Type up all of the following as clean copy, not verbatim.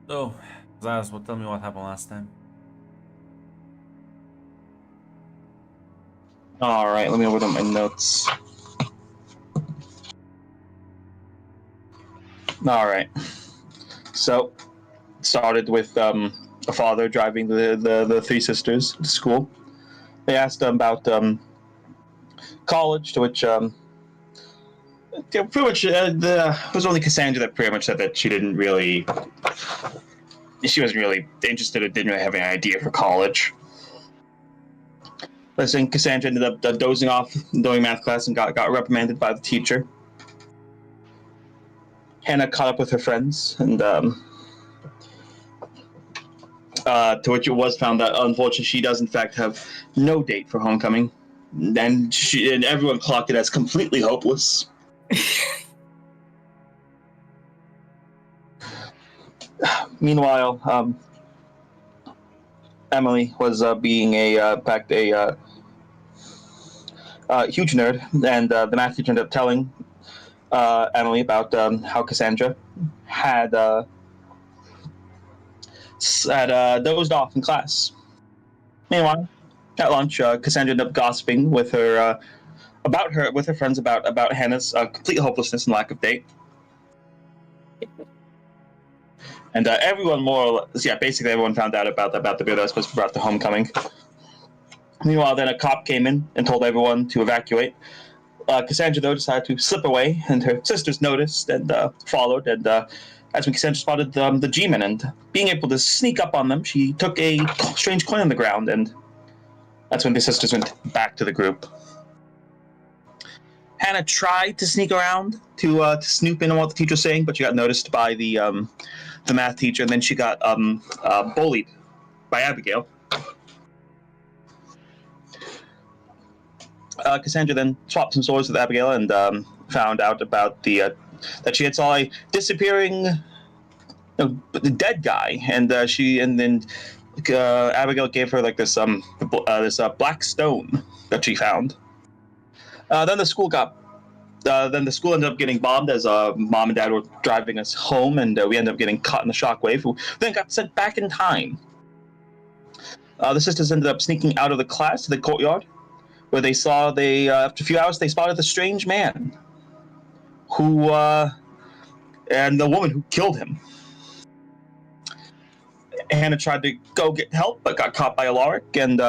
So, Zaz, tell me what happened last time. All right, let me open up my notes. All right. So, started with a father driving the three sisters to school. They asked them about college, to which pretty much it was only Cassandra that pretty much said that she wasn't really interested or didn't really have any idea for college. Listen, Cassandra ended up dozing off during math class and got reprimanded by the teacher. Hannah caught up with her friends, and to which it was found that unfortunately she does in fact have no date for homecoming, and everyone clocked it as completely hopeless. Meanwhile, Emily was being a huge nerd, and the math teacher ended up telling Emily about how Cassandra had dozed off in class. Meanwhile, at lunch, Cassandra ended up gossiping with her with her friends about Hannah's complete hopelessness and lack of date. And everyone more or less, basically everyone found out about the beer that was supposed to be brought to homecoming. Meanwhile, then a cop came in and told everyone to evacuate. Cassandra, though, decided to slip away, and her sisters noticed and followed. And as when Cassandra spotted the G-men, and being able to sneak up on them, she took a strange coin on the ground, and that's when the sisters went back to the group. Hannah tried to sneak around to snoop in on what the teacher was saying, but she got noticed by the math teacher, and then she got bullied by Abigail. Cassandra then swapped some swords with Abigail and found out about that she had saw a disappearing dead guy, and then Abigail gave her like this black stone that she found. Then the school ended up getting bombed as mom and dad were driving us home, and we ended up getting caught in the shockwave, who then got sent back in time. The sisters ended up sneaking out of the class to the courtyard, where after a few hours, they spotted the strange man and the woman who killed him. Hannah tried to go get help, but got caught by Alaric, and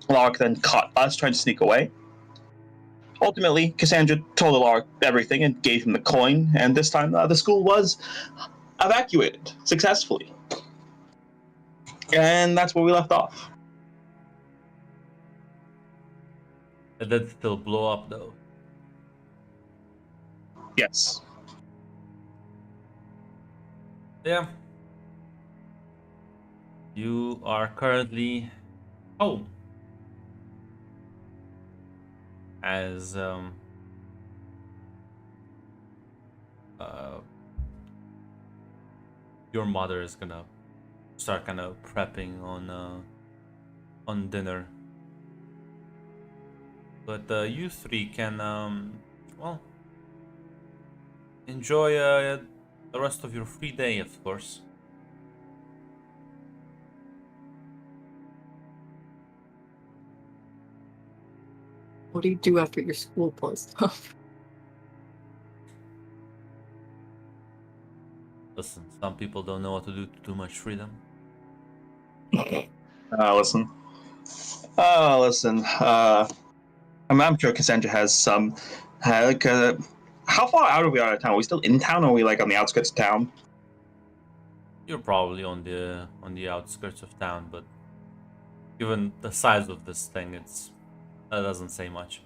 Alaric then caught us trying to sneak away. Ultimately, Cassandra told Alaric everything and gave him the coin, and this time the school was evacuated successfully. And that's where we left off. It did still blow up, though. Yes. Yeah. You are currently home. As your mother is gonna start kind of prepping on dinner, but you three can enjoy the rest of your free day, of course. What do you do after your school plus stuff? Listen, some people don't know what to do to too much freedom. Listen. I'm sure Cassandra has some. How far out are we out of town? Are we still in town, or are we like on the outskirts of town? You're probably on the outskirts of town, but given the size of this thing, that doesn't say much.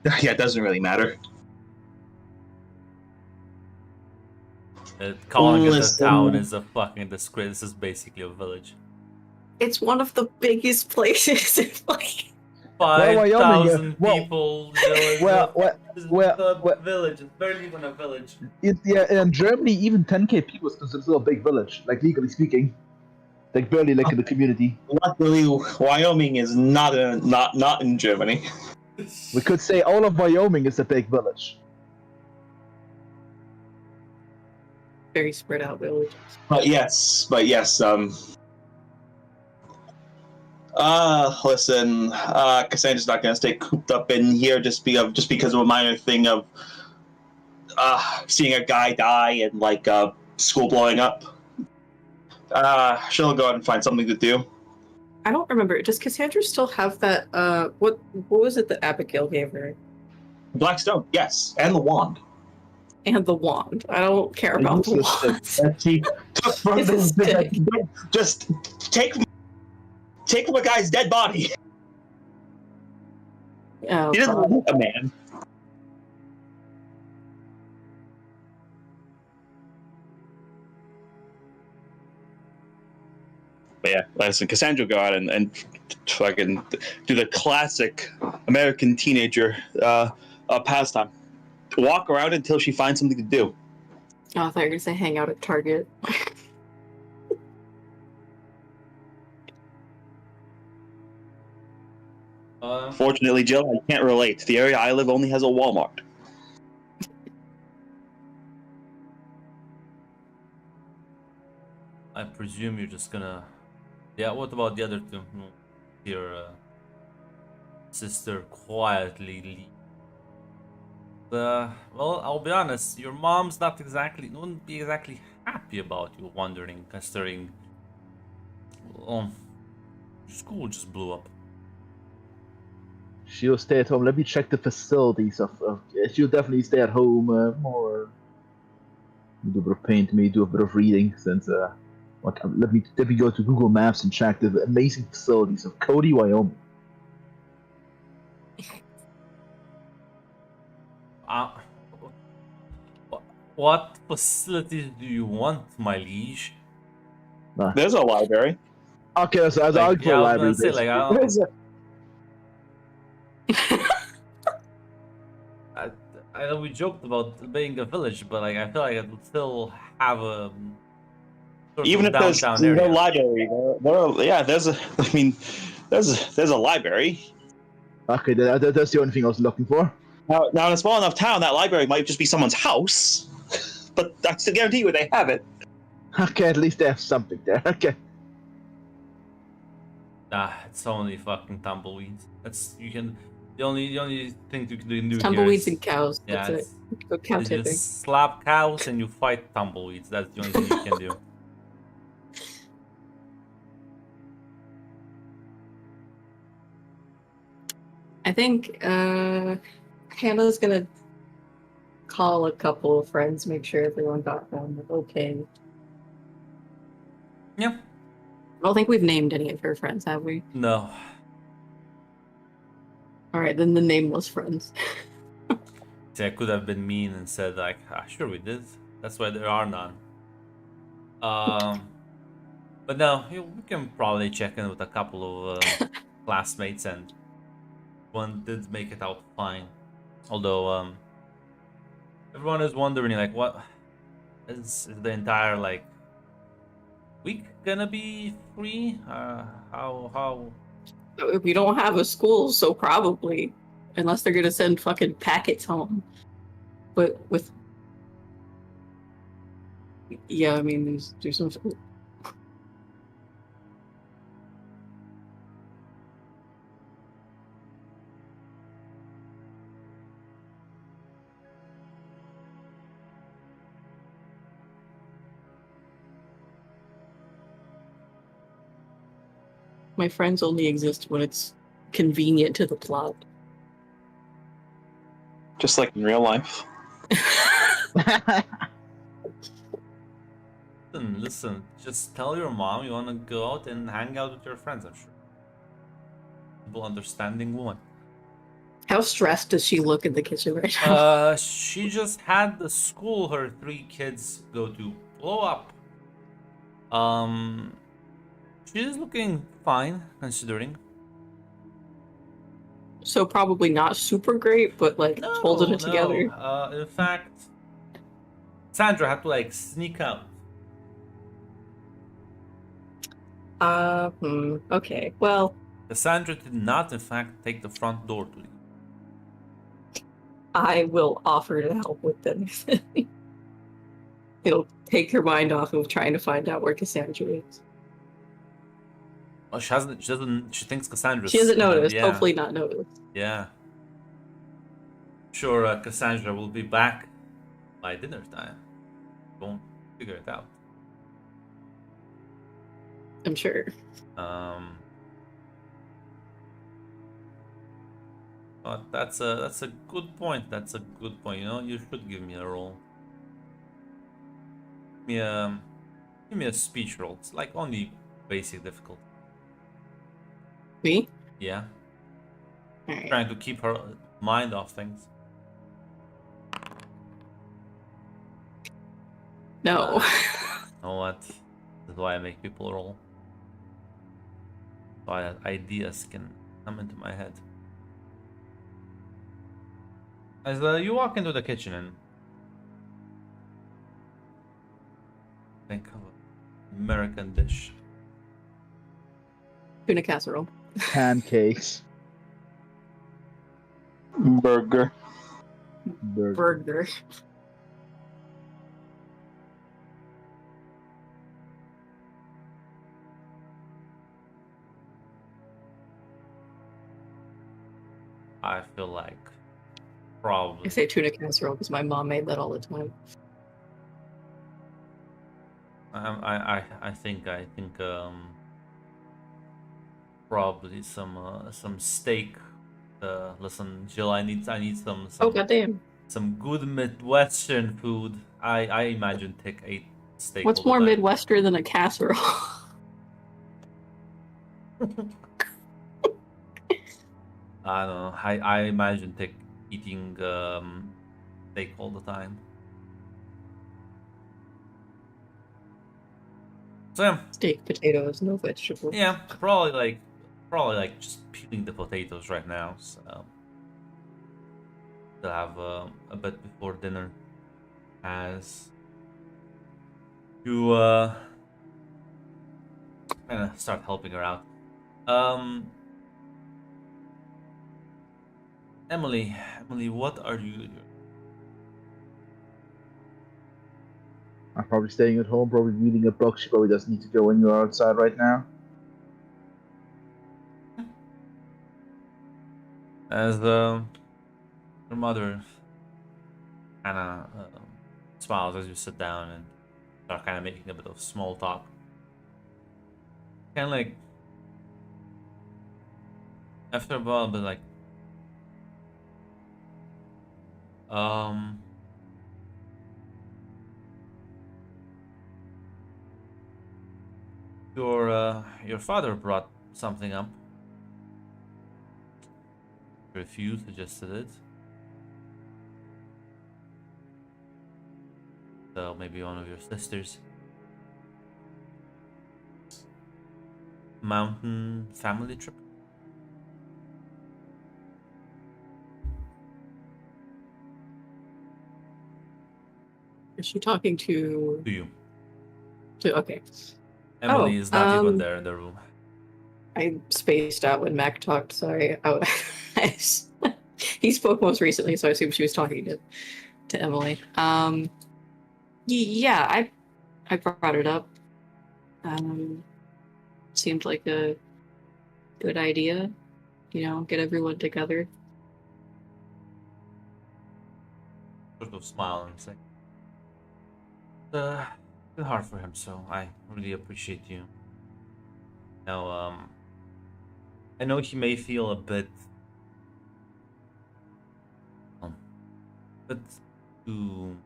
Yeah, it doesn't really matter. Calling it a town is a fucking disgrace. This is basically a village. It's one of the biggest places in like 5,000 people. Village. It's barely even a village. In Germany, even 10k people is considered still a big village, like legally speaking. Like barely like in the community. Luckily, Wyoming is not in Germany. We could say all of Wyoming is a big village. very spread out villages. But yes. Listen, Cassandra's not gonna stay cooped up in here just because of a minor thing of seeing a guy die and like school blowing up. She'll go out and find something to do. I don't remember. Does Cassandra still have that? What was it that Abigail gave her? Blackstone, yes, and the wand. And the wand. I don't care about the wand. That she took from It's a stick. Just take from a guy's dead body. Oh, He doesn't God. look a man. But yeah, listen, Cassandra will go out and fucking do the classic American teenager pastime. Walk around until she finds something to do. Oh, I thought you were going to say hang out at Target. Fortunately, Jill, I can't relate. The area I live only has a Walmart. I presume you're just gonna. Yeah. What about the other two? Your sister quietly leave. Well, I'll be honest. Your mom's wouldn't be exactly happy about you wandering, considering. Well, school just blew up. She'll stay at home. Let me check the facilities of she'll definitely stay at home more. Do a bit of painting, do a bit of reading. Since let me go to Google Maps and check the amazing facilities of Cody, Wyoming. What facilities do you want, my liege? There's a library. Okay, so I'll Like, go yeah, I was library. gonna say, like, I don't, There's a- I know we joked about being a village, but like I feel like it would still have a sort Even of if there's downtown no area. library, there's a library. Okay, that's the only thing I was looking for. Now, in a small enough town, that library might just be someone's house, but I can guarantee you they have it. Okay, at least they have something there. Okay. It's only fucking tumbleweeds. The only thing you can do Tumbleweeds here and cows. yeah, That's it. Go cow you tipping. just slap cows and you fight tumbleweeds. That's the only thing you can do. I think Hannah's gonna call a couple of friends, make sure everyone got home okay. Yeah. I don't think we've named any of her friends, have we? No. Alright, then the nameless friends. See, I could have been mean and said like, sure we did. That's why there are none. But no, we can probably check in with a couple of classmates, and one did make it out fine. Although everyone is wondering like, what is the entire like week gonna be free? How? We don't have a school, so probably. Unless they're gonna send fucking packets home. But with... Yeah, I mean, there's some... My friends only exist when it's convenient to the plot. Just like in real life. Listen, just tell your mom you want to go out and hang out with your friends, I'm sure. Simple, understanding woman. How stressed does she look in the kitchen right now? She just had the school her 3 kids go to blow up. She's looking fine, considering. So probably not super great, but like holding it together. In fact, Sandra had to like sneak out. Okay. Well, Cassandra did not, in fact, take the front door to leave. I will offer to help with anything. It'll take her mind off of trying to find out where Cassandra is. Oh, she hasn't. She doesn't. She thinks Cassandra's. She hasn't noticed. Yeah. Hopefully not noticed. Yeah. Sure, Cassandra will be back by dinner time. Won't figure it out. I'm sure. But that's a good point. That's a good point. You know, you should give me a role. Give me a speech role. It's like only basic difficulty. Me? Yeah. Alright. Trying to keep her mind off things. No. You know what? That's why I make people roll. So that ideas can come into my head. As you walk into the kitchen and think of an American dish. Tuna casserole. Pancakes. Burger. Burger. I feel like I probably. say tuna casserole because my mom made that all the time. I think probably some steak. Listen, Jill, I need some Oh goddamn! some good Midwestern food. I imagine take a steak. What's all the more time. Midwestern than a casserole? I don't know. I imagine eating steak all the time. So yeah. Steak, potatoes, no vegetables. Yeah, probably like just peeling the potatoes right now. So to have a bit before dinner, as you kind of start helping her out. Emily, what are you doing? I'm probably staying at home, probably reading a book. She probably doesn't need to go anywhere outside right now. As her mother kind of smiles as you sit down and start kind of making a bit of small talk. Kind of like after a while, but like your father brought something up. Refused, suggested it. So maybe one of your sisters. Mountain family trip. Is she talking to To you. okay. Emily is not even um, there in the room. I spaced out when Mac talked. Sorry. He spoke most recently, so I assume she was talking to Emily. Yeah, I brought it up. Seemed like a good idea. You know, get everyone together. Sort of smile and say, it's hard for him, so I really appreciate you. Now, I know he may feel a bit too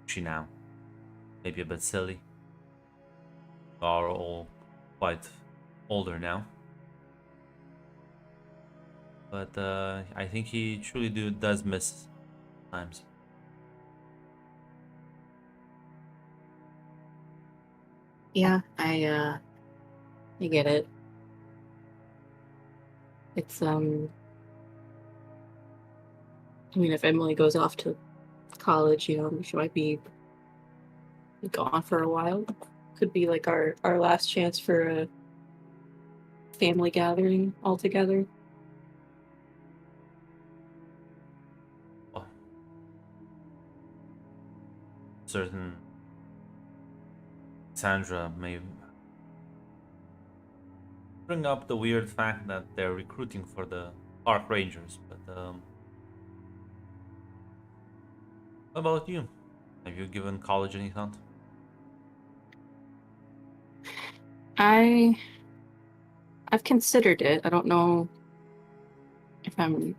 pushy now. Maybe a bit silly. We are all quite older now. But I think he truly does miss times. Yeah, I get it. It's I mean, if Emily goes off to college, you know, she might be gone for a while. Could be like our last chance for a family gathering all together. Certain Sandra may bring up the weird fact that they're recruiting for the Park Rangers, but what about you? Have you given college any thought? I've considered it. I don't know if I'm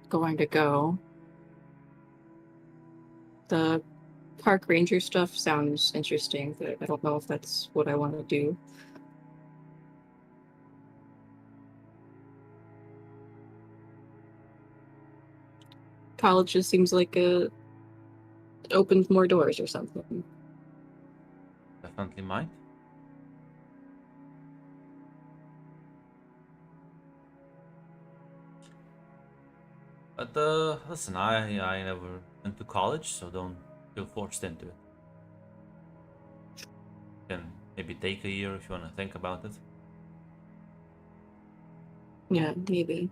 going to go. The park ranger stuff sounds interesting, but I don't know if that's what I want to do. College just seems like it opens more doors or something. Definitely might. But listen, I never went to college, so don't feel forced into it. You can maybe take a year if you want to think about it. Yeah, maybe.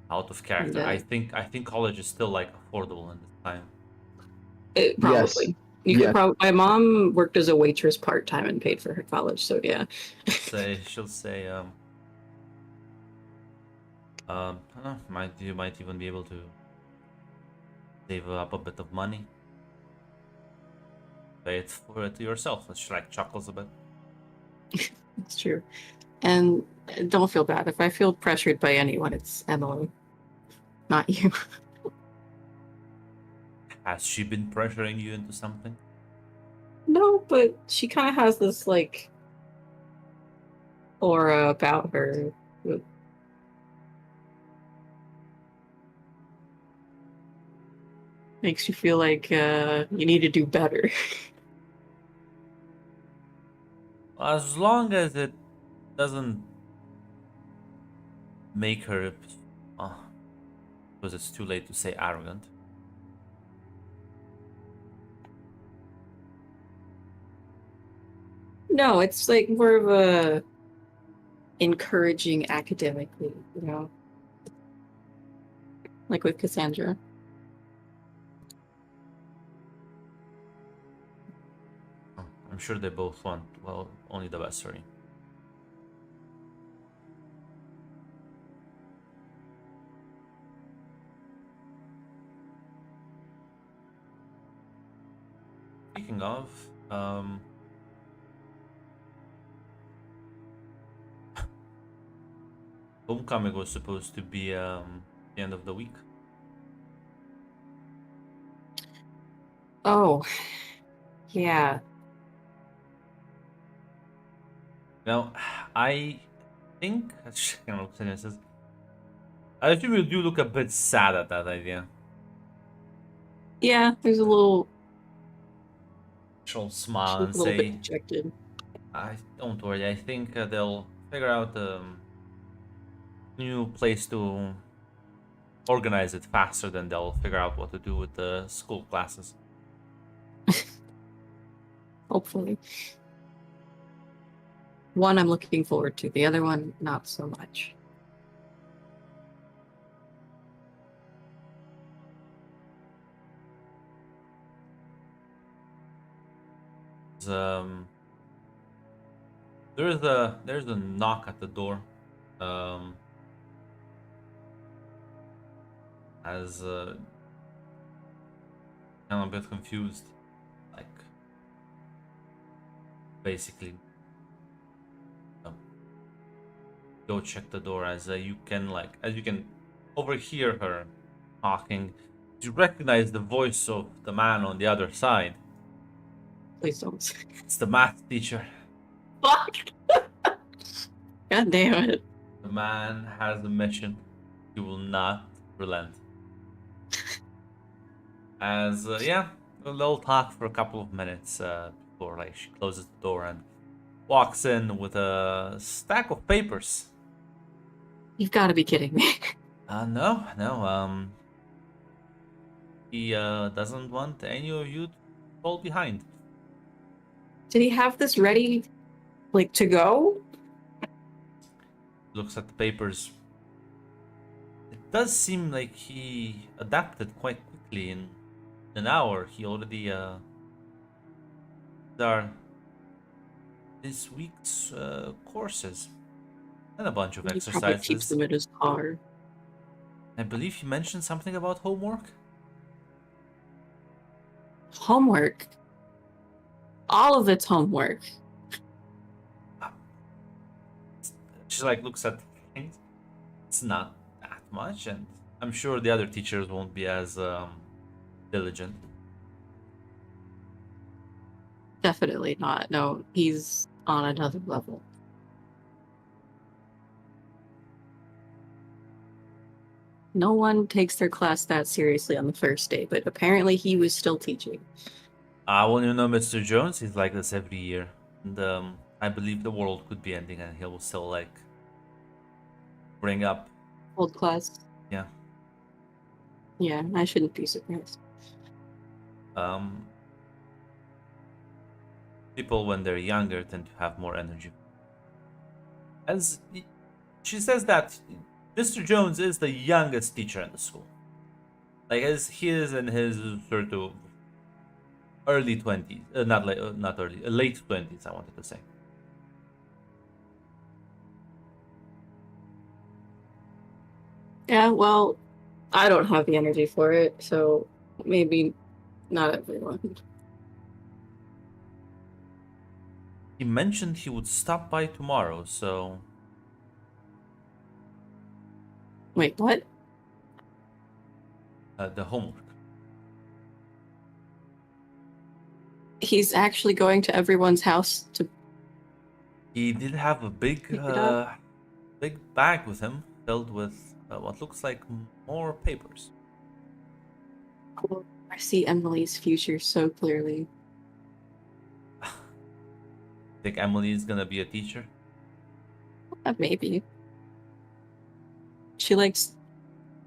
Out of character, And, I think college is still like affordable in this time. It probably. You Yeah. could probably. My mom worked as a waitress part time and paid for her college, so yeah. She'll say I don't know, you might even be able to save up a bit of money. Pay it for it to yourself. She like chuckles a bit. It's true. And don't feel bad. If I feel pressured by anyone, it's Emily, not you. Has she been pressuring you into something? No, but she kind of has this like aura about her. Makes you feel like you need to do better. As long as it doesn't make her, because it's too late to say arrogant. No, it's like more of a encouraging academically, you know, like with Cassandra. I'm sure they both want, well, only the best for you. Speaking of, Homecoming was supposed to be the end of the week. Oh, yeah. Now, I think I assume you do look a bit sad at that idea. Yeah, there's a little, She'll smile a and little bit say, dejected. "I don't worry. I think they'll figure out a new place to organize it faster than they'll figure out what to do with the school classes." Hopefully. One I'm looking forward to, the other one not so much. Um, there's a knock at the door. As I'm a bit confused. Like, basically, go check the door as you can overhear her talking. You recognize the voice of the man on the other side. Please don't. It's the math teacher. Fuck! God damn it. The man has a mission. He will not relent. As they'll talk for a couple of minutes before like she closes the door and walks in with a stack of papers. You've got to be kidding me. No. He doesn't want any of you to fall behind. Did he have this ready, like, to go? Looks at the papers. It does seem like he adapted quite quickly. In an hour, he already are this week's courses and a bunch of He probably keeps exercises. them in his car. I believe you mentioned something about homework. Homework. All of it's homework. She like looks at things. It's not that much, and I'm sure the other teachers won't be as diligent. Definitely not. No, he's on another level. No one takes their class that seriously on the first day, but apparently he was still teaching. Well, you know, Mr. Jones, he's like this every year, and I believe the world could be ending, and he'll still like bring up. Old class. Yeah. Yeah, I shouldn't be surprised. People when they're younger tend to have more energy. As she says that Mr. Jones is the youngest teacher in the school. Like as he is in his sort of early 20s, not early, late 20s, I wanted to say. Yeah, well, I don't have the energy for it, so maybe not everyone. He mentioned he would stop by tomorrow, so Wait, what? the homework. He's actually going to everyone's house to. He did have a big, Pick it up. big bag with him, filled with what looks like more papers. I see Emily's future so clearly. Think Emily is gonna be a teacher? Maybe. She likes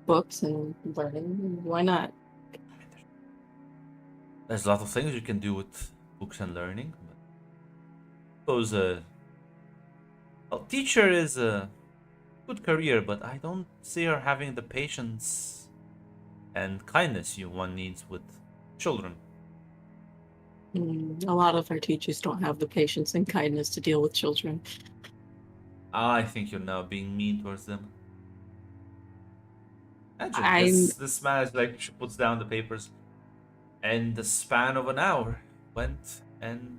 books and learning. Why not? There's a lot of things you can do with books and learning. But I suppose well, teacher is a good career, but I don't see her having the patience and kindness one needs with children. A lot of our teachers don't have the patience and kindness to deal with children. I think you're now being mean towards them. Imagine I'm- this man is like, she puts down the papers, and the span of an hour went and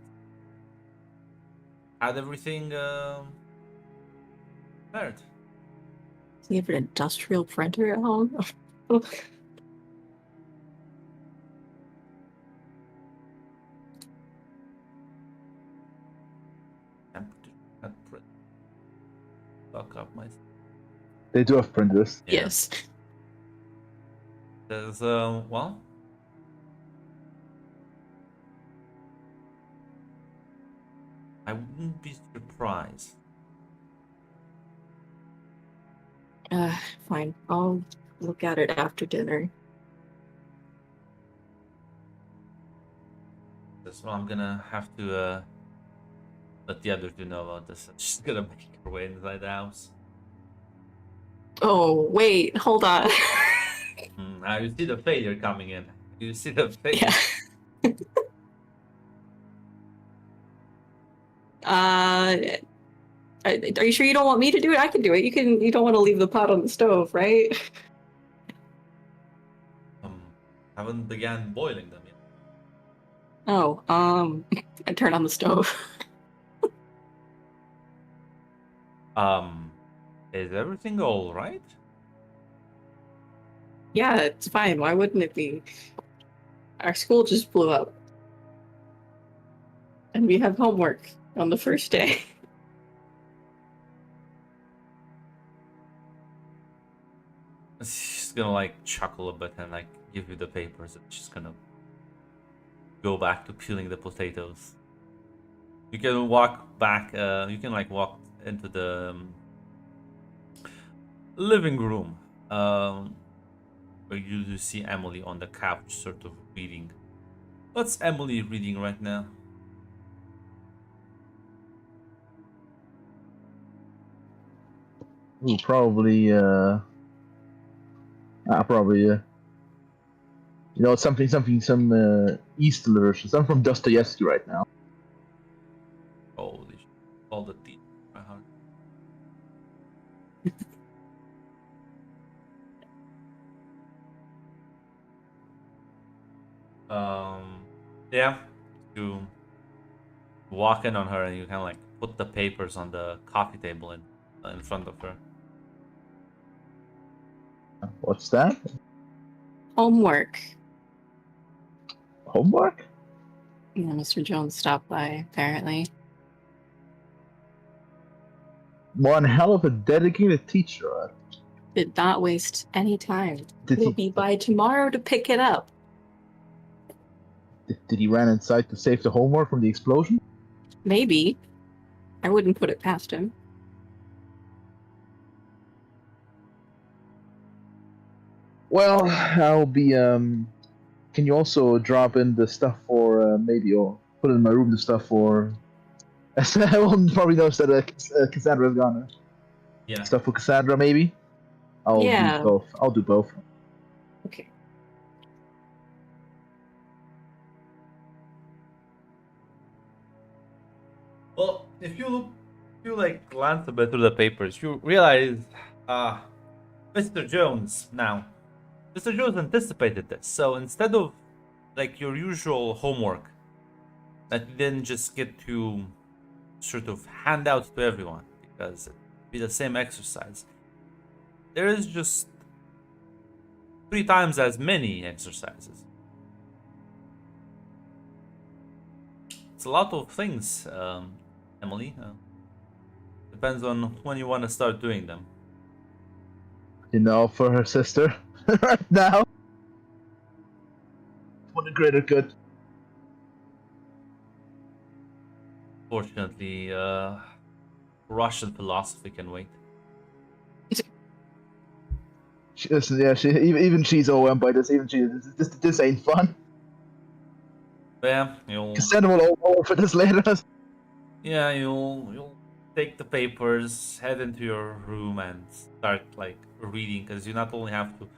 had everything prepared. Does he have an industrial printer at home? Fuck up my. They do have printers. Yeah. Yes. There's well. I wouldn't be surprised. Fine. I'll look at it after dinner. So I'm gonna have to let the other two know about this. She's gonna make her way inside the house. Oh, wait. Hold on. Now you see the failure coming in. You see the failure. Yeah. Are you sure you don't want me to do it? I can do it. You don't want to leave the pot on the stove, right? Haven't began boiling them yet. Oh, I turn on the stove. Is everything all right? Yeah, it's fine. Why wouldn't it be? Our school just blew up. And we have homework on the first day. She's gonna like chuckle a bit and like give you the papers, and she's gonna go back to peeling the potatoes. You can walk back. You can like walk into the living room, where you do see Emily on the couch, sort of reading. What's Emily reading right now? Ooh, probably some East literature. Some from Dostoevsky right now. all the teeth. Yeah, you walk in on her and you kind of like put the papers on the coffee table in front of her. What's that? Homework. Homework? Yeah, Mr. Jones stopped by, apparently. One hell of a dedicated teacher. Did not waste any time. Did He'll he? be by tomorrow to pick it up. Did he run inside to save the homework from the explosion? Maybe. I wouldn't put it past him. Well, I'll be. Can you also drop in the stuff for maybe, or put in my room the stuff for? Everyone probably knows that Cassandra's gone. Yeah. Stuff for Cassandra, maybe. I'll Yeah. do both. I'll do both. Okay. Well, if you like glance a bit through the papers, you realize, Mr. Jones now. Mr. Jones anticipated this, so instead of like your usual homework that you didn't just get to sort of hand out to everyone because it'd be the same exercise, there is just 3 times as many exercises. It's a lot of things, Emily. Depends on when you want to start doing them. You know, for her sister right now. For the greater good. Fortunately, Russian philosophy can wait. Listen, yeah, even she's overwhelmed by this. Even this ain't fun. Yeah, you'll Cassandra will over for this later. you'll take the papers, head into your room, and start like reading, because you not only have to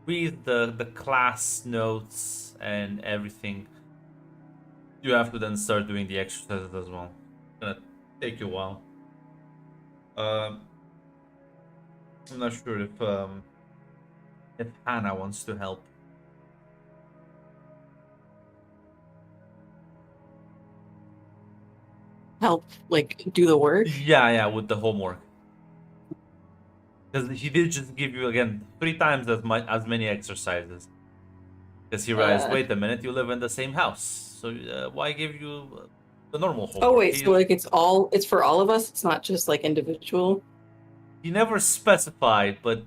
read the class notes and everything, you have to then start doing the exercises as well. It's gonna take you a while. I'm not sure if Hannah wants to help. Help, like, do the work. Yeah, with the homework. Because he did just give you again 3 times as many exercises. Because he realized, wait a minute, you live in the same house, so why give you the normal homework? Oh wait, so like it's for all of us. It's not just like individual. He never specified, but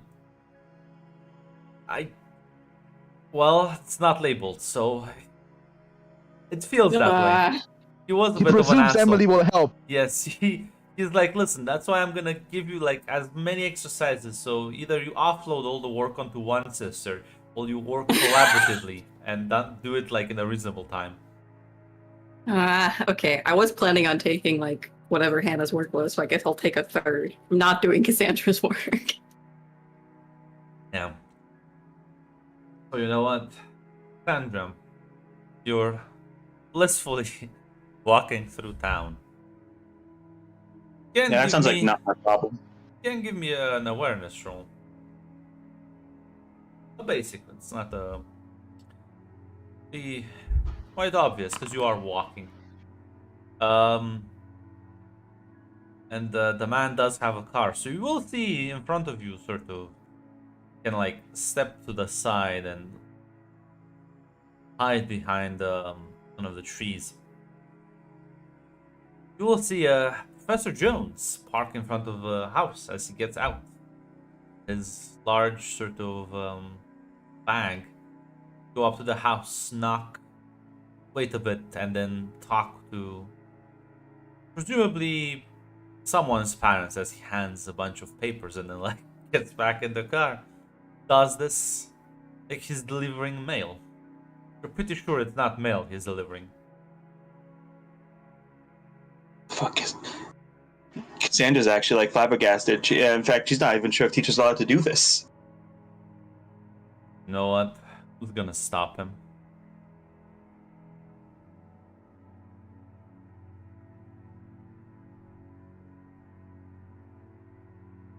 well, it's not labeled, so it feels that way. He was a He bit of an presumes asshole. Emily will help. Yes, he's like, listen, that's why I'm gonna give you like as many exercises. So either you offload all the work onto one sister, or you work collaboratively and do it like in a reasonable time. Okay. I was planning on taking like whatever Hannah's work was, so I guess I'll take a third. I'm not doing Cassandra's work. Yeah. So you know what, Sandra, you're blissfully walking through town. Yeah, that sounds like not my problem. Can give me an awareness roll. A basic. It's not be quite obvious because you are walking. And the man does have a car, so you will see in front of you, sort of, can like step to the side and hide behind one of the trees. You will see Professor Jones park in front of a house as he gets out. His large sort of bag. Go up to the house, knock, wait a bit, and then talk to presumably someone's parents as he hands a bunch of papers and then like gets back in the car. Does this like he's delivering mail? You're pretty sure it's not mail he's delivering. Fuck. Cassandra's actually like flabbergasted. In fact, she's not even sure if teachers are allowed to do this. You know what? Who's gonna stop him?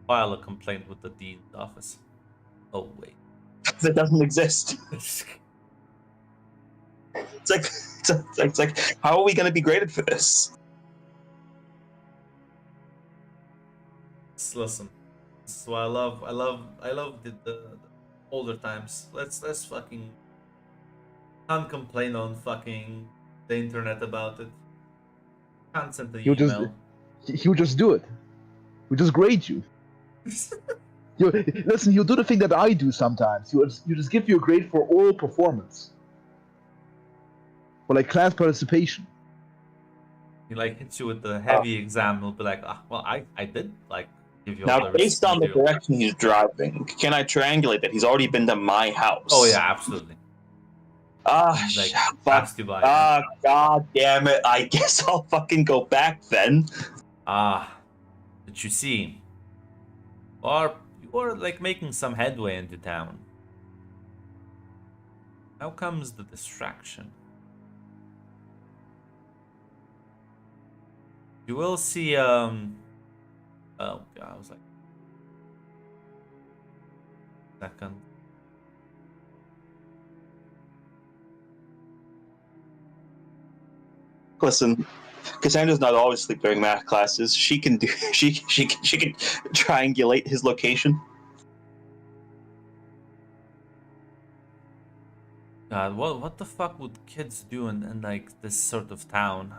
file a complaint with the dean's office. Oh wait. That doesn't exist. It's like, it's like, how are we going to be graded for this? Listen. This is what I love the older times. Let's fucking can't complain on fucking the internet about it. Can't send the He'll just email. he'll just do it. He'll just grade you. Listen, he'll do the thing that I do sometimes. You just give you a grade for oral performance, or like class participation. He like hits you with the heavy exam. He'll be like, well, I did like give you all Now, the based on the material." direction he's driving, can I triangulate that he's already been to my house? Oh yeah, absolutely. Like fuck. passed you by. Yeah. God damn it. I guess I'll fucking go back then. But you see, you are like making some headway into town. Now comes the distraction. You will see oh god, I was like second. Listen, Cassandra's not always asleep during math classes. She can do. She can triangulate his location. God, what the fuck would kids do in like this sort of town?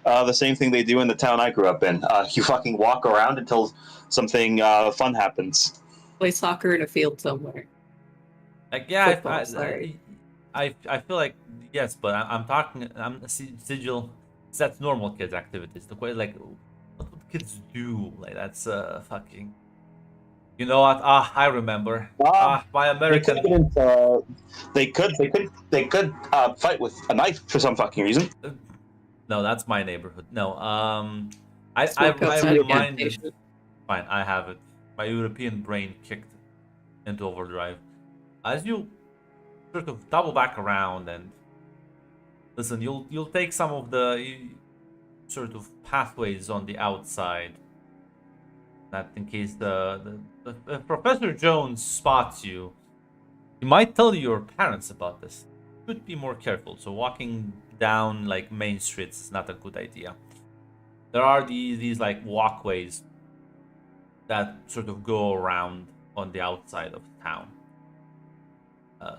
The same thing they do in the town I grew up in. You fucking walk around until something fun happens. Play soccer in a field somewhere. Like yeah, Football, sorry. I feel like yes, but I'm talking. I'm sigil. That's normal kids' activities. The question like, what would kids do? Like that's fucking. You know what? I remember. My American. They could fight with a knife for some fucking reason. No, that's my neighborhood. No, I Smoke outside a gas reminded. station. Fine, I have it. My European brain kicked into overdrive. As you sort of double back around and listen, you'll take some of the sort of pathways on the outside. That in case if Professor Jones spots you, he might tell your parents about this. Should be more careful. So walking down like main streets is not a good idea. There are these like walkways that sort of go around on the outside of town.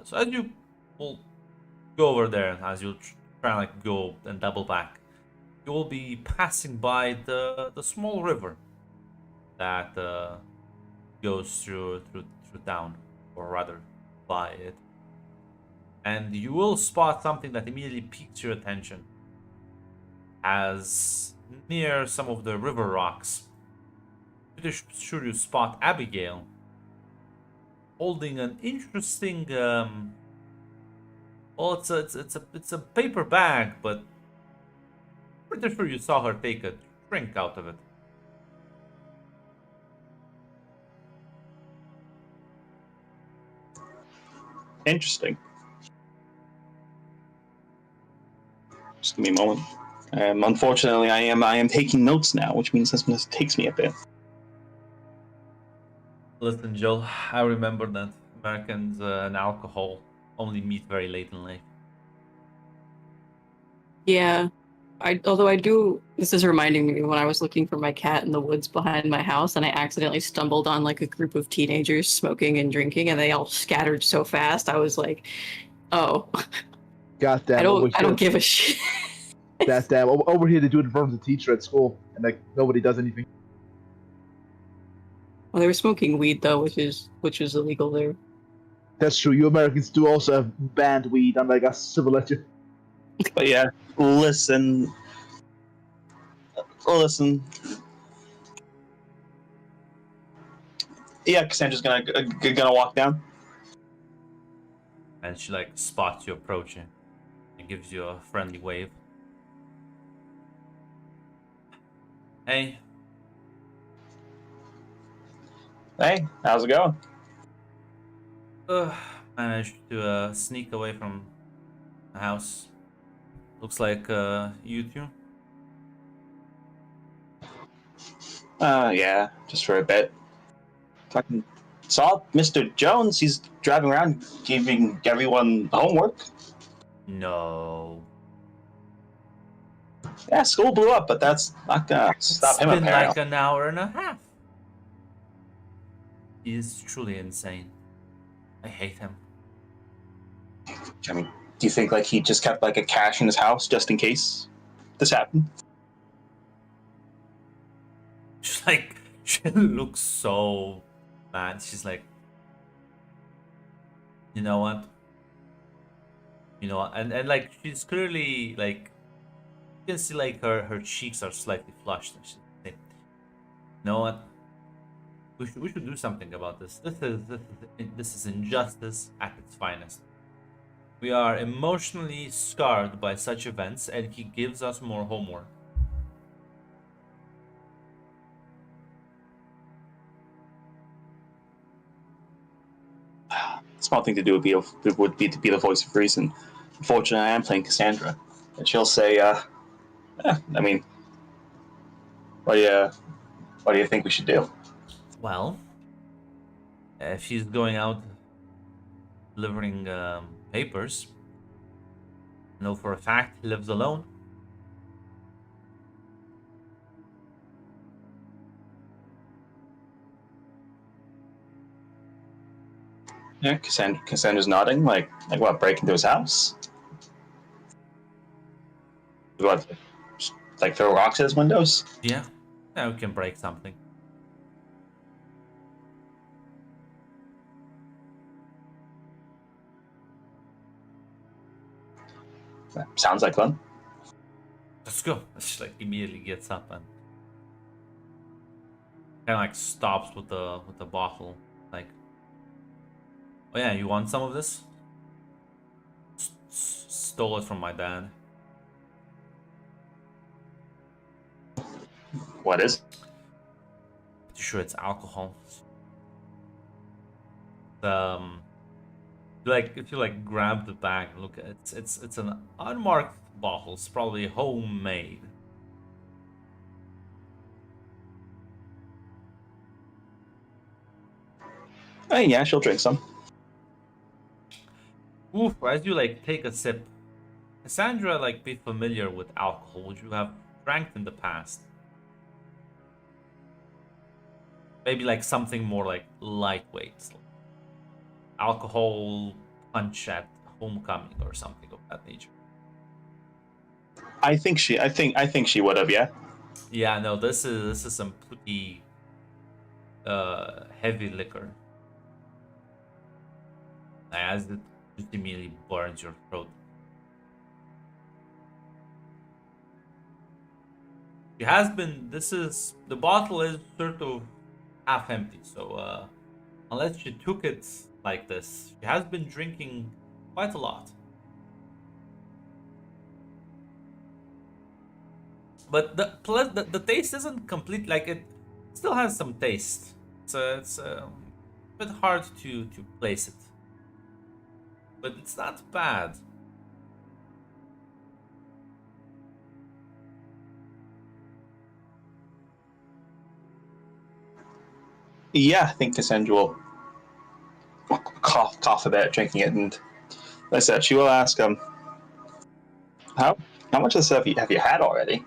So as you will go over there, as you try and like go and double back, you will be passing by the small river that goes through town, or rather by it. And you will spot something that immediately piques your attention. As near some of the river rocks, pretty sure you spot Abigail holding an interesting well, it's a paper bag, but pretty sure you saw her take a drink out of it. Interesting. Just give me a moment. Unfortunately, I am taking notes now, which means this takes me a bit. Listen, Joel, I remember that Americans and alcohol only meet very late in life. Yeah. Although I do, this is reminding me when I was looking for my cat in the woods behind my house and I accidentally stumbled on like a group of teenagers smoking and drinking and they all scattered so fast. I was like, oh, God damn. I don't give a shit. That damn. Over here, they do it in front of the teacher at school, and like nobody does anything. Well, they were smoking weed though, which is illegal there. That's true. You Americans do also have banned weed, unlike us civilization. But yeah, listen. Yeah, Cassandra's gonna walk down. And she like spots you approaching and gives you a friendly wave. Hey. Hey, how's it going? Managed to sneak away from the house. Looks like you two. Yeah, just for a bit. Fucking saw Mr. Jones. He's driving around giving everyone homework. No. Yeah, school blew up, but that's not gonna stop It's him been like apparently. an hour and a half. He is truly insane. I hate him. I mean, do you think like he just kept like a cache in his house just in case this happened? She's like, she looks so mad. She's like, you know what? You know what? And like, she's clearly like, you can see like her cheeks are slightly flushed. And she's like, you know what? We should do something about this. This is injustice at its finest. We are emotionally scarred by such events, and he gives us more homework. Small thing to do would be to be the voice of reason. Unfortunately, I am playing Cassandra, and she'll say, I mean, what do you think we should do?" Well, if she's going out delivering papers, I know for a fact he lives alone. Yeah, Cassandra's nodding, like what? Break into his house? What? Like throw rocks at his windows? Yeah, yeah, we can break something. Sounds like fun. Let's go. She like immediately gets up and kind of like stops with the bottle. Like, oh yeah, you want some of this? Stole it from my dad. What is? Pretty sure it's alcohol. Um, like if you like grab the bag, and look, it's an unmarked bottle. It's probably homemade. I mean, yeah, she'll drink some. Oof! As you like take a sip, Cassandra like be familiar with alcohol. Would you have drank in the past? Maybe like something more like lightweight, like alcohol punch at homecoming or something of that nature. I think she would have. Yeah. Yeah, no, this is some pretty heavy liquor. As it just immediately burns your throat. It has been. This is the bottle is sort of half empty. So unless she took it like this, she has been drinking quite a lot. But the taste isn't complete. Like it still has some taste. It's a bit hard to place it, but it's not bad. Yeah, I think Cassandra will cough a bit drinking it, and like I said, she will ask, how how much of this have you had already?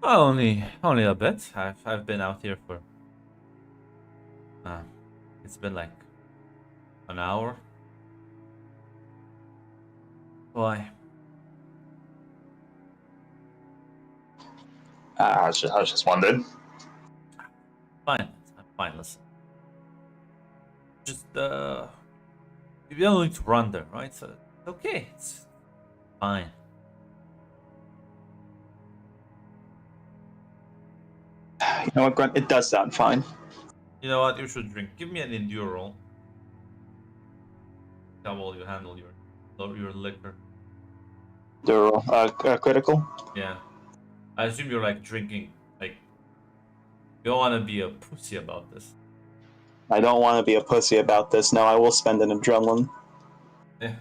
Only a bit. I've been out here for uh, it's been like an hour. Why? I was just wondering. Fine. Fine. Listen. Just you don't need to run there, right? So it's okay. It's fine. You know what, Grunt? It does sound fine. You know what? You should drink. Give me an endure roll. How well you handle your liquor. They're critical. Yeah. I assume you're like drinking. Like you don't want to be a pussy about this. I don't want to be a pussy about this. No, I will spend an adrenaline. Yeah.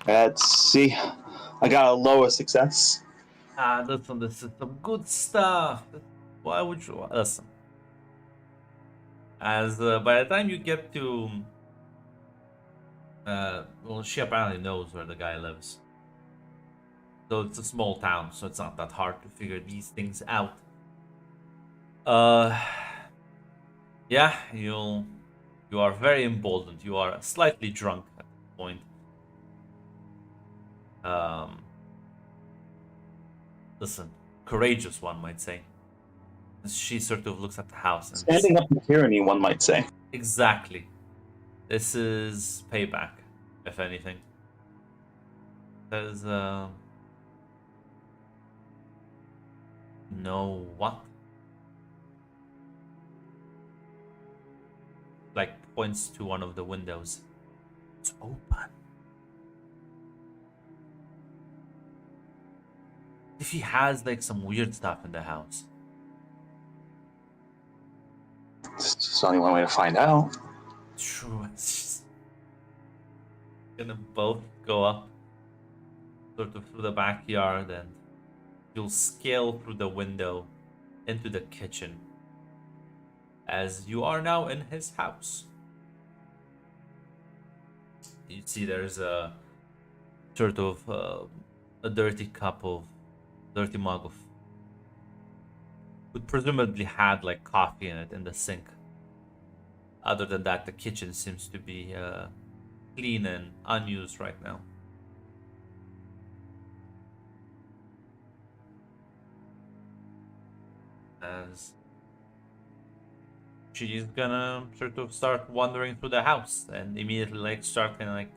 Let's see. I got a lower success. Listen, this is some good stuff. Why would you listen? As by the time you get to, well, she apparently knows where the guy lives. So it's a small town, so it's not that hard to figure these things out. Yeah, you are very emboldened. You are slightly drunk at the point. Listen, courageous, one might say. She sort of looks at the house and Standing up to tyranny, one might say. exactly. This is payback, if anything. There's no what? Like points to one of the windows. It's open. If he has like some weird stuff in the house. There's only one way to find out. True, it's just gonna both go up sort of through the backyard and you'll scale through the window into the kitchen as you are now in his house. You see there's a sort of a dirty mug of would presumably had like coffee in it in the sink. Other than that, the kitchen seems to be clean and unused right now. As she's gonna sort of start wandering through the house and immediately like start kind of like.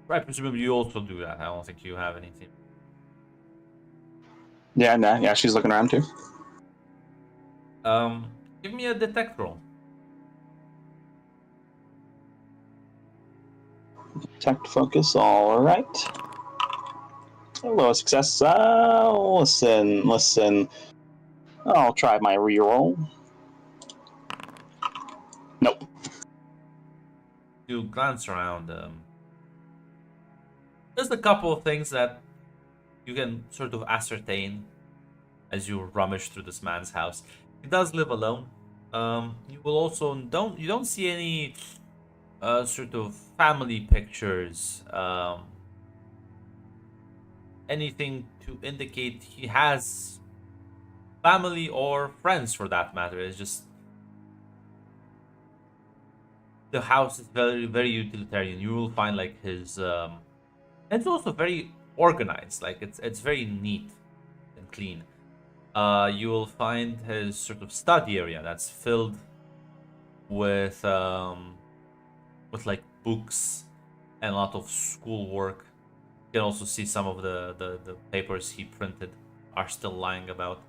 Right, presumably you also do that. I don't think you have anything. Yeah, nah, yeah, she's looking around too. Give me a detect roll. Detect focus, alright. Low success. Listen. I'll try my reroll. Nope. You glance around. There's a couple of things that you can sort of ascertain as you rummage through this man's house. He does live alone. You will also don't see any sort of family pictures. Anything to indicate he has family or friends for that matter. It's just the house is very, very utilitarian. You will find like his it's also very organized. Like it's very neat and clean. You will find his sort of study area that's filled with like books and a lot of schoolwork. You can also see some of the papers he printed are still lying about.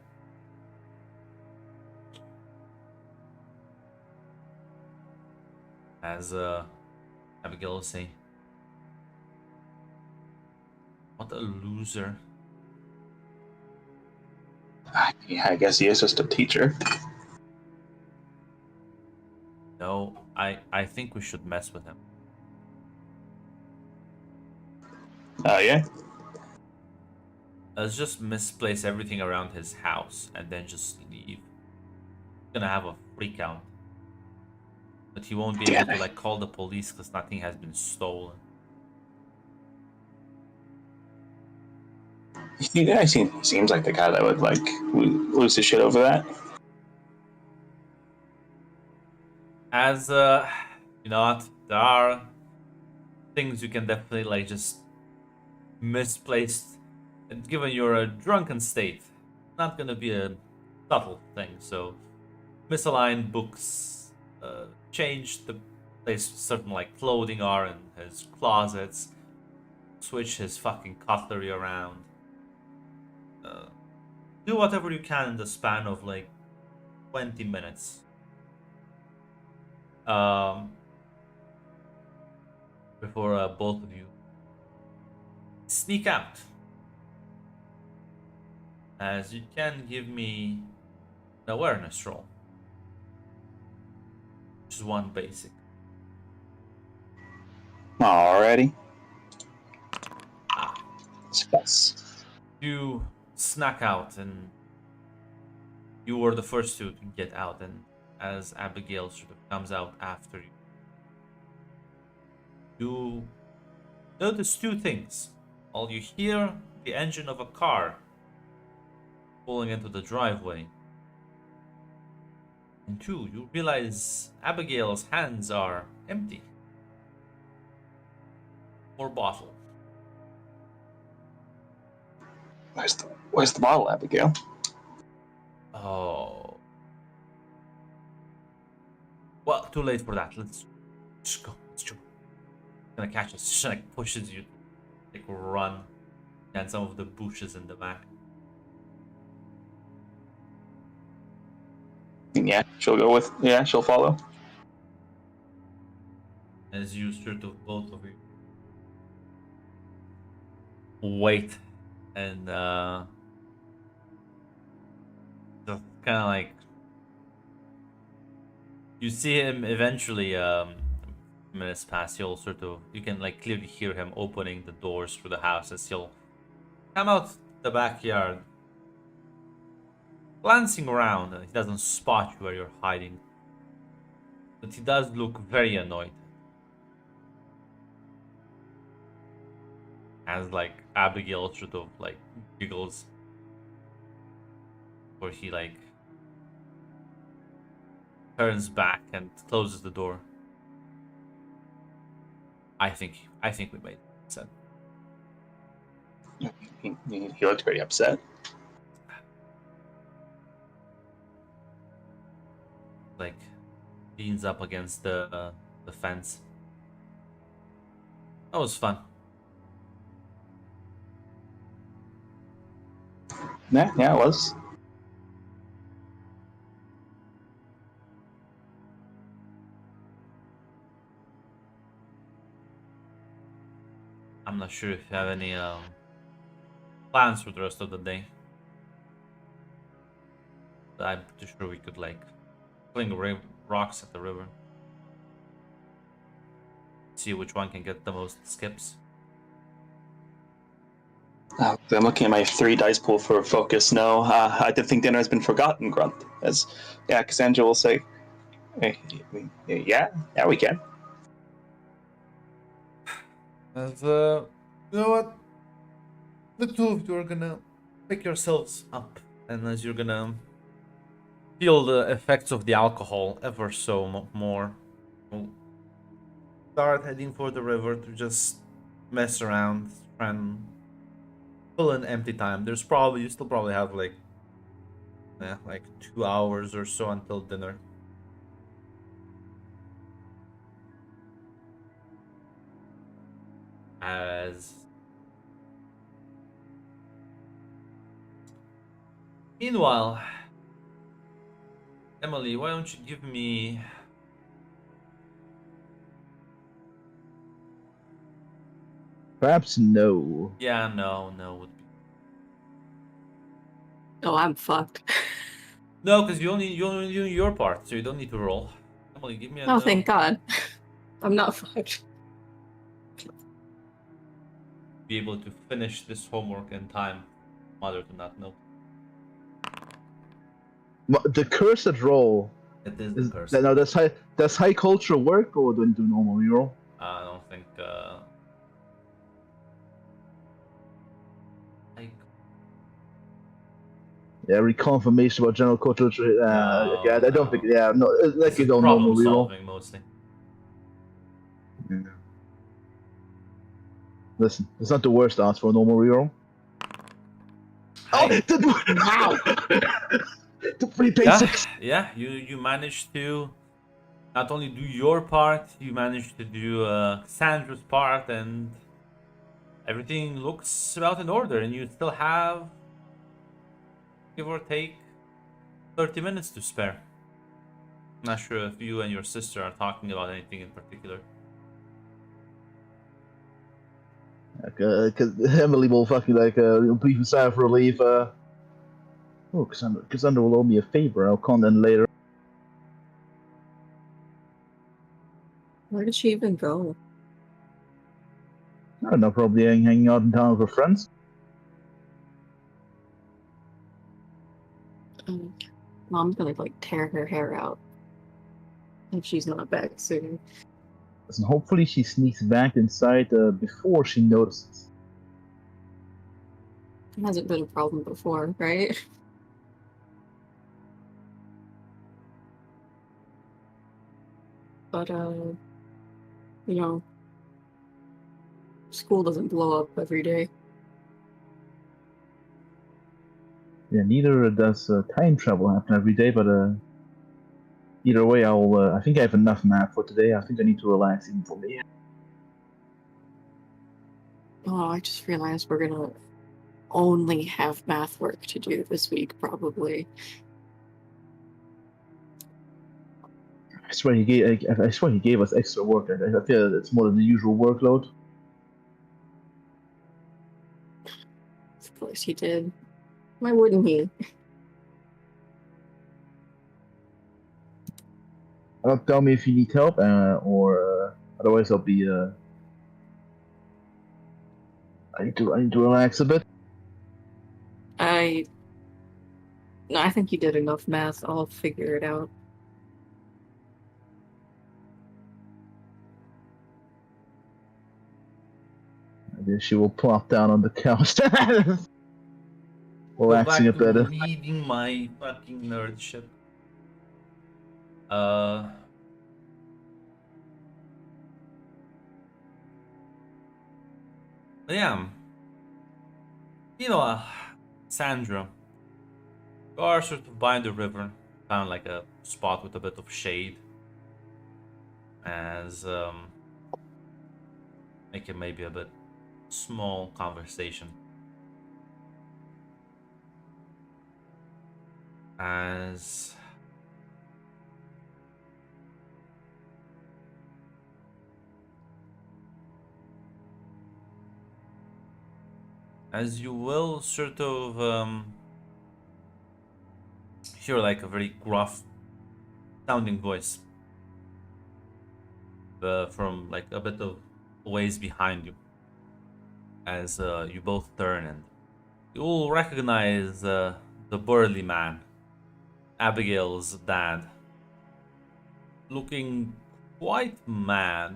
As Abigail will say, what a loser. Yeah, I guess he is just a teacher. No, I think we should mess with him. Yeah? Let's just misplace everything around his house and then just leave. He's gonna have a freak out. But he won't be able to like call the police because nothing has been stolen. Yeah, he seems like the guy that would like lose his shit over that. As you know what, there are things you can definitely like just misplaced, and given your drunken state, not gonna be a subtle thing. So misaligned books, change the place certain like clothing are in his closets, switch his fucking cutlery around. Do whatever you can in the span of like 20 minutes. Before both of you sneak out. As you can give me an awareness roll. Just one basic. Alrighty. Yes. You snuck out, and you were the first to get out. And as Abigail sort of comes out after you, you notice two things. While you hear the engine of a car pulling into the driveway, and two, you realize Abigail's hands are empty. Or bottle. Where's the bottle, Abigail? Oh. Well, too late for that. Let's just go. Let's go. Gonna catch us. She like pushes you, like run, and some of the bushes in the back. Yeah, she'll go with. Yeah, she'll follow. As you sort of both of you wait and just kind of like you see him eventually. Minutes pass. He'll sort of you can like clearly hear him opening the doors for the house as he'll come out the backyard, glancing around. And he doesn't spot you where you're hiding, but he does look very annoyed. As like Abigail sort of like giggles, or he like turns back and closes the door. I think we made sense. He looked pretty upset. Like leans up against the fence. That was fun. Yeah, it was. I'm not sure if you have any plans for the rest of the day. But I'm pretty sure we could like fling rocks at the river. See which one can get the most skips. I'm looking at my 3 dice pool for focus. No, I did think dinner has been forgotten, Grunt. As yeah, Cassandra will say, yeah, we can. As you know what, the two of you are gonna pick yourselves up, and as you're gonna feel the effects of the alcohol ever so more, you'll start heading for the river to just mess around, try and pull in empty time. You still probably have like 2 hours or so until dinner. As meanwhile, Emily, why don't you give me Perhaps no. yeah, no would be Oh, I'm fucked. no, because you only do your part, so you don't need to roll. Emily, give me a Oh, no. thank God. I'm not fucked. Be able to finish this homework in time. Mother to not know. The cursed roll. It is the curse. Now, does high culture work, or do you do normal reroll? I don't think. Yeah, reconfirmation about general culture. No, yeah, I don't think. Yeah, no, like you don't normal problem reroll. solving mostly. Yeah. Listen, it's not the worst odds for a normal reroll. Hey, Wow. The free basics. yeah. You managed to not only do your part, you managed to do Sandra's part, and everything looks about in order. And you still have, give or take, 30 minutes to spare. Not sure if you and your sister are talking about anything in particular. Because Emily will fucking brief and sigh for relief. Oh, Cassandra will owe me a favor. I'll call in later. Where did she even go? I don't know, probably hanging out in town with her friends. Mom's gonna like tear her hair out if she's not back soon. And hopefully she sneaks back inside before she notices. It hasn't been a problem before, right? But you know, school doesn't blow up every day. Yeah, neither does time travel happen every day, but either way, I think I have enough math for today. I think I need to relax even for me. Oh, I just realized we're gonna only have math work to do this week, probably. I swear he gave us extra work. I feel it's more than the usual workload. Of course he did. Why wouldn't he? Don't tell me if you need help, or otherwise I'll be. I need to relax a bit. No, I think you did enough math. I'll figure it out. Maybe she will plop down on the couch, Go relaxing a back to bit. leading my fucking nerd ship. Yeah. You know, Sandra, you are sort of by the river, found like a spot with a bit of shade, as make it maybe a bit small conversation. As you will sort of hear like a very gruff sounding voice from like a bit of ways behind you, as you both turn, and you will recognize the burly man, Abigail's dad, looking quite mad.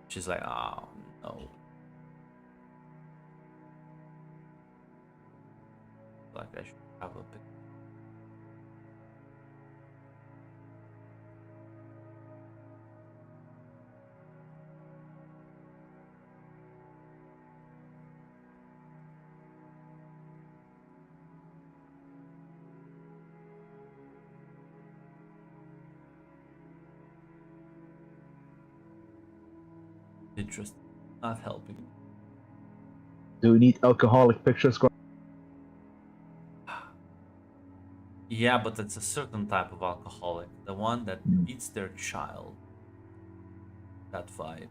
She's like, oh no. Like I should have a pic. Interesting. Not helping. Do we need alcoholic pictures? Yeah, but it's a certain type of alcoholic. The one that eats their child. That vibe.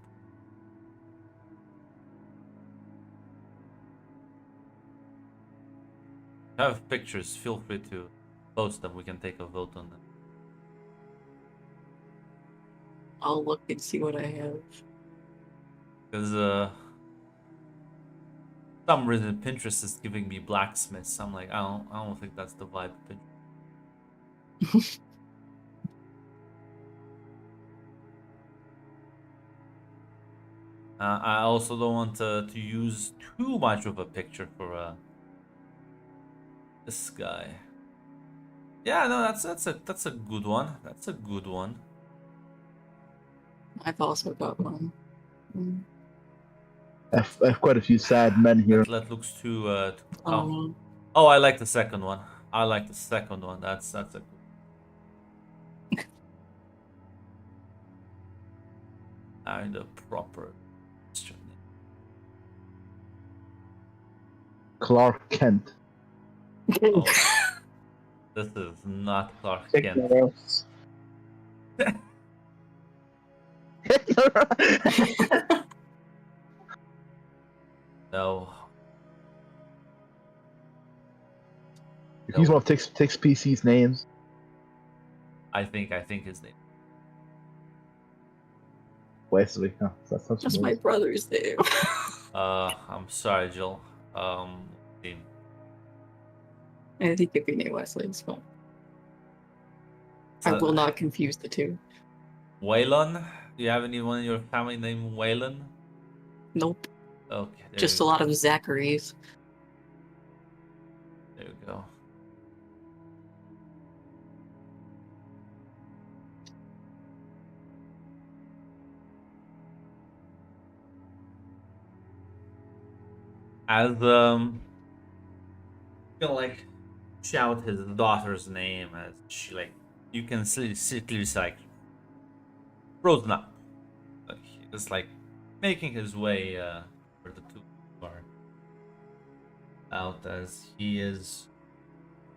If you have pictures, feel free to post them. We can take a vote on them. I'll look and see what I have. Because some reason Pinterest is giving me blacksmiths. I'm like, I don't think that's the vibe of Pinterest. I also don't want to use too much of a picture for this guy. Yeah, no, that's a good one. That's a good one. I've also got one. I have quite a few sad men here. That looks too. Oh, I like the second one. I like the second one. That's a good. And a proper. Clark Kent. Oh, this is not Clark Kent. No. He's one of Tix PC's names. I think his name. Wesley. Oh, that's my brother's name. I'm sorry, Jill. let's see. I think it could be named Wesley as well. I So- will not confuse the two. Waylon? Do you have anyone in your family named Waylon? Nope. Okay, there Just a you, lot of Zacharys. there you go. As gonna like shout his daughter's name as she like you can see clearly see, like frozen up. Like he's like making his way where the two are out as he is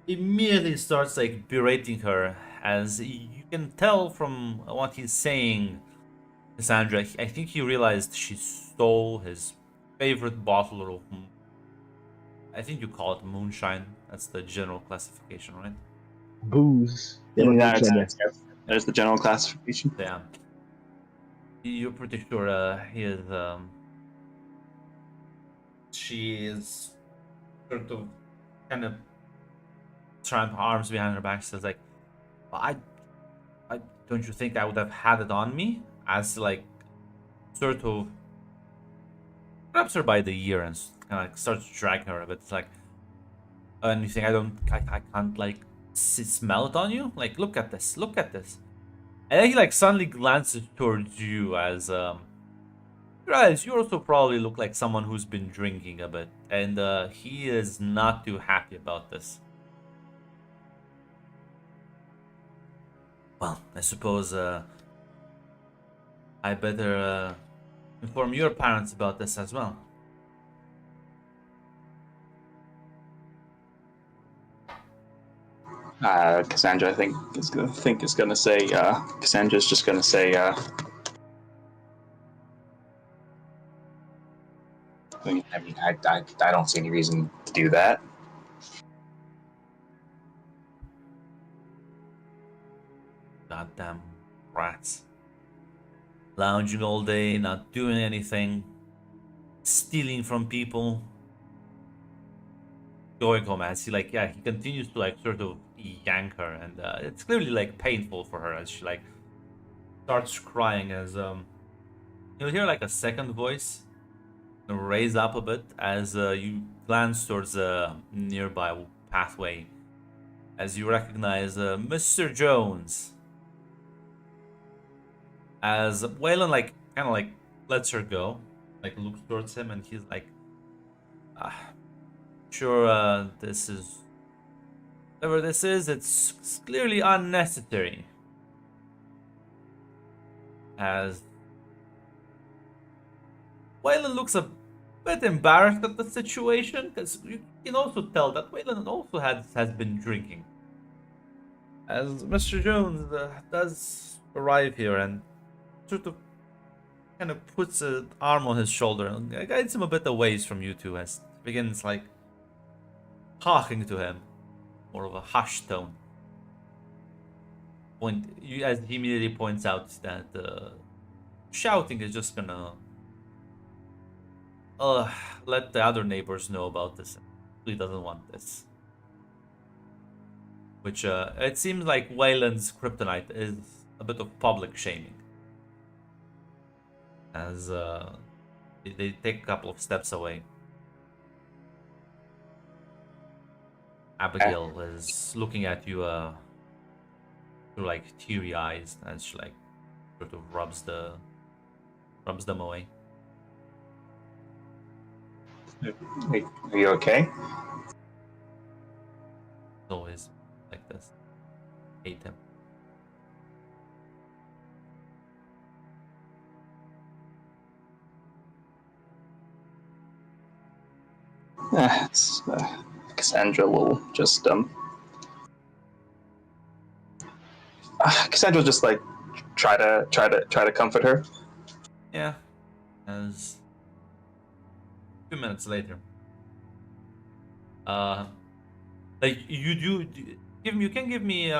immediately starts like berating her as you can tell from what he's saying, Cassandra. I think he realized she stole his favorite bottle of I think you call it moonshine. That's the general classification, right? Booze. In the Yeah, United yeah. States, yes. There's the general classification. Yeah. You're pretty sure he is she is sort of kind of trying her arms behind her back. She says like, I don't you think I would have had it on me? As like sort of grabs her by the ear and kind of like starts dragging her a bit. It's like, and you think I can't like smell it on you? Like, look at this, look at this. And then he like suddenly glances towards you as guys, you also probably look like someone who's been drinking a bit, and he is not too happy about this. Well, I suppose I better inform your parents about this as well. Cassandra, I think is gonna say. Cassandra's just gonna say. I don't see any reason to do that. Goddamn rats. Lounging all day, not doing anything, stealing from people. Going home as he like he continues to like sort of yank her, and it's clearly like painful for her as she like starts crying as you'll hear like a second voice raise up a bit as you glance towards a nearby pathway as you recognize Mr. Jones. As Waylon like kind of like lets her go, like looks towards him, and he's like, sure, this is whatever this is. It's clearly unnecessary. As Waylon looks a bit embarrassed at the situation, because you can also tell that Waylon also has been drinking. As Mr. Jones does arrive here and sort of kind of puts an arm on his shoulder and guides him a bit away from you two as begins like talking to him, more of a hushed tone. As he immediately points out that shouting is just gonna let the other neighbors know about this. He doesn't want this. Which it seems like Waylon's kryptonite is a bit of public shaming. As they take a couple of steps away. Abigail is looking at you through like teary eyes as she like sort of rubs them away. Are you okay? It's always like this. Hate him. Cassandra will just Cassandra will just like try to comfort her. Yeah. As 2 minutes later. Like you can give me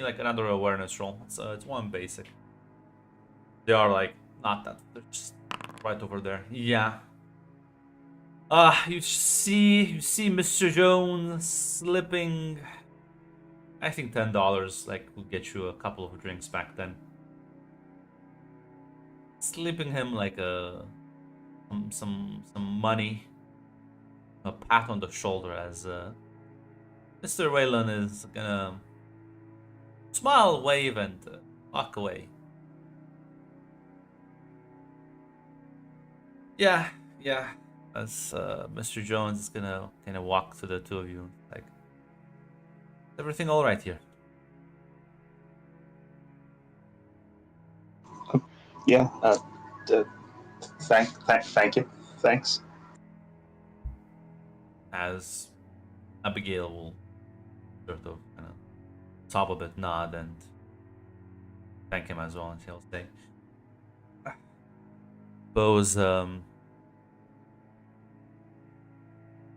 like another awareness roll. It's one basic. They are like not that, they're just right over there. Yeah. You see Mr. Jones slipping. I think $10 like will get you a couple of drinks back then. Slipping him like some money, a pat on the shoulder as Mr. Whalen is gonna smile, wave, and walk away. Yeah. As Mr. Jones is gonna kind of walk to the two of you, like, is everything all right here? Yeah. Thank you. Thanks. As Abigail will sort of kind of top a bit, nod, and thank him as well, and he'll say, "Suppose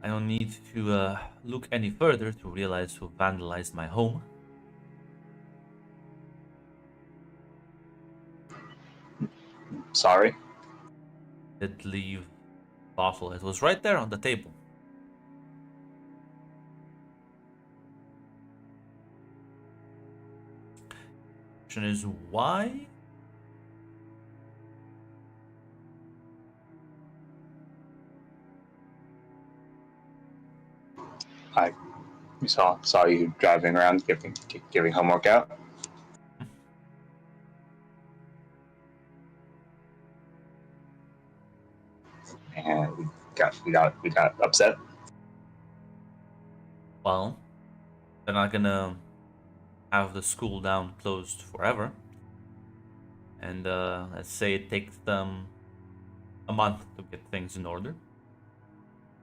I don't need to look any further to realize who vandalized my home." Sorry. Did leave bottle. It was right there on the table. Question is why? We saw you driving around giving homework out. And we got upset. Well, they're not gonna have the school down closed forever. And let's say it takes them a month to get things in order.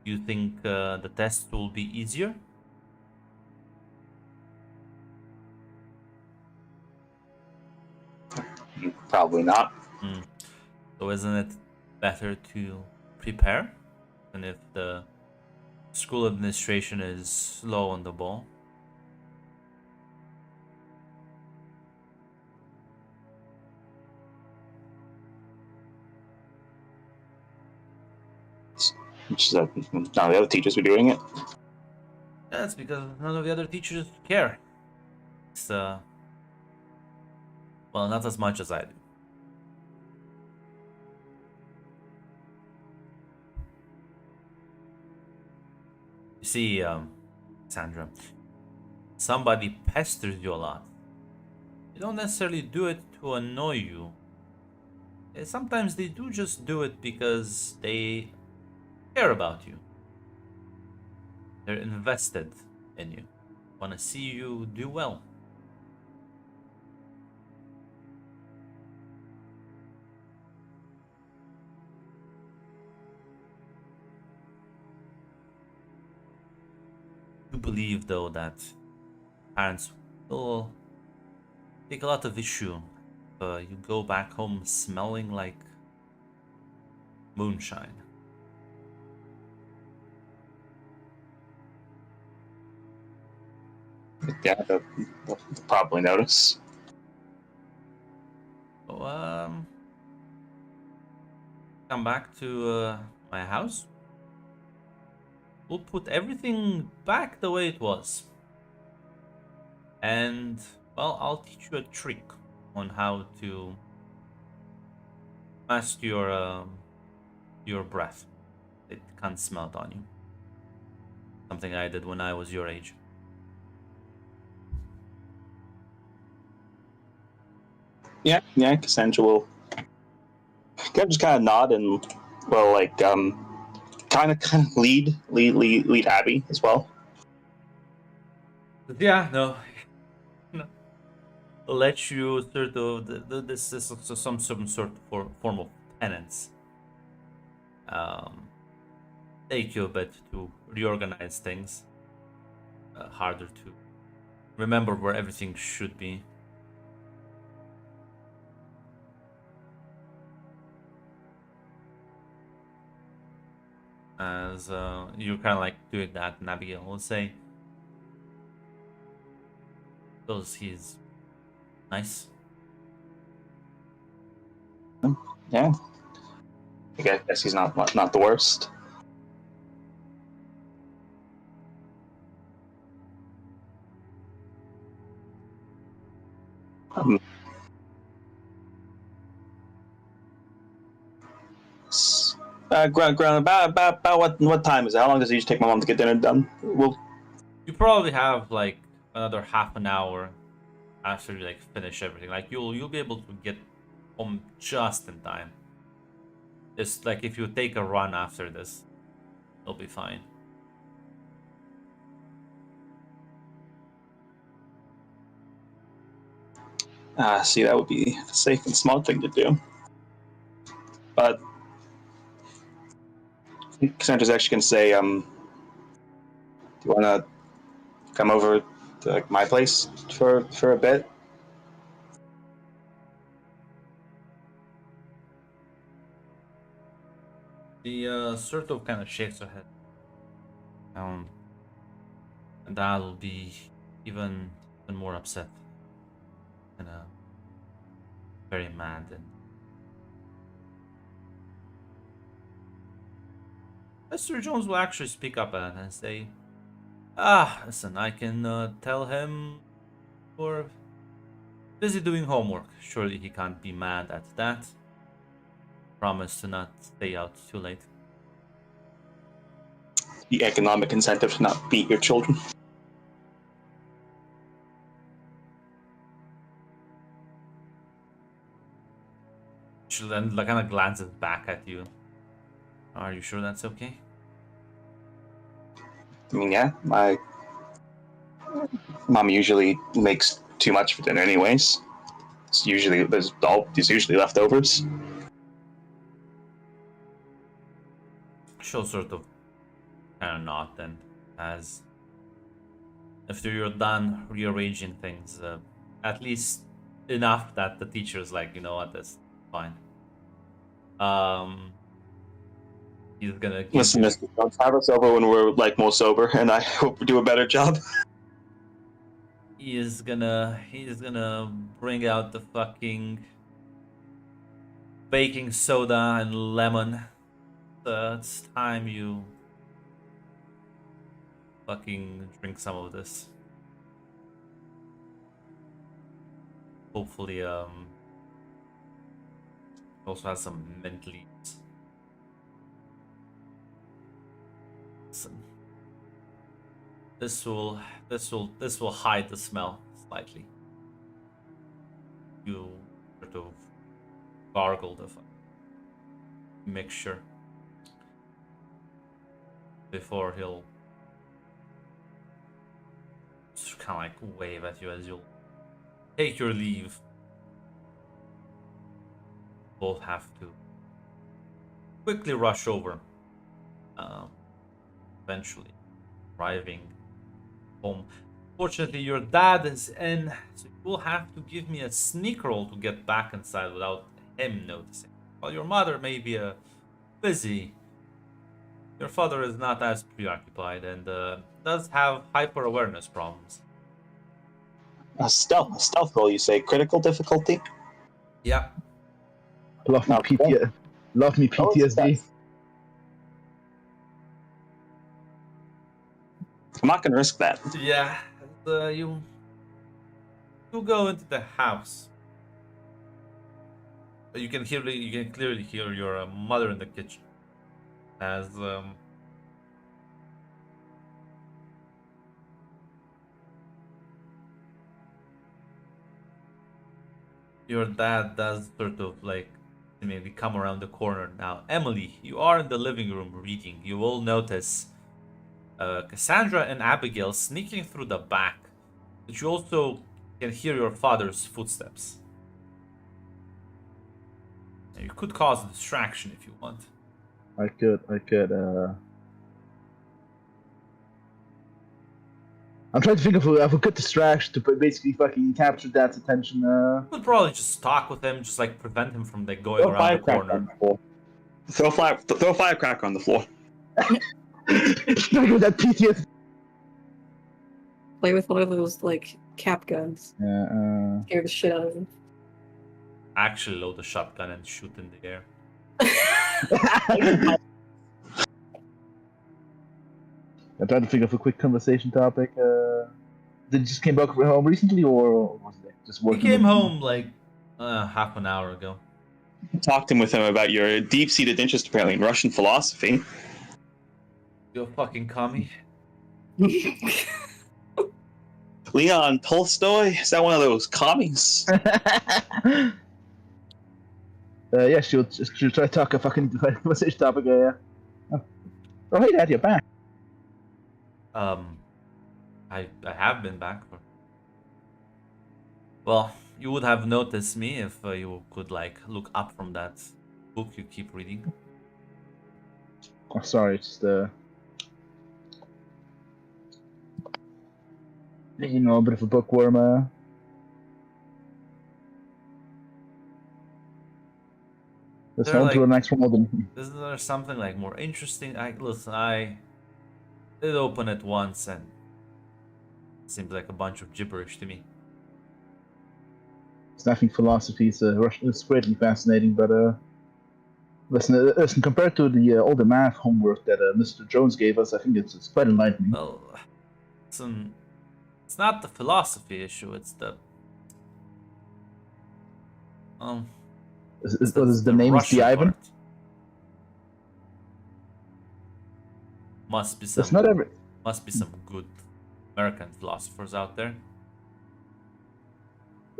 Do you think the test will be easier? Probably not. So isn't it better to prepare? And if the school administration is slow on the ball? Which is none of the other teachers were doing it. That's because none of the other teachers care. It's well, not as much as I do. You see, Sandra, somebody pesters you a lot. You don't necessarily do it to annoy you. Sometimes they do just do it because they care about you. They're invested in you. Want to see you do well. I believe, though, that parents will take a lot of issue if you go back home smelling like moonshine. Yeah, they'll probably notice. So, come back to my house. We'll put everything back the way it was. And, well, I'll teach you a trick on how to mask your breath. It can't smell it on you. Something I did when I was your age. Yeah, Cassandra will just kind of nod and kind of lead Abby as well. Yeah, no. Let you sort of this is some sort of form of penance. Take you a bit to reorganize things. Harder to remember where everything should be. As you're kind of like doing that, and Abigail will say, "Because he's nice." Yeah, I guess he's not the worst. About what time is it? How long does it usually take my mom to get dinner done? Well, You probably have like another half an hour after you like finish everything. Like you'll be able to get home just in time. It's like if you take a run after this, it'll be fine. see, that would be a safe and smart thing to do. But Cassandra's actually gonna say, do you want to come over to like my place for a bit? The sort of kind of shakes her head. And that'll be even more upset and very mad. And Mr. Jones will actually speak up and say, listen, I can tell him you're busy doing homework. Surely he can't be mad at that. Promise to not stay out too late. The economic incentive to not beat your children. She then kind of glances back at you. Are you sure that's okay? I mean, yeah, my mom usually makes too much for dinner, anyways. There's usually leftovers. She'll sort of kind of nod then, as after you're done rearranging things, at least enough that the teacher's like, you know what, that's fine. He's gonna Listen, Mr. Jones, have us over when we're like more sober, and I hope we do a better job. He's gonna bring out the fucking baking soda and lemon. It's time you fucking drink some of this. Hopefully, also has some mint leaves. Listen, this will hide the smell slightly. You sort of gargle the mixture before he'll just kind of like wave at you as you'll take your leave. Both have to quickly rush over. Eventually arriving home. Fortunately, your dad is in, so you will have to give me a sneak roll to get back inside without him noticing. While your mother may be busy, your father is not as preoccupied and does have hyper-awareness problems. A stealth roll, you say? Critical difficulty? Yeah. Love me, PTSD. I'm not gonna risk that. Yeah. You go into the house. You can clearly hear your mother in the kitchen as your dad does sort of like maybe come around the corner. Now, Emily, you are in the living room reading. You will notice Cassandra and Abigail sneaking through the back, but you also can hear your father's footsteps. Now, you could cause a distraction if you want. I could. I'm trying to think of a good distraction to basically fucking capture Dad's attention. You could probably just talk with him, just like prevent him from like going around the corner. Throw a firecracker on the floor. That PTSD. Play with one of those like cap guns. Scare the shit out of him. Actually load the shotgun and shoot in the air. I'm trying to think of a quick conversation topic. Did you just came back from home recently, or was it? just He working. came with- home like half an hour ago. Talked with him about your deep-seated interest, apparently, in Russian philosophy. You a fucking commie? Leon Tolstoy? Is that one of those commies? Yeah, she'll try to talk a fucking conversation topic. Oh, hey, Dad, you're back. I have been back for. Well, you would have noticed me if you could like look up from that book you keep reading. Oh, sorry, it's just you know, a bit of a bookworm. Let's They're on to the like- next one. Then. Isn't there something like more interesting? I did open it once and it seemed like a bunch of gibberish to me. Snapping philosophy is it's greatly fascinating, but listen, compared to the all the math homework that Mr. Jones gave us, I think it's quite enlightening. Well, it's not the philosophy issue. It's the What is the name? Is Russian the Ivan? part. Must be some. It's not every. Must be some good American philosophers out there.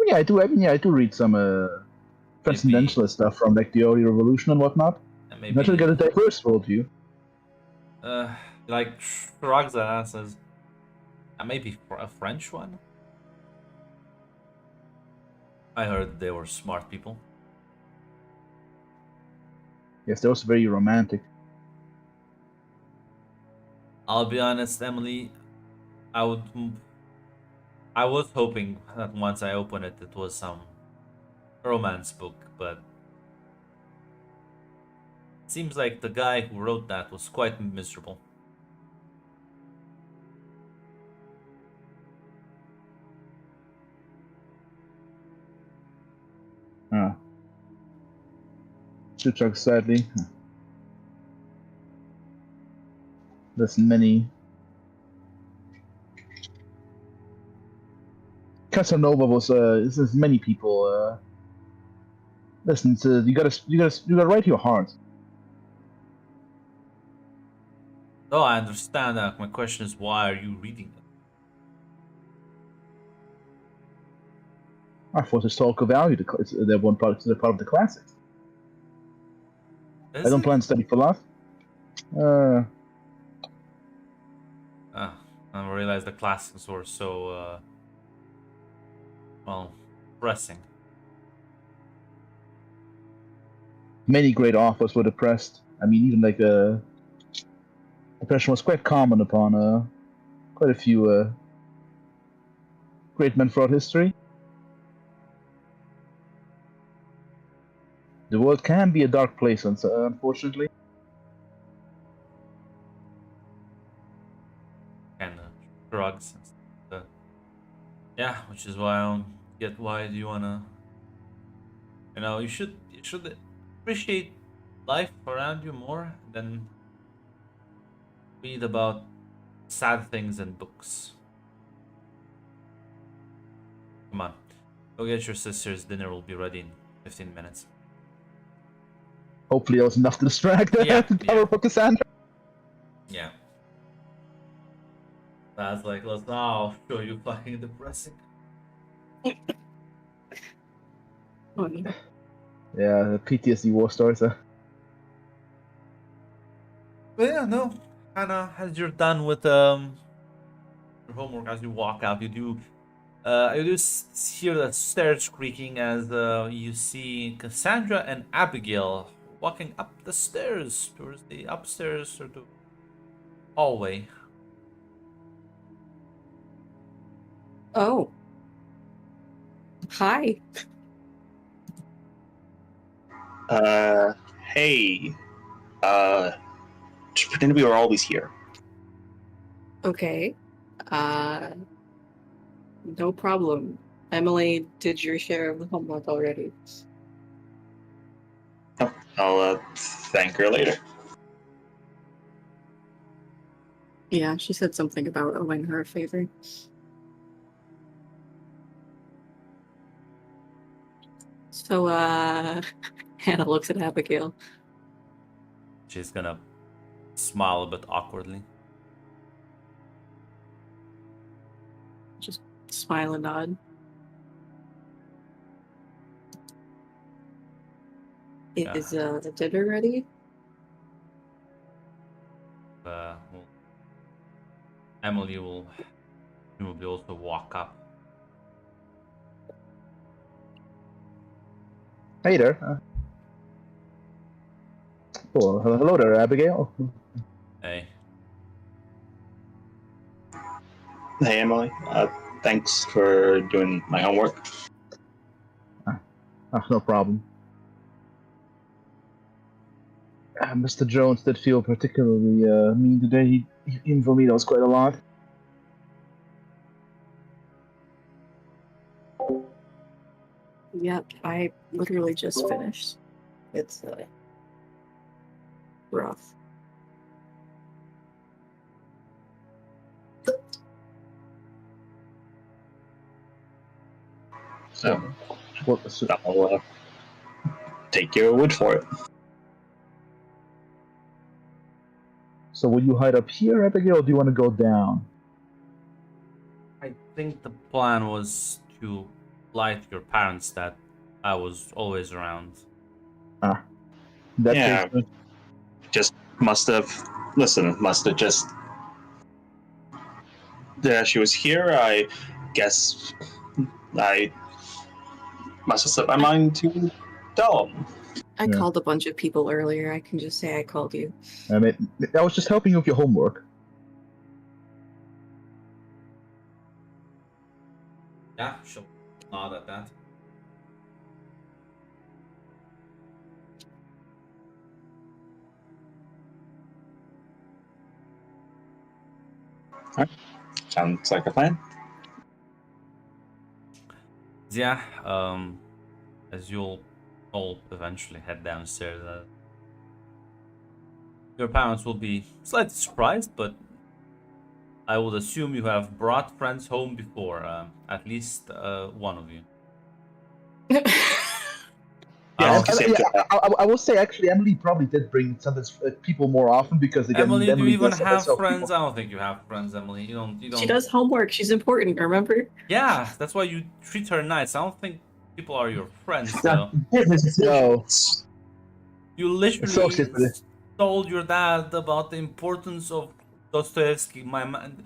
Yeah, I do. I mean, yeah, I do read some transcendentalist stuff from like the early revolution and whatnot. And I'm trying to get a diverse worldview. Like Shruxa says, maybe a French one. I heard they were smart people. Yes, they're also very romantic. I'll be honest, Emily. I was hoping that once I open it, it was some romance book, but it seems like the guy who wrote that was quite miserable. Ah. Chuchuk, sadly. Listen, many. Casanova was there's many people listen to you gotta write your heart. No, I understand that. My question is, why are you reading it? I thought historical value. They're one part. They're part of the classics. I don't plan to study philosophy. I didn't realize the classics were so well pressing. Many great authors were depressed. I mean, even like depression was quite common upon quite a few great men throughout history. The world can be a dark place, unfortunately. And drugs and stuff. Yeah, which is why I don't get why do you wanna, you should appreciate life around you more than read about sad things in books. Come on, go get your sister's dinner. Will be ready in 15 minutes. Hopefully, it was enough to distract Yeah, the powerful Cassandra. Yeah. That's like, let's now show you fucking depressing. Funny. Yeah, the PTSD war stories. But yeah, no. Hannah, as you're done with your homework, as you walk out, you do hear the stairs creaking as you see Cassandra and Abigail walking up the stairs towards the upstairs or the hallway. Oh. Hi. Hey. Just pretend we were always here. Okay. No problem. Emily did your share of the homework already. I'll thank her later. Yeah, she said something about owing her a favor. So, Hannah looks at Abigail. She's gonna smile a bit awkwardly. Just smile and nod. Yeah. Is the dinner ready? Well, Emily will presumably also walk up. Hey there. Oh, hello there, Abigail. Hey, Hey, Emily. Thanks for doing my homework. No problem. Mr. Jones did feel particularly mean today. He informed me that was quite a lot. Yep, I literally just finished. It's rough. So So, I'll take your word for it. so will you hide up here, Abigail, or do you want to go down? I think the plan was to lie to your parents that I was always around. In that Yeah. case, Just must have just. Yeah, she was here. I guess I must have slipped my mind to tell them. I Yeah. called a bunch of people earlier. I can just say I called you. I mean, I was just helping you with your homework. Yeah, she'll nod at that. Sounds like a plan. Yeah, as you'll all eventually head downstairs, your parents will be slightly surprised, but I would assume you have brought friends home before, at least one of you. Yeah, Oh, it's safe to- I will say actually, Emily probably did bring sometimes people more often because again, Emily, do you even does have help friends? people. I don't think you have friends, Emily. You don't. She does homework. She's important, remember? Yeah, that's why you treat her nice. I don't think people are your friends, though. No. You literally Associates with it. told your dad about the importance of Dostoevsky. My man,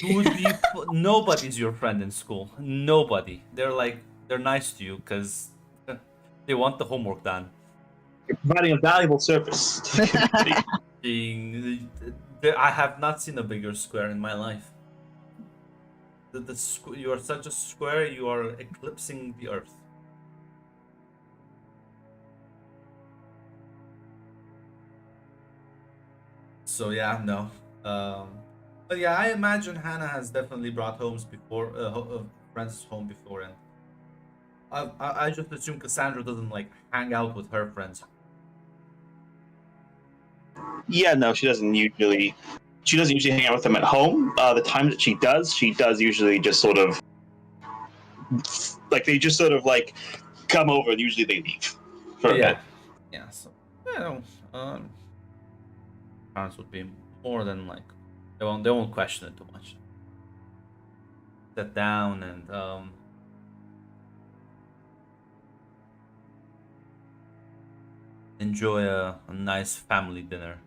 who would be nobody's your friend in school. Nobody. They're nice to you because they want the homework done. You're providing a valuable service. I have not seen a bigger square in my life. You are such a square. You are eclipsing the earth. So yeah, no. But yeah, I imagine Hannah has definitely brought friends home before, and I just assume Cassandra doesn't like hang out with her friends. Yeah, no, she doesn't usually. She doesn't usually hang out with them at home. The times that she does usually just sort of like they just sort of like come over and usually they leave for a bit. Yeah. So parents would be more than like they won't question it too much. Sit down and enjoy a nice family dinner.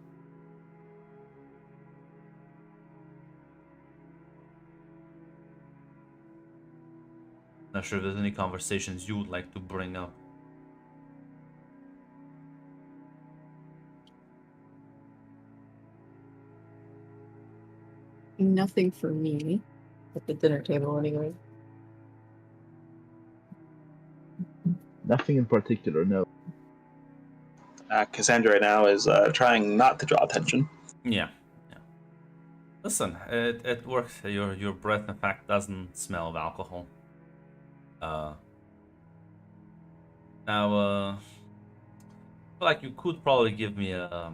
Not sure if there's any conversations you would like to bring up. Nothing for me at the dinner table, anyway. Nothing in particular, no. Cassandra right now is trying not to draw attention. Yeah. Listen, it works. Your breath, in fact, doesn't smell of alcohol. Now, I feel like you could probably give me a.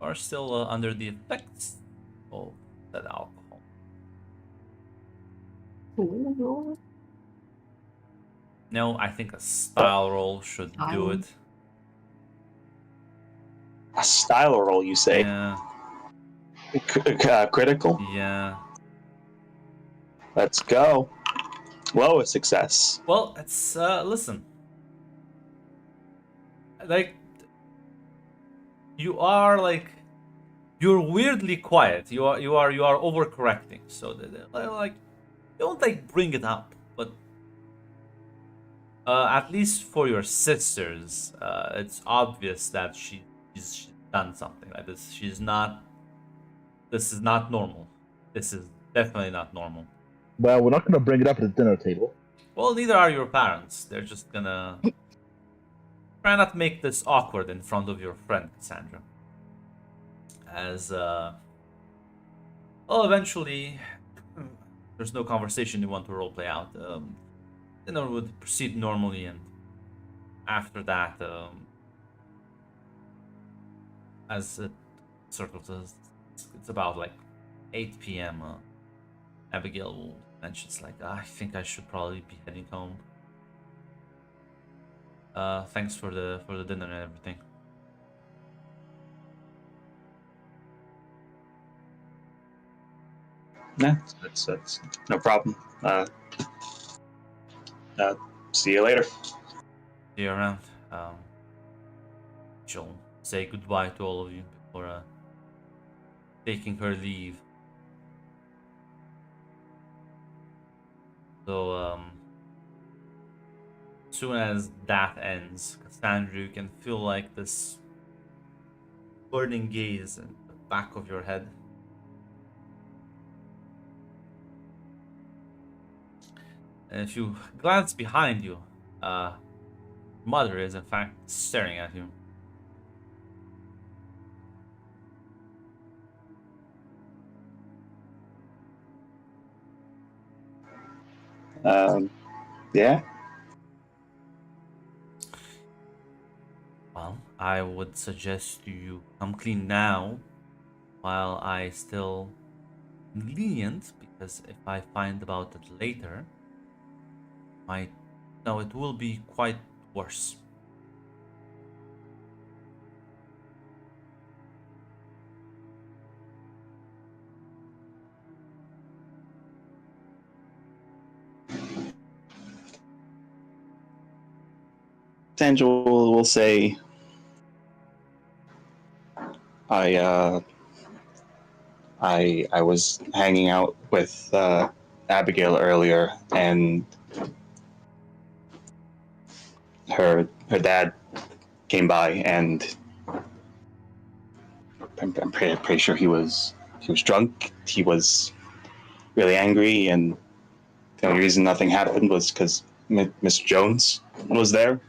Are still under the effects of that alcohol. Ooh. No, I think a style roll should do Style? it. A style roll, you say? Yeah, Critical? yeah. Let's go. Whoa, a success. Well, it's listen. Like you are like you're weirdly quiet. You are overcorrecting. So like don't like bring it up, but at least for your sisters, it's obvious that she's done something like this. She's not. This is not normal. This is definitely not normal. Well, we're not going to bring it up at the dinner table. Well, neither are your parents. They're just gonna try not to make this awkward in front of your friend Cassandra. As well, eventually, there's no conversation you want to roleplay out. Dinner would proceed normally, and after that, as it sort of does, it's about like 8 p.m. Abigail will mention, it's like, I think I should probably be heading home. Thanks for the dinner and everything. Yeah, that's no problem. See you later. See you around. She'll say goodbye to all of you before taking her leave. So, as soon as that ends, Cassandra, you can feel like this burning gaze in the back of your head. And if you glance behind you, Mother is in fact staring at you. Yeah. Well, I would suggest you come clean now, while I still lenient, because if I find about it later, it will be quite worse. Sandra will say, I was hanging out with Abigail earlier, and her dad came by, and I'm pretty sure he was drunk. He was really angry, and the only reason nothing happened was because Mr. Jones was there.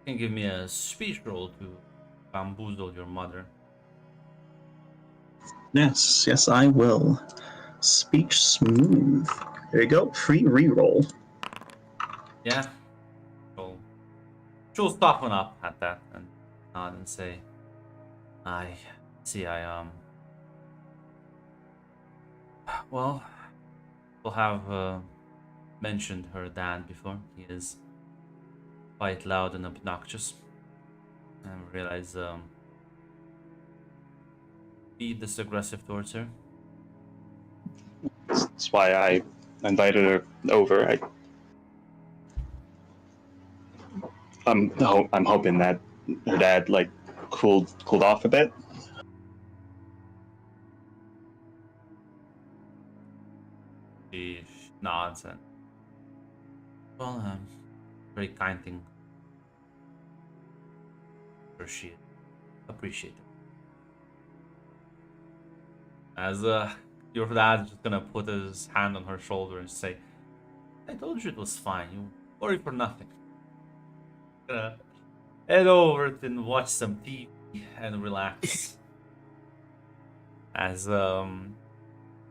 You can give me a speech roll to bamboozle your mother. Yes, I will. Speech smooth. There you go. Free reroll. Yeah. She'll soften up at that and nod and say, I see, well, we'll have mentioned her dad before. He is quite loud and obnoxious. And realize, be this aggressive towards her. That's why I invited her over. I'm hoping that her dad cooled off a bit. She nods and, well, very kind thing. Appreciate it. As your dad's just gonna put his hand on her shoulder and say, I told you it was fine. You worry for nothing. Gonna head over and watch some TV and relax. As your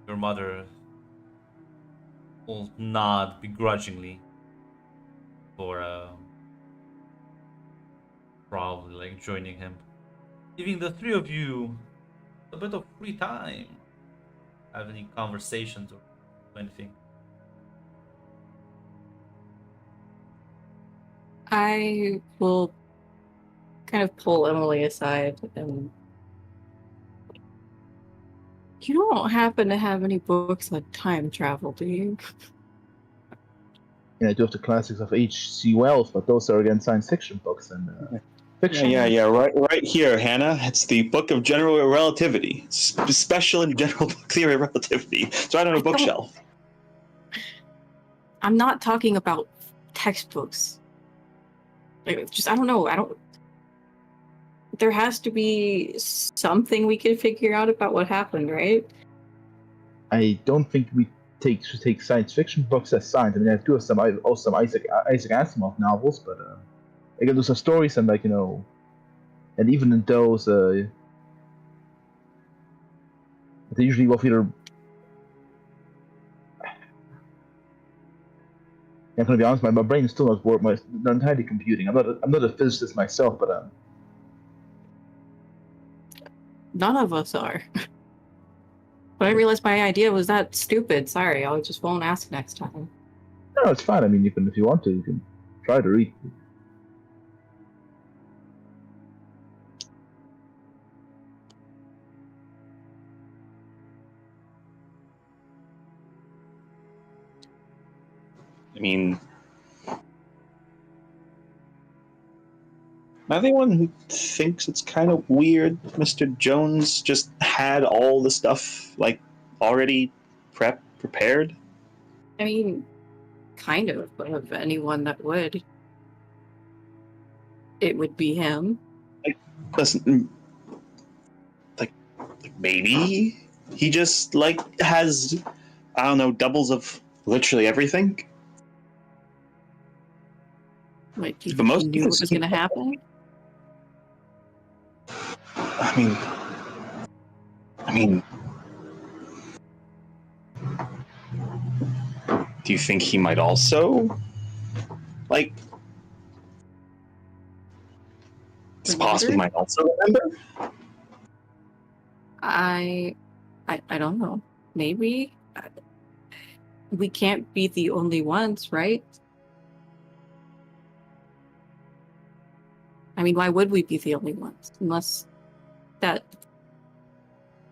mother will nod begrudgingly for probably joining him, giving the three of you a bit of free time have any conversations or anything. I will kind of pull Emily aside and you don't happen to have any books on time travel, do you? Yeah, I do have the classics of H.G. Wells, but those are again science fiction books and fiction. Yeah. Right here, Hannah. It's the Book of General Relativity. It's special in general theory of relativity. It's right on a bookshelf. I'm not talking about textbooks. Like, just I don't know. There has to be something we can figure out about what happened, right? I don't think we should take science fiction books as science. I mean, I do have some Isaac Asimov novels, but again, those are stories, and like and even in those, they usually involve either. I'm gonna be honest, my brain is still not entirely computing. I'm not a physicist myself, but None of us are. But I realized my idea was that stupid. Sorry, I just won't ask next time. no, it's fine. I mean, if you want to, you can try to read. I mean, am I the one who thinks it's kind of weird Mr. Jones just had all the stuff, like, already prepared? I mean, kind of, but of anyone that would, it would be him. Listen, like maybe he just, like, has, I don't know, doubles of literally everything? Like, do you But think most he knew what was people- going to happen? I mean, do you think he might also, like, possibly might also remember? I don't know. Maybe we can't be the only ones, right? I mean, why would we be the only ones? Unless that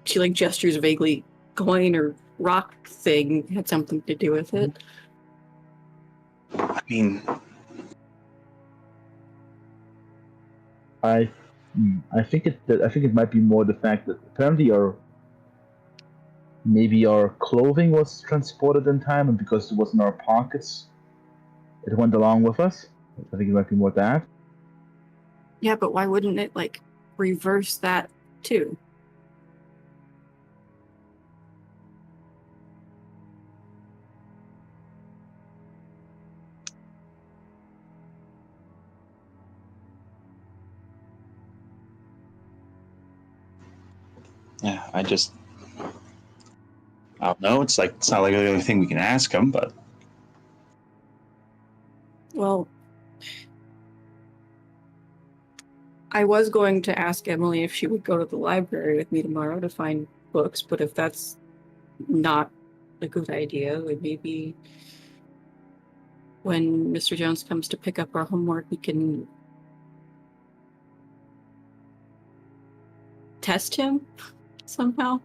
she like gestures vaguely coin or rock thing had something to do with it. I mean, I think it might be more the fact that apparently maybe our clothing was transported in time, and because it was in our pockets, it went along with us. I think it might be more that. Yeah, but why wouldn't it like reverse that too? yeah, I don't know. It's not like the only thing we can ask him, but Well, I was going to ask Emily if she would go to the library with me tomorrow to find books, but if that's not a good idea, then maybe when Mr. Jones comes to pick up our homework, we can test him somehow.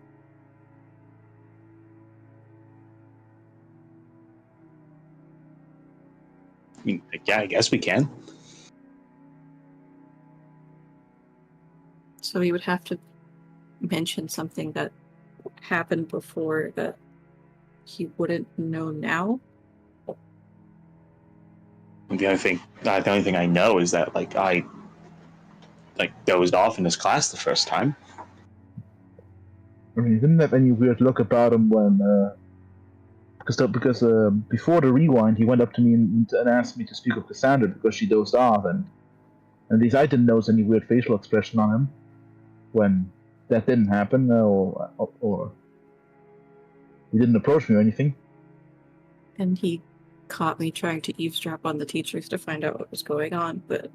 I mean, yeah, I guess we can. So he would have to mention something that happened before that he wouldn't know now. The only thing I know is that I dozed off in his class the first time. I mean, he didn't have any weird look about him when because before the rewind, he went up to me and asked me to speak with Cassandra because she dozed off, and at least I didn't notice any weird facial expression on him when that didn't happen, or he didn't approach me or anything. And he caught me trying to eavesdrop on the teachers to find out what was going on, but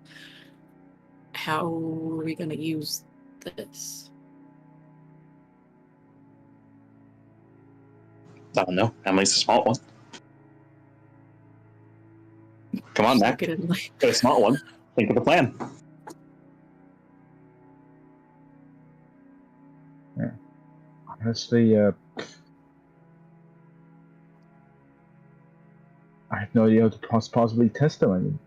how are we going to use this? I don't know. Emily's the smart one. Come on, Just Mac. look at him like, You're the smart one. Think of the plan. Honestly, I have no idea how to possibly test them. I mean,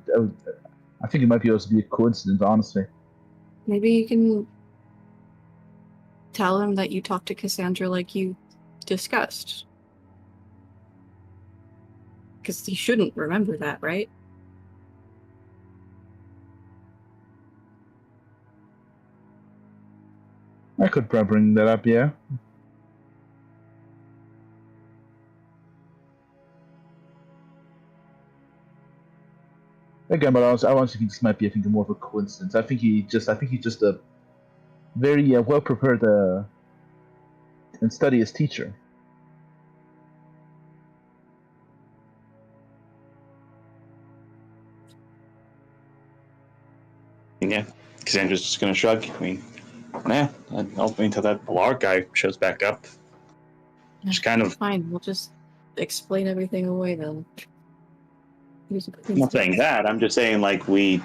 I think it might be also be a coincidence, honestly. maybe you can tell him that you talked to Cassandra like you discussed. Because he shouldn't remember that, right? I could probably bring that up, yeah. Again, but I honestly think this might be, I think, more of a coincidence. I think he's just a very well prepared and studious teacher. Yeah, Cassandra's just gonna shrug. I mean, nah, I'll wait until that Ballard guy shows back up. Just kind of. Fine, we'll just explain everything away then. Here's a I'm not saying that. I'm just saying, like, we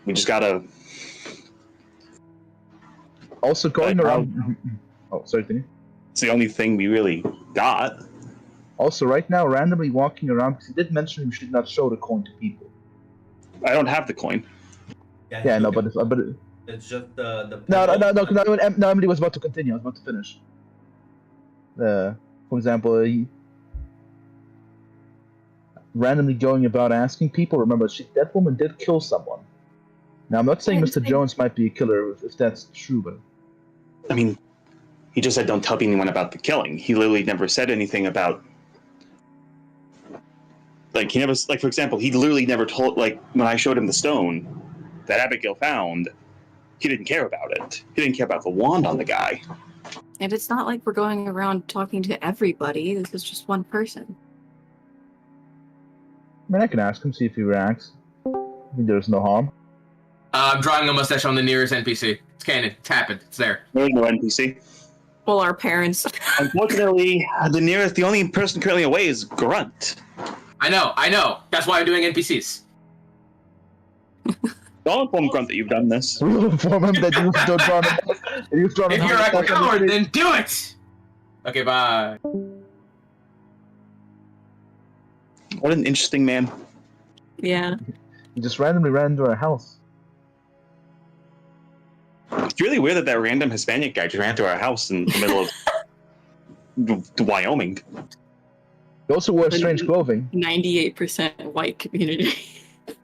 just gotta. Also, going But around. Oh, sorry, Timmy. It's the only thing we really got. Also, right now, randomly walking around, because he did mention we should not show the coin to people. I don't have the coin. Yeah, no, but it's just the. No, Emily was about to continue. I was about to finish. For example, he randomly going about asking people. Remember, that woman did kill someone. Now, I'm not saying Mr. Jones might be a killer if that's true, but I mean, he just said don't tell anyone about the killing. He literally never said anything about. Like, he never, like, for example, he literally never told, like, when I showed him the stone that Abigail found, he didn't care about it. He didn't care about the wand on the guy. And it's not like we're going around talking to everybody. This is just one person. I mean, I can ask him, see if he reacts. I think there's no harm. I'm drawing a mustache on the nearest NPC. It's canon. It's happened. It's there. There's no NPC. Well, our parents. Unfortunately, the only person currently away is Grunt. I know. That's why I'm doing NPCs. Don't inform Grunt that you've done this. We will inform him that you've drawn If you're a coward, then do it! Okay, bye. What an interesting man. Yeah. He just randomly ran into our house. It's really weird that random Hispanic guy just ran to our house in the middle of Wyoming. He also wore strange clothing. 98% white community. It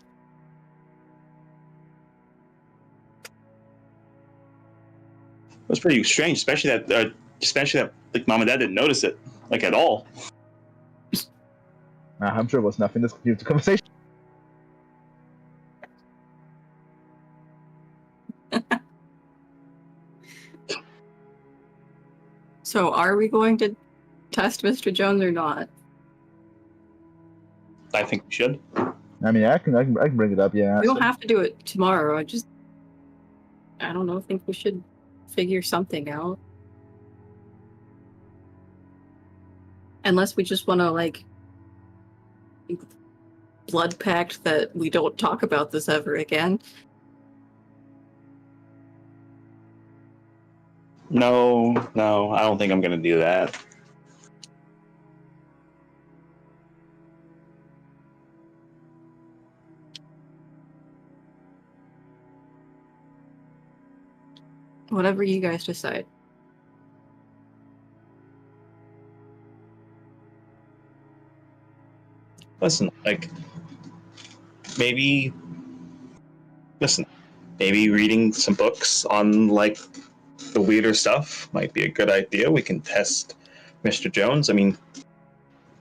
was pretty strange, especially that like mom and dad didn't notice it like at all. I'm sure it was nothing. Let's continue the conversation. So, are we going to test Mr. Jones or not? I think we should. I mean, I can bring it up. Yeah. We don't have to do it tomorrow. I don't know. I think we should figure something out. Unless we just want to, like, blood pact that we don't talk about this ever again. No, I don't think I'm gonna do that. Whatever you guys decide. Listen, maybe reading some books on, like, the weirder stuff might be a good idea. We can test Mr. Jones. I mean,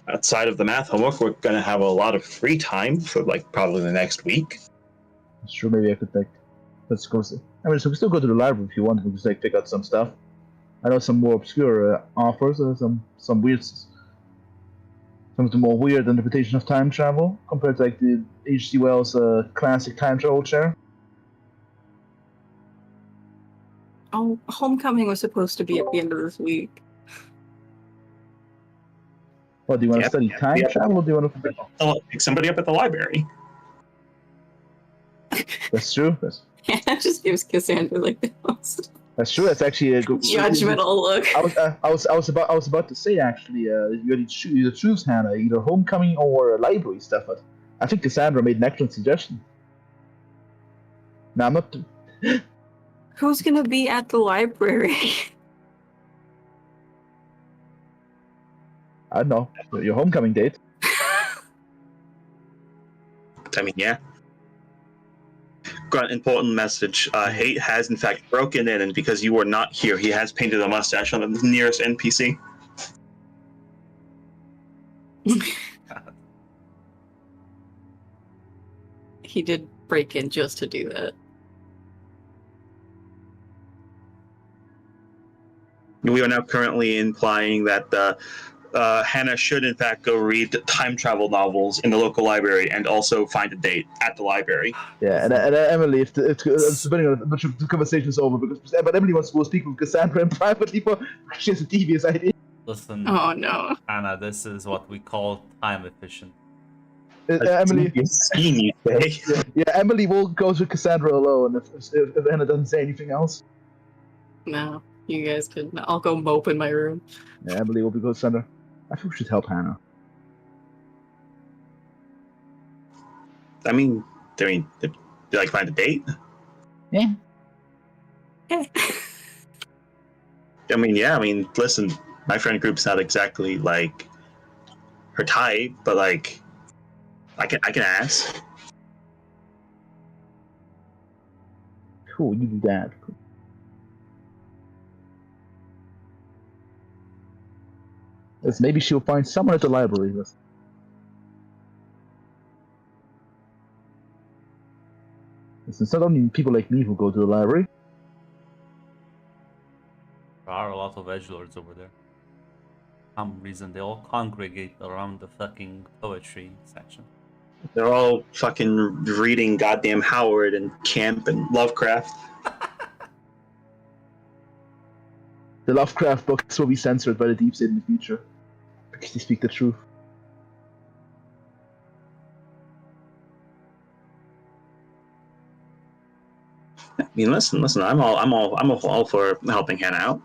outside of the math homework, we're going to have a lot of free time for, like, probably the next week. Sure, maybe I could, like, let's go. I mean, so we can still go to the library if you want. We can just, like, pick out some stuff. I know some more obscure offers, some weird, some of the more weird interpretation of time travel compared to, like, the H.G. Wells classic time travel chair. Oh, homecoming was supposed to be at the end of this week. What, do you want to Yep. study time Yep. travel, or do you want to... Pick somebody up at the library. That's true. Hannah just gives Cassandra like the most That's true. That's actually a good... judgmental look. I was about to say, actually, you either choose, Hannah, either homecoming or library stuff. But I think Cassandra made an excellent suggestion. Now, I'm not... Who's gonna be at the library? I don't know. Your homecoming date. I mean, yeah. Grunt, important message. Hate has, in fact, broken in, and because you were not here, he has painted a mustache on the nearest NPC. He did break in just to do that. We are now currently implying that Hannah should, in fact, go read time travel novels in the local library and also find a date at the library. Yeah, and Emily, if depending on much of the conversation is over, but Emily wants to go speak with Cassandra in privately, but she has a devious idea. Listen, Oh no. Anna, this is what we call time efficient. Emily, Scheme, you say? yeah, Emily will go to Cassandra alone if Anna doesn't say anything else. No. You guys could. I'll go mope in my room. Yeah, Emily will be with Cassandra. I think we should help Hannah. I mean, do you like find a date? Yeah. I mean, yeah. I mean, listen, my friend group's not exactly like her type, but like, I can ask. Cool, you do that. Yes, maybe she'll find someone at the library. It's not only people like me who go to the library. There are a lot of edgelords over there. For some reason, they all congregate around the fucking poetry section. They're all fucking reading goddamn Howard and Camp and Lovecraft. The Lovecraft books will be censored by the Deep State in the future because they speak the truth. I mean, listen. I'm all for helping Hannah out.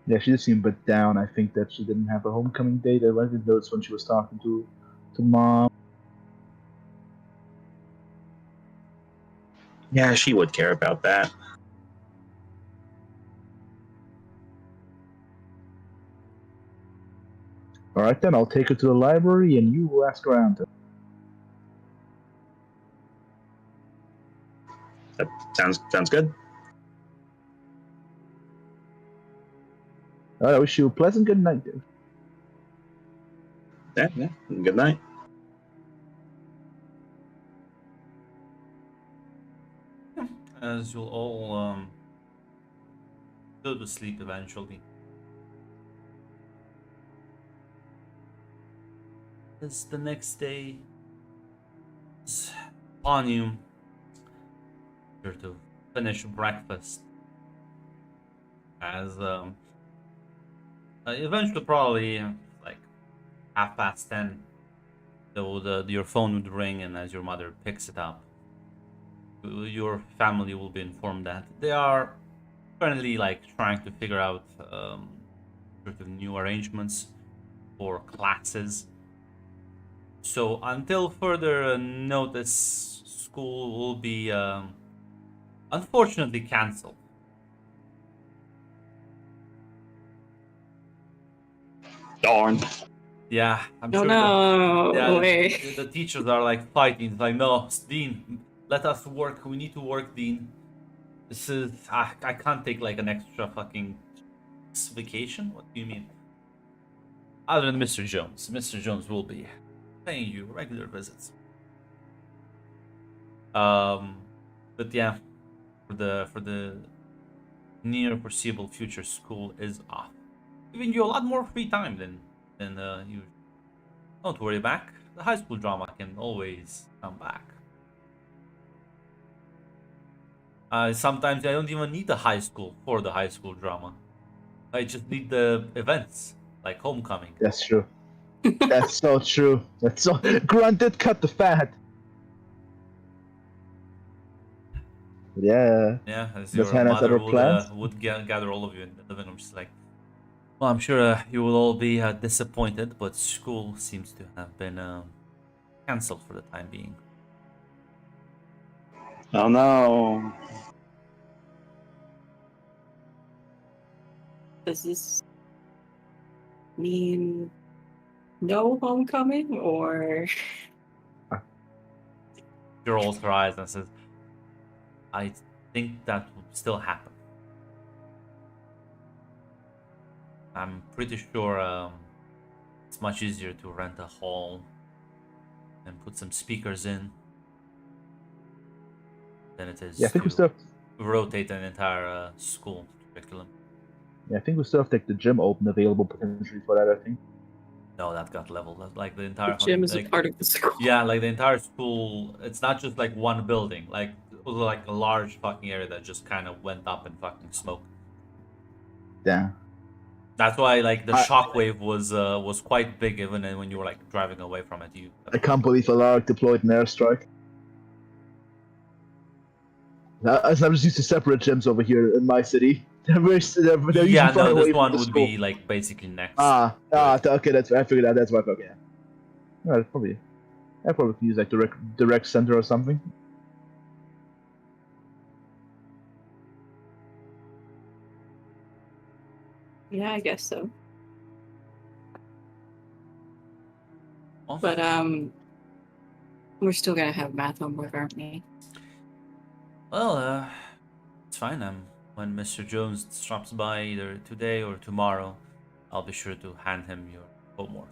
Yeah, she just seemed a bit down. I think that she didn't have a homecoming date. I read the notes when she was talking to Mom. Yeah, she would care about that. All right, then I'll take her to the library, and you will ask around. That sounds good. All right, I wish you a pleasant good night, dude. Yeah. Good night. As you'll all go to sleep eventually. As the next day is on you, you're to finish breakfast. As eventually, probably like 10:30, your phone would ring, and as your mother picks it up, your family will be informed that they are currently like trying to figure out sort of new arrangements for classes. So until further notice, school will be unfortunately cancelled. Darn. Yeah, I'm Oh sure. no, Yeah, way. the teachers are like fighting. It's like, no, Dean, let us work. We need to work, Dean. This is I can't take like an extra fucking vacation. What do you mean? Other than Mr. Jones, Mr. Jones will be paying you regular visits. But yeah, for the near foreseeable future, school is off, giving you a lot more free time than you. Don't worry, back. The high school drama can always come back. Sometimes I don't even need the high school for the high school drama. I just need the events, like homecoming. That's true. That's so true. That's so. Granted, cut the fat. Yeah. Yeah, as Does your Hannah have mother other plans? would gather all of you in the living room. She's like, well, I'm sure you will all be disappointed, but school seems to have been cancelled for the time being. Oh no. Does this mean no homecoming or? She rolls her eyes and says, I think that will still happen. I'm pretty sure it's much easier to rent a hall and put some speakers in than it is Yeah, I think we to still. rotate an entire school curriculum. Yeah, I think we still have like the gym open available potentially for that. I think. No, that got leveled. Like the The entire gym is a like, part of the school. yeah, like the entire school. It's not just like one building. Like it was like a large fucking area that just kind of went up in fucking smoke. Damn. That's why like the I- shockwave was quite big even when you were like driving away from it. I can't believe Alark deployed an airstrike. I'm just used to separate gyms over here in my city. They're usually yeah, far no, away this from one the would school. be like basically next. Okay, I figured out that's why. Okay, yeah, probably. I probably could use like direct center or something. Yeah, I guess so. Well, But we're still gonna have math homework, aren't we? well, it's fine. When Mr. Jones stops by either today or tomorrow, I'll be sure to hand him your homework.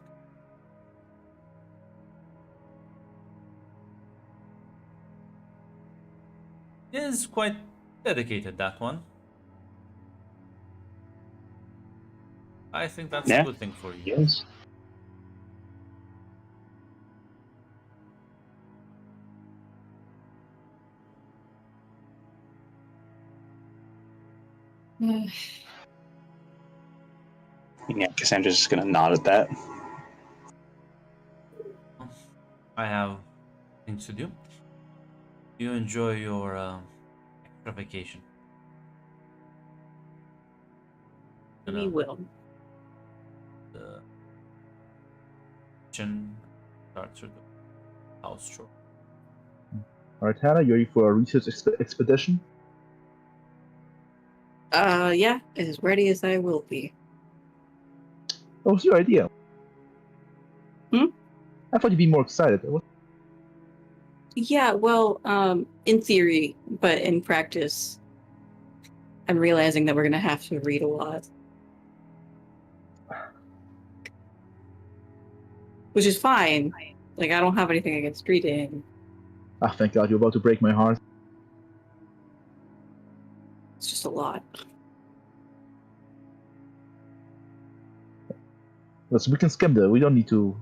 He is quite dedicated, that one. I think that's Yeah. a good thing for you. Yes. Yeah, Cassandra's just gonna nod at that. I have things to do. You enjoy your extra vacation. We will. The kitchen starts with the house chore. All right, Hannah, you ready for a research expedition? Yeah, as ready as I will be. What was your idea? Hmm? I thought you'd be more excited. Yeah, well, in theory, but in practice, I'm realizing that we're gonna have to read a lot. Which is fine. Like, I don't have anything against reading. Ah, thank God, you're about to break my heart. It's just a lot. Listen, we can skim though. We don't need to.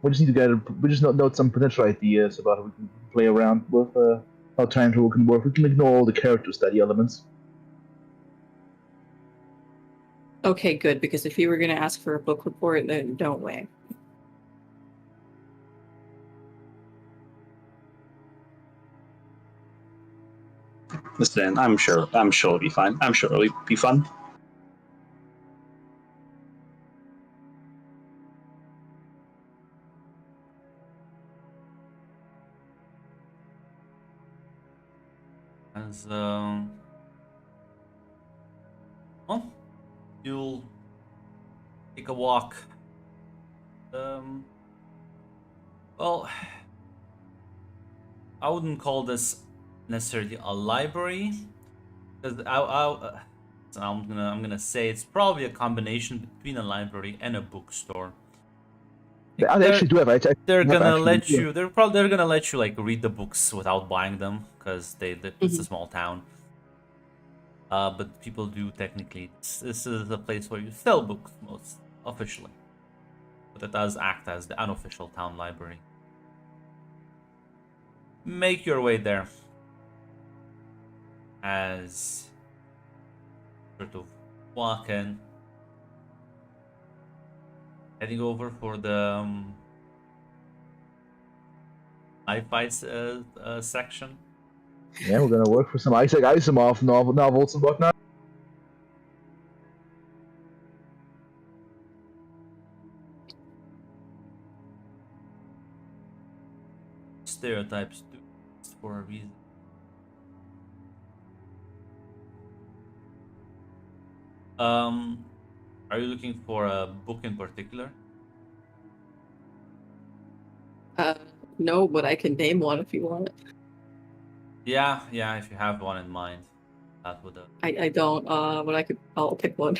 We just need to We just note some potential ideas about how we can play around with how time travel can work. We can ignore all the character study elements. Okay, good, because if you were gonna ask for a book report, then don't way. Listen, I'm sure it'll be fine. I'm sure it'll be fun. As well, you'll take a walk. Well, I wouldn't call this necessarily a library, because so I'm gonna say it's probably a combination between a library and a bookstore. They actually do have. They're have gonna actually, let yeah. you. They're gonna let you like read the books without buying them because it's a small town. But people do technically. This is a place where you sell books most officially, but it does act as the unofficial town library. Make your way there as sort of walk in. heading over for the knife fights section. Yeah, we're gonna work for some Isaac Asimov novels and whatnot. Stereotypes do exist for a reason. Are you looking for a book in particular? No, but I can name one if you want. Yeah, if you have one in mind, that would. I don't. But I'll pick one.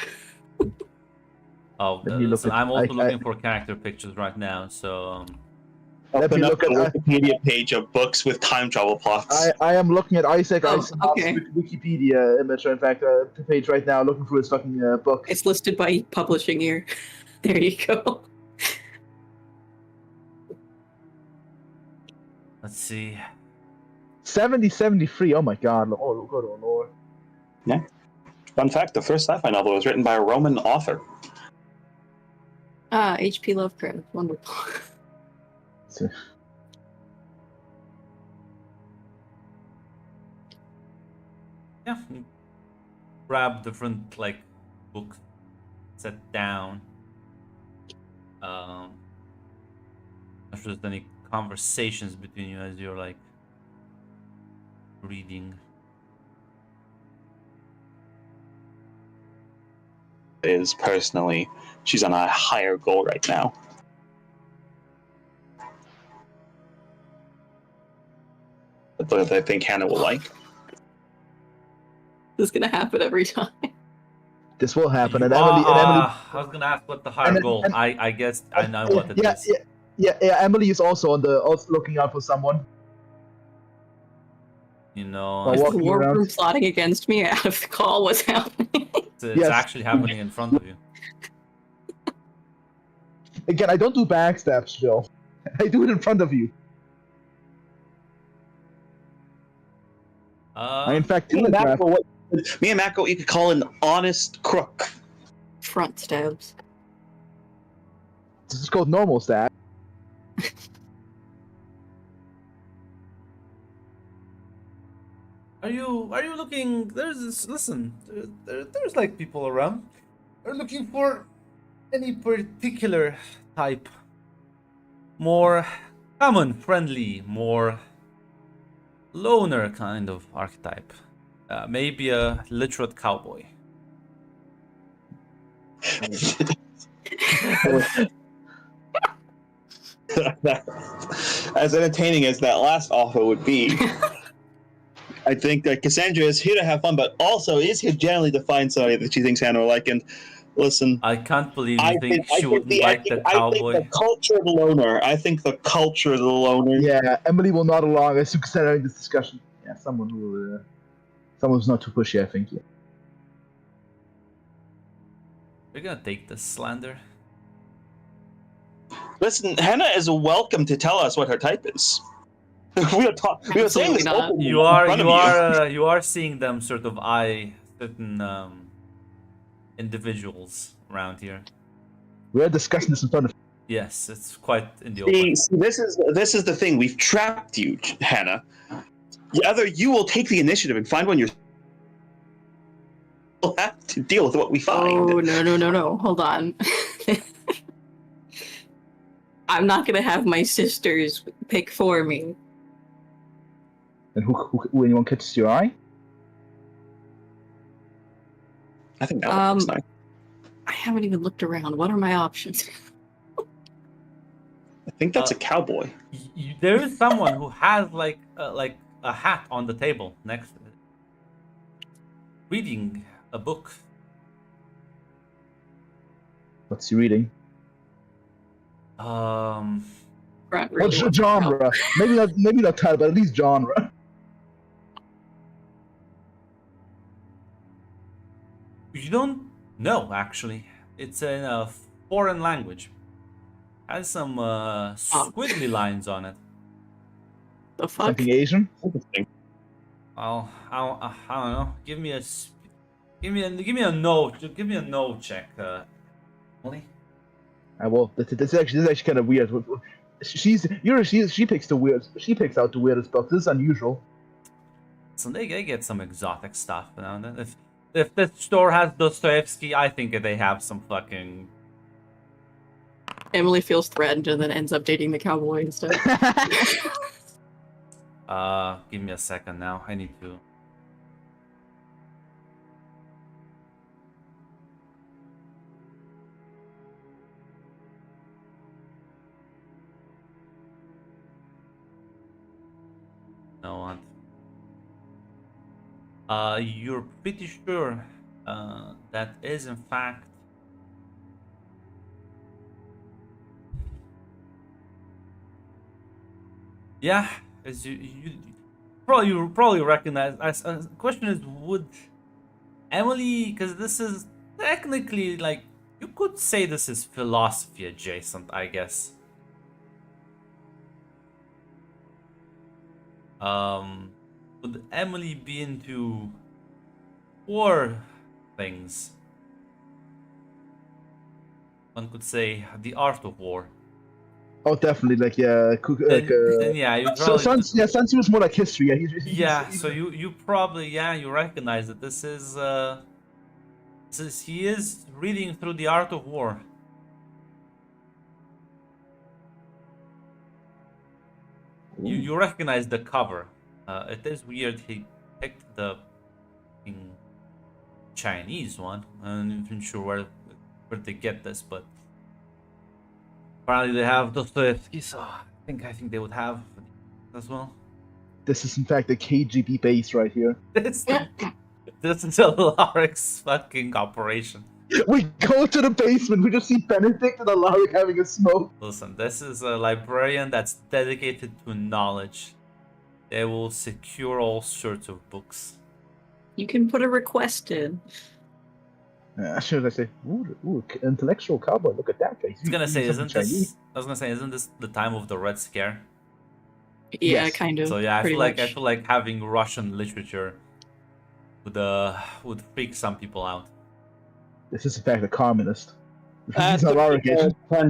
Oh, Let me look listen, at- I'm also I- looking for character pictures right now, so Let me Open up look the at- Wikipedia page of books with time travel plots. I am looking at Isaac Oh, Asimov's okay. Wikipedia image. In fact, the page right now, looking for his fucking book. It's listed by publishing year. There you go. let's see. 7073. Oh my god! Oh, good oh lord. Fun fact: the first sci-fi novel was written by a Roman author. H.P. Lovecraft. Wonderful. Yeah, grab different like books, set down. If there's any conversations between you as you're like reading. Is personally, she's on a higher goal right now. That I think Hannah will like. This is gonna happen every time. This will happen, and You Emily. are- I was gonna ask what the higher and- goal. and- I guess I know what it is. yeah. Emily is also also looking out for someone. You know, Oh, Is the walking war around. room plotting against me out of the call? What's happening? it's Yes. actually happening in front of you. Again, I don't do backstabs, Joe. I do it in front of you. I in fact Me and telegraph. Matt, what you could call an honest crook. Front stabs. This is called normal stab. Are you looking? There's this. Listen, there's like people around. Are looking for any particular type? More common, friendly, more loner kind of archetype. Maybe a literate cowboy. As entertaining as that last offer would be, I think that Cassandra is here to have fun, but also is here generally to find somebody that she thinks Hannah will like. And listen, I can't believe you I think think she wouldn't like the I cowboy. think the culture of the loner. I think the culture of the loner. Yeah, Emily will nod along as you consider this discussion. Yeah, someone who's not too pushy, I think. Yeah. We're gonna take this slander. Listen, Hannah is welcome to tell us what her type is. We are saying Absolutely this not. openly You in are front you of are you are seeing them sort of eye certain individuals around here. We're discussing this in front of. Yes, it's quite in the open. See, this is the thing. We've trapped you, Hannah. Either you will take the initiative and find one yourself, we'll have to deal with what we find. Oh no! Hold on. I'm not gonna have my sisters pick for me. And who anyone catches your eye? I think that looks nice. I haven't even looked around. What are my options? I think that's a cowboy. There is someone who has like a hat on the table next to it, reading a book. What's he reading? Um, Grant What really wants to genre? Maybe not title, but at least genre. you don't know actually. It's in a foreign language. Has some squiggly lines on it. The fuck? Something Asian. Interesting. I don't know. Give me a no. Give me a no check. Emily. Well, this is actually kind of weird. She picks out the weirdest books. This is unusual. So they get some exotic stuff now and then. If the store has Dostoevsky, I think they have some fucking. Emily feels threatened and then ends up dating the cowboy instead. Give me a second now. I need to. No one. You're pretty sure that is in fact. Yeah, as you probably recognize. The question is, would Emily? Because this is technically like you could say this is philosophy adjacent, I guess. Would Emily be into war things? One could say the art of war. Oh, definitely. Like yeah, Then yeah, you probably. Sun Tzu was more like history. Yeah, he's So you probably you recognize that this is he is reading through the art of war. You recognize the cover. It is weird he picked the Chinese one. I'm not even sure where they get this, but apparently they have Dostoevsky, so I think they would have as well. This is in fact a KGB base right here. This is a Larix fucking operation. We go to the basement. We just see Benedict and Alaric having a smoke. Listen, this is a librarian that's dedicated to knowledge. They will secure all sorts of books. You can put a request in. Should I say, ooh, intellectual cowboy? Look at that guy. I was gonna say, isn't this the time of the Red Scare? Yeah, Yes. kind of. So yeah, I pretty feel much. like having Russian literature would freak some people out. This is in fact a communist. It depends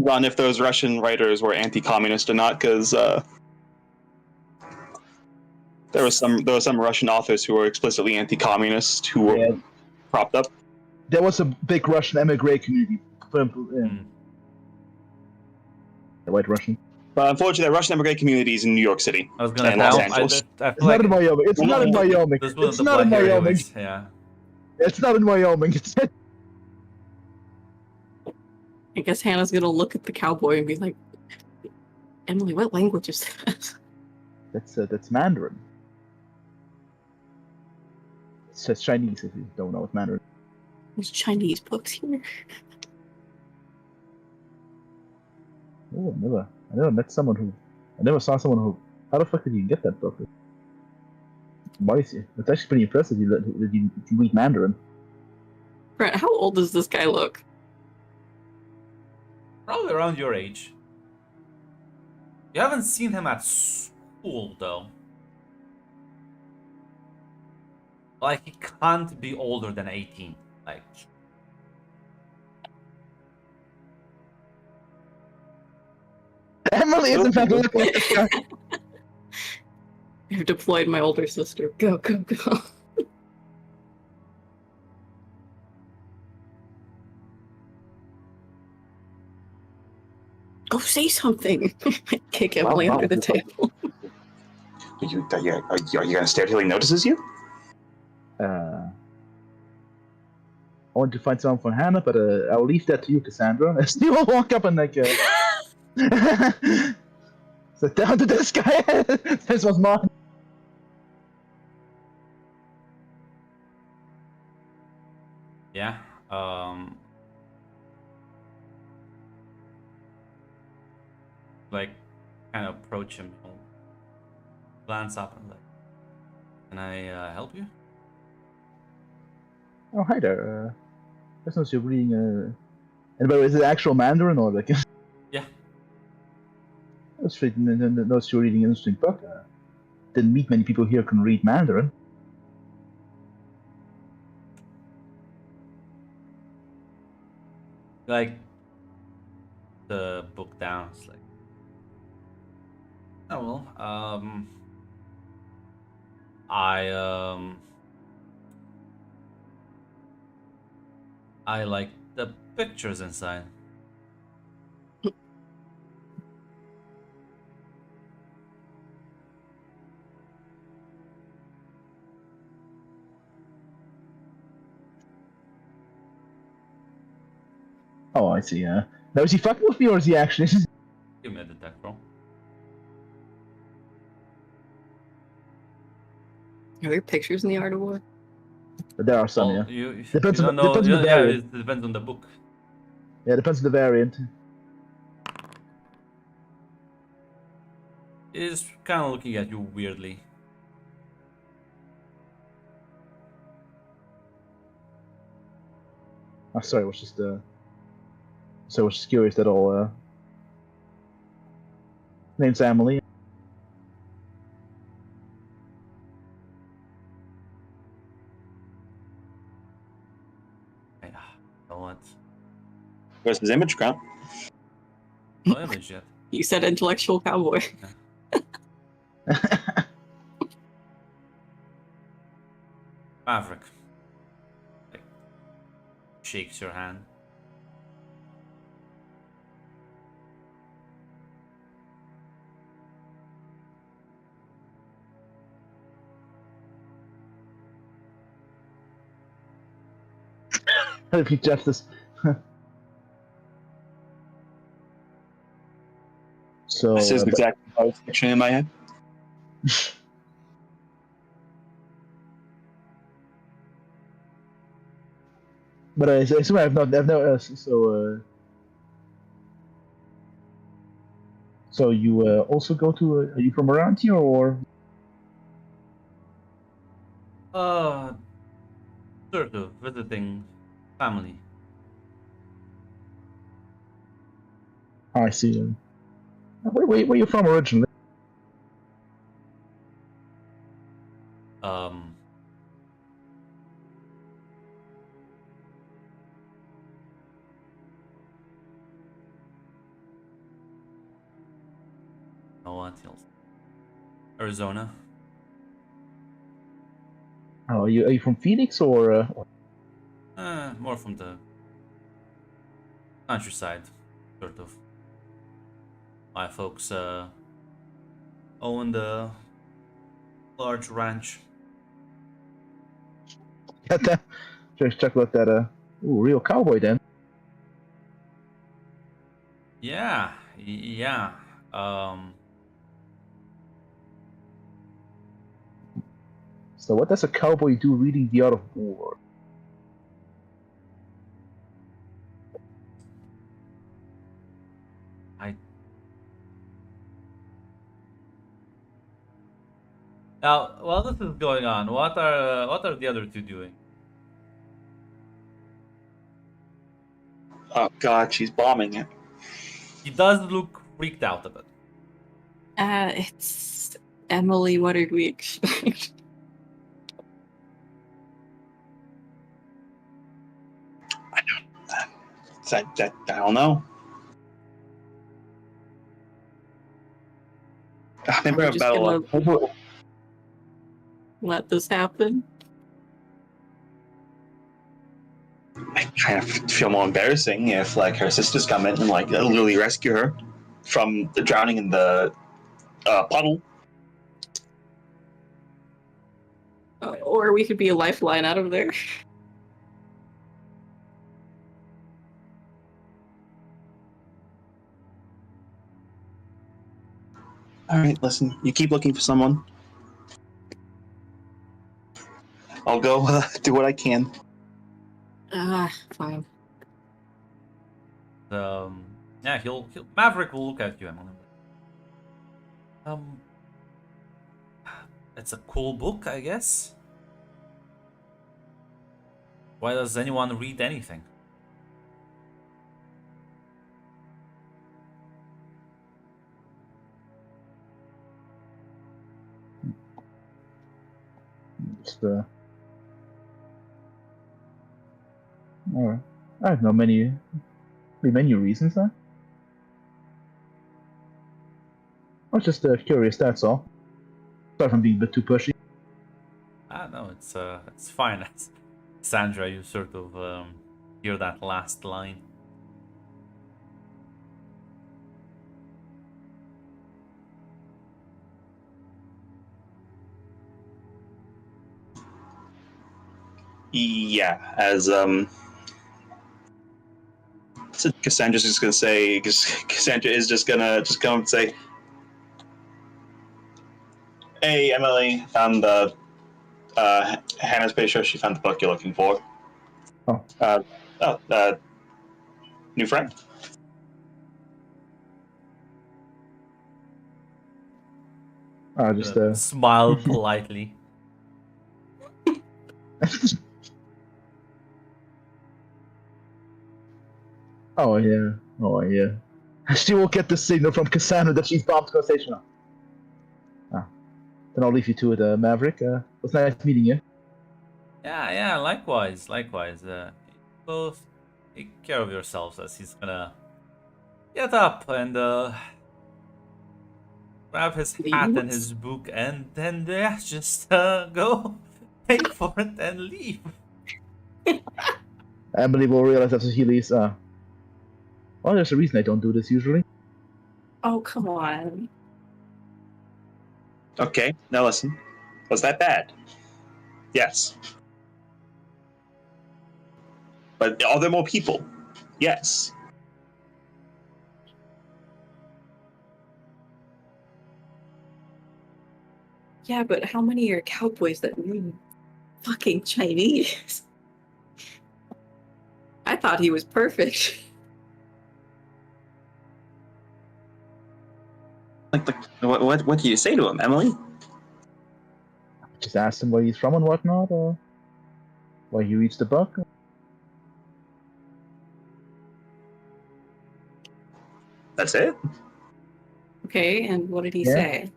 on if those Russian writers were anti-communist or not, because there were some Russian authors who were explicitly anti-communist who were propped up. There was a big Russian emigre community. The white Russian. But unfortunately, the Russian immigrant community is in New York City. I was gonna and Los tell. Angeles. It's not in Wyoming. It's not in Wyoming. It's not in Wyoming. Yeah. It's not in Wyoming. I guess Hannah's gonna look at the cowboy and be like, Emily, what language is that? That's Mandarin. It says Chinese if you don't know it's Mandarin. There's Chinese books here. Oh, I never met someone who. I never saw someone who. How the fuck did you get that book? Why is it? It's actually pretty impressive. You read Mandarin. Brett, how old does this guy look? Probably around your age. You haven't seen him at school though. Like he can't be older than 18. Like Emily is in fact looking at this guy. I've deployed my older sister. Go, go, go. Go say something. Kick Emily under the table. Are you gonna stare till he notices you? I want to find someone for Hannah, but I'll leave that to you, Cassandra. I still walk up and like, sit down to this guy. This was mine. yeah. Like kind of approach him, glance up and like, can I help you? Oh, hi there. I just noticed you're reading. And by the way, is it actual Mandarin or like? Yeah. I was noticed you're reading an interesting book. Didn't meet many people here who can read Mandarin. Like the book down. It's like, oh well. I like the pictures inside. Oh, I see. Now is he fucking with me or is he actually? Give me a detect roll. Are there pictures in the Art of War? But there are some. Well, Yeah. you Depends you on don't the- know. depends on the Yeah, variant. it depends on the book. Yeah, depends on the variant. He's kind of looking at you weirdly. Oh, sorry, I was just so I was just curious that all. Name's Emily. I don't want Where's his image, Grant? no image yet. You said intellectual cowboy. Maverick, like, shakes your hand. If you justice. So. This is exactly how it's picturing in my head. But I assume I've not. So you also go to? Are you from around here or? Sort of visiting family. I see. Where you from originally? Um, no one else. Arizona. Oh, are you from Phoenix or? More from the countryside, sort of. My folks own the large ranch. Just check about that. Real cowboy then. Yeah, yeah. So what does a cowboy do reading The Art of War? Now, while this is going on, what are the other two doing? Oh God, she's bombing it. He does look freaked out a bit. It's Emily. What did we expect? I don't know. Maybe We're a just battle. gonna let this happen. I kind of feel more embarrassing if like her sisters come in and like literally rescue her from the drowning in the puddle. Or we could be a lifeline out of there. All right, listen. You keep looking for someone. I'll go do what I can. Fine. Yeah, he'll Maverick will look at you, Emily. It's a cool book, I guess. Why does anyone read anything? Just, alright. I have no many reasons then. I was just curious, that's all. Sorry if I'm being a bit too pushy. No, it's fine. Sandra, you sort of hear that last line. Yeah, as so Cassandra's just gonna say, Cassandra is just gonna come and say, "Hey, Emily, found the Hannah's pretty sure she found the book you're looking for. Oh. New friend." I just Smile politely. Oh yeah. She will get the signal from Cassandra that she's bombed the conversation. Then I'll leave you to it, Maverick. It was nice meeting you. Yeah, likewise. Both take care of yourselves as he's gonna get up and grab his hat and his book and then just go pay for it and leave. Emily will realize after he leaves, well, there's a reason I don't do this usually. Oh, come on. Okay, now listen. Was that bad? Yes. But are there more people? Yes. Yeah, but how many are cowboys that mean fucking Chinese? I thought he was perfect. What do you say to him, Emily? Just ask him where he's from and whatnot, or why he reads the book. That's it? Okay, and what did he Yeah. say?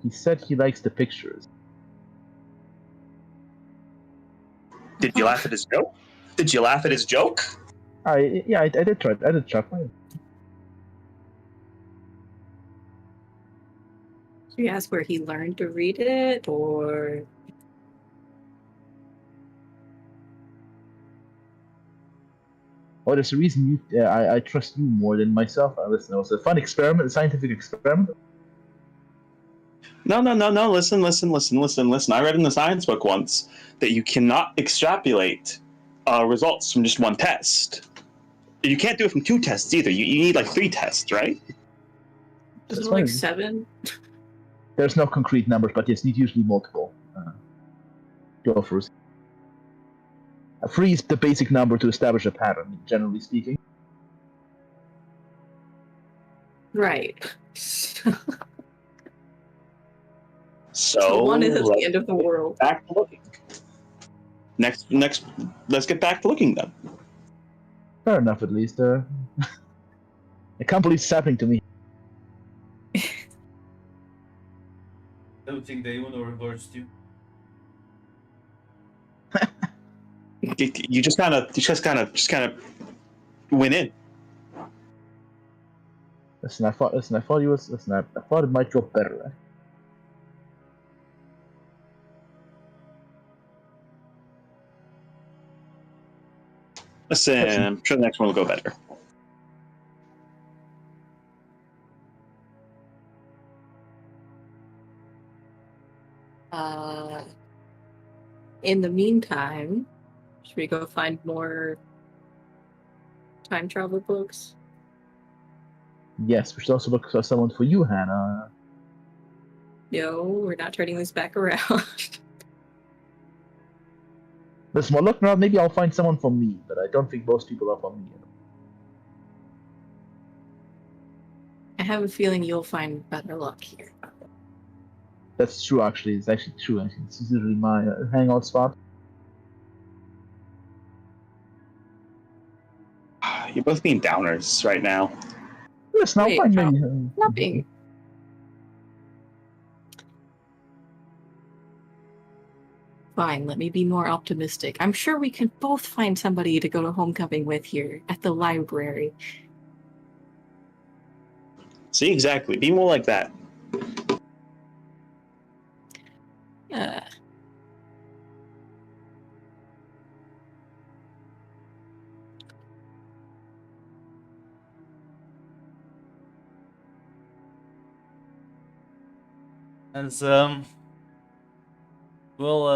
He said he likes the pictures. Did you laugh at his joke? Did you laugh at his joke? I did try. I did chuckle. Did you ask where he learned to read it, or? Oh, there's a reason you. I trust you more than myself. Listen, it was a fun experiment, a scientific experiment. No. Listen. I read in the science book once that you cannot extrapolate results from just one test. You can't do it from 2 tests either. You need like 3 tests, right? Isn't That's it like fine. 7? There's no concrete numbers, but yes, need usually multiple. Go for it. 3 is the basic number to establish a pattern, generally speaking. Right. So 1 is the end of the world. back to looking. Next, let's get back to looking then. Fair enough, at least. I can't believe it's happening to me. Don't think they want to reverse you. You just kind of went in. Listen, I thought it might go better. Right? Listen, I'm sure the next one will go better. In the meantime, should we go find more time travel books? Yes, we should also look for someone for you, Hannah. No, we're not turning this back around. Listen, well, look around. Maybe I'll find someone for me, but I don't think most people are for me. I have a feeling you'll find better luck here. That's true, actually. It's actually true. Actually, this is usually my hangout spot. You're both being downers right now. Listen, I'll Wait, find how- maybe. Not being. Fine, let me be more optimistic. I'm sure we can both find somebody to go to homecoming with here at the library. See, exactly. Be more like that. Uh, As we'll go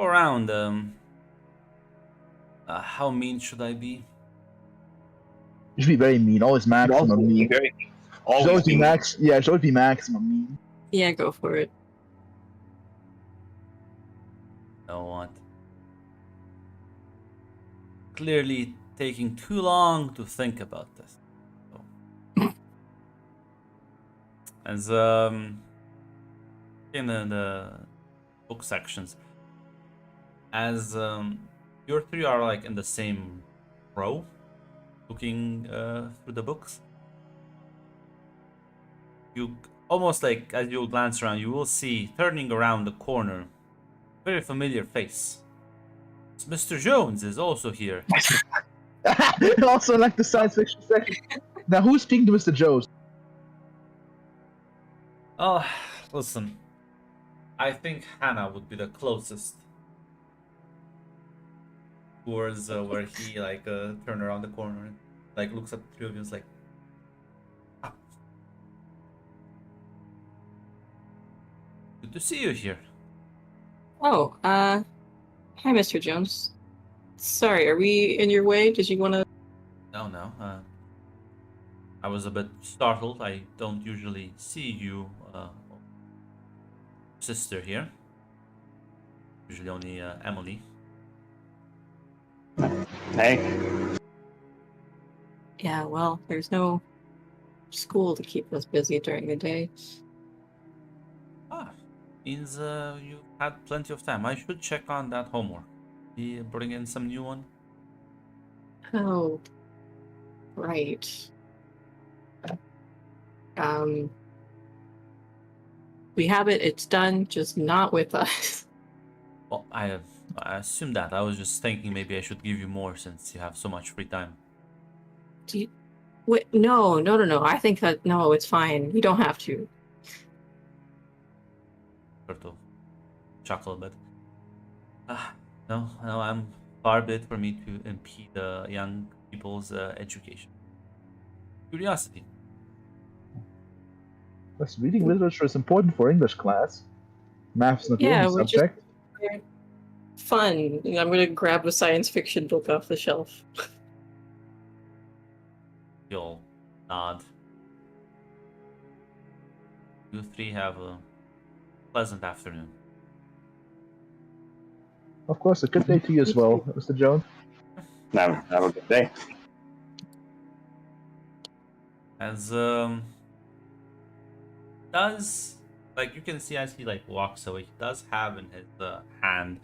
around. How mean should I be? You should be very mean. Always maximum mean. Very, Should always always be be max. Yeah, should always be maximum mean. yeah, go for it. You know what? Clearly taking too long to think about this. So, as in the book sections, as your three are like in the same row, looking through the books. You almost like as you glance around, you will see turning around the corner, very familiar face. Mr. Jones is also here. Also, like the science fiction section. Now, who's speaking to Mr. Jones? Oh, listen. I think Hannah would be the closest towards where he like turn around the corner and like looks at the three of you and is like, ah. Good to see you here. Oh, hi, Mr. Jones. Sorry, are we in your way? Did you want to? No. I was a bit startled. I don't usually see you, sister here. Usually only Emily. Hey, Yeah, well, there's no school to keep us busy during the day. Ah, means you had plenty of time. I should check on that homework. Bring in some new one. Oh, right. We have it. It's done, just not with us. Well, I assumed that. I was just thinking maybe I should give you more since you have so much free time. Do you? Wait, no. I think that no, it's fine. You don't have to. Sort of chuckle a bit. No, I'm far be it for me to impede young people's education. Curiosity. Plus, reading literature is important for English class. Math's not the Yeah, only we just- subject. Fun. I'm gonna grab a science fiction book off the shelf. You'll nod. You three have a pleasant afternoon. Of course, a good day to you as well, Mr. Jones. have a good day. As does like you can see as he like walks away, he does have in his hand.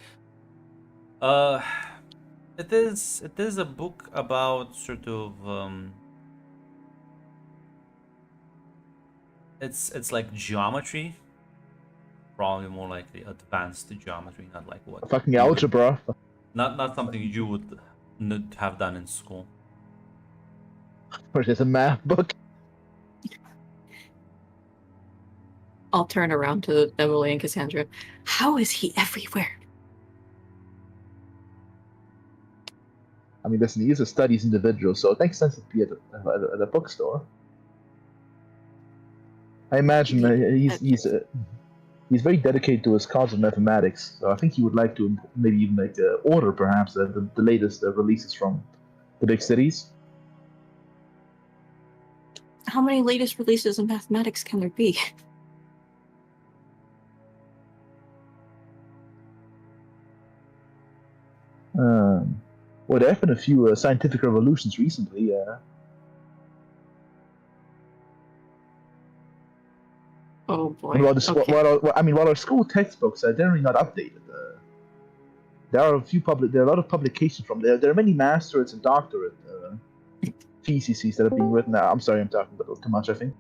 It is a book about sort of it's like geometry, probably more likely advanced geometry, not like what Fucking you would- algebra. not something you would not have done in school. Or just a math book. I'll turn around to Emily and Cassandra. How is he everywhere? I mean, listen, he's a studies individual, so it makes sense to be at a bookstore. I imagine he's very dedicated to his cause of mathematics, so I think he would like to maybe even like order perhaps the latest releases from the big cities. How many latest releases in mathematics can there be? Well, there have been a few scientific revolutions recently. Oh boy. While our school textbooks are generally not updated, there are a lot of publications from there. There are many masterates and doctorate theses that are being written. I'm sorry, I'm talking a little too much, I think.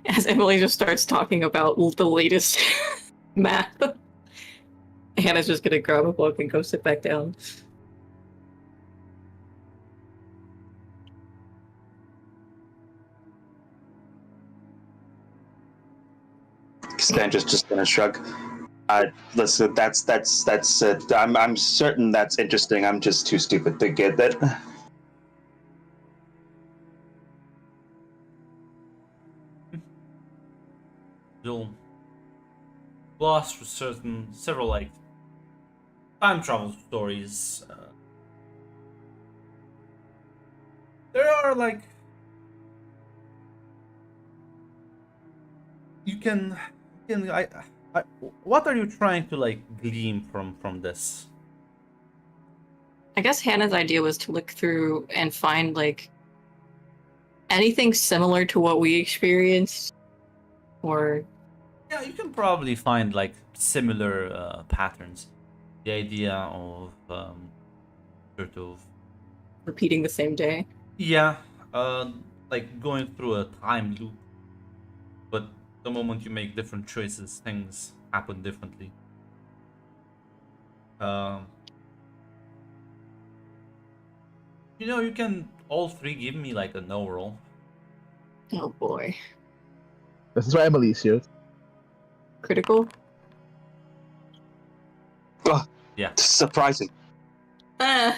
As Emily just starts talking about the latest math, Hannah's just gonna grab a book and go sit back down. Cassandra's just gonna shrug. Listen, that's it. I'm certain that's interesting. I'm just too stupid to get that. You'll gloss through several like time travel stories. There are like you can I what are you trying to like glean from this? I guess Hannah's idea was to look through and find like anything similar to what we experienced, or Yeah, you can probably find like similar patterns. The idea of sort of repeating the same day. yeah, like going through a time loop, but the moment you make different choices, things happen differently. Um, you can all three give me like a no roll. Oh boy. This is why Emily's here. Critical? Oh, Yeah. surprising. Ah,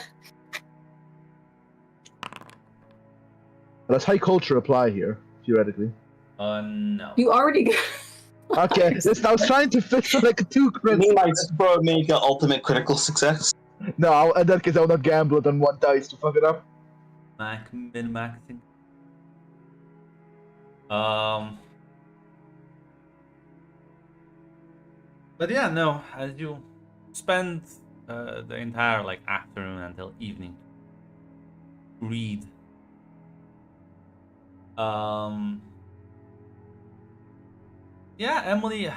Does high culture apply here, theoretically? No. you already got. Okay, this, I was trying to fix it like a 2 You crit. mean my Super Omega ultimate critical success? No, in that case, I will not gamble it on 1 dice to fuck it up. Min-maxing. Um. But yeah, no. As you spend the entire like afternoon until evening, read. Yeah, Emily.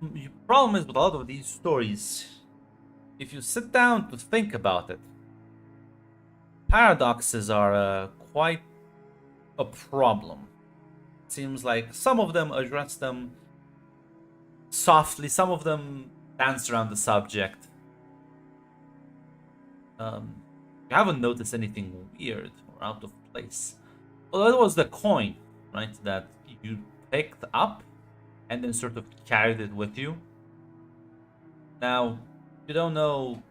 The problem is with a lot of these stories. If you sit down to think about it, paradoxes are quite a problem. It seems like some of them address them softly, some of them dance around the subject. You haven't noticed anything weird or out of place. Well, that was the coin, right? That you picked up and then sort of carried it with you. Now, you don't know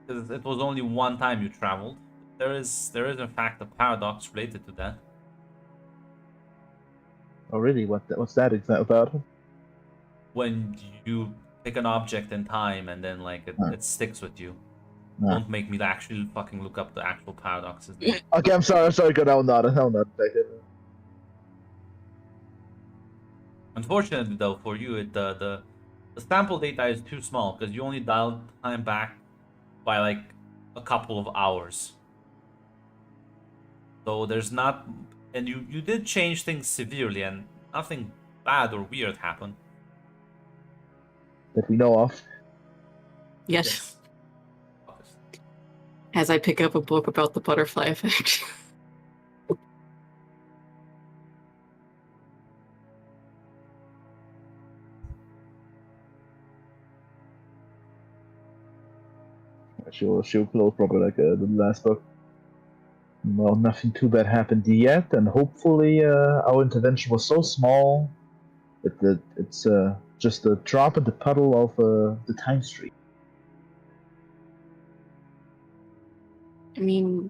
because it was only one time you traveled. There is in fact a paradox related to that. Oh, really? What's that exactly about? When you pick an object in time and then like it sticks with you. Nah. Don't make me actually fucking look up the actual paradoxes. Okay, I'm sorry, go down, not. Unfortunately, though, for you, the sample data is too small because you only dialed time back by like a couple of hours. So there's not, and you did change things severely, and nothing bad or weird happened. That we know of. Yes. As I pick up a book about the butterfly effect. She'll close probably like the last book. Well, nothing too bad happened yet, and hopefully our intervention was so small that it's just a drop in the puddle of the time stream. I mean,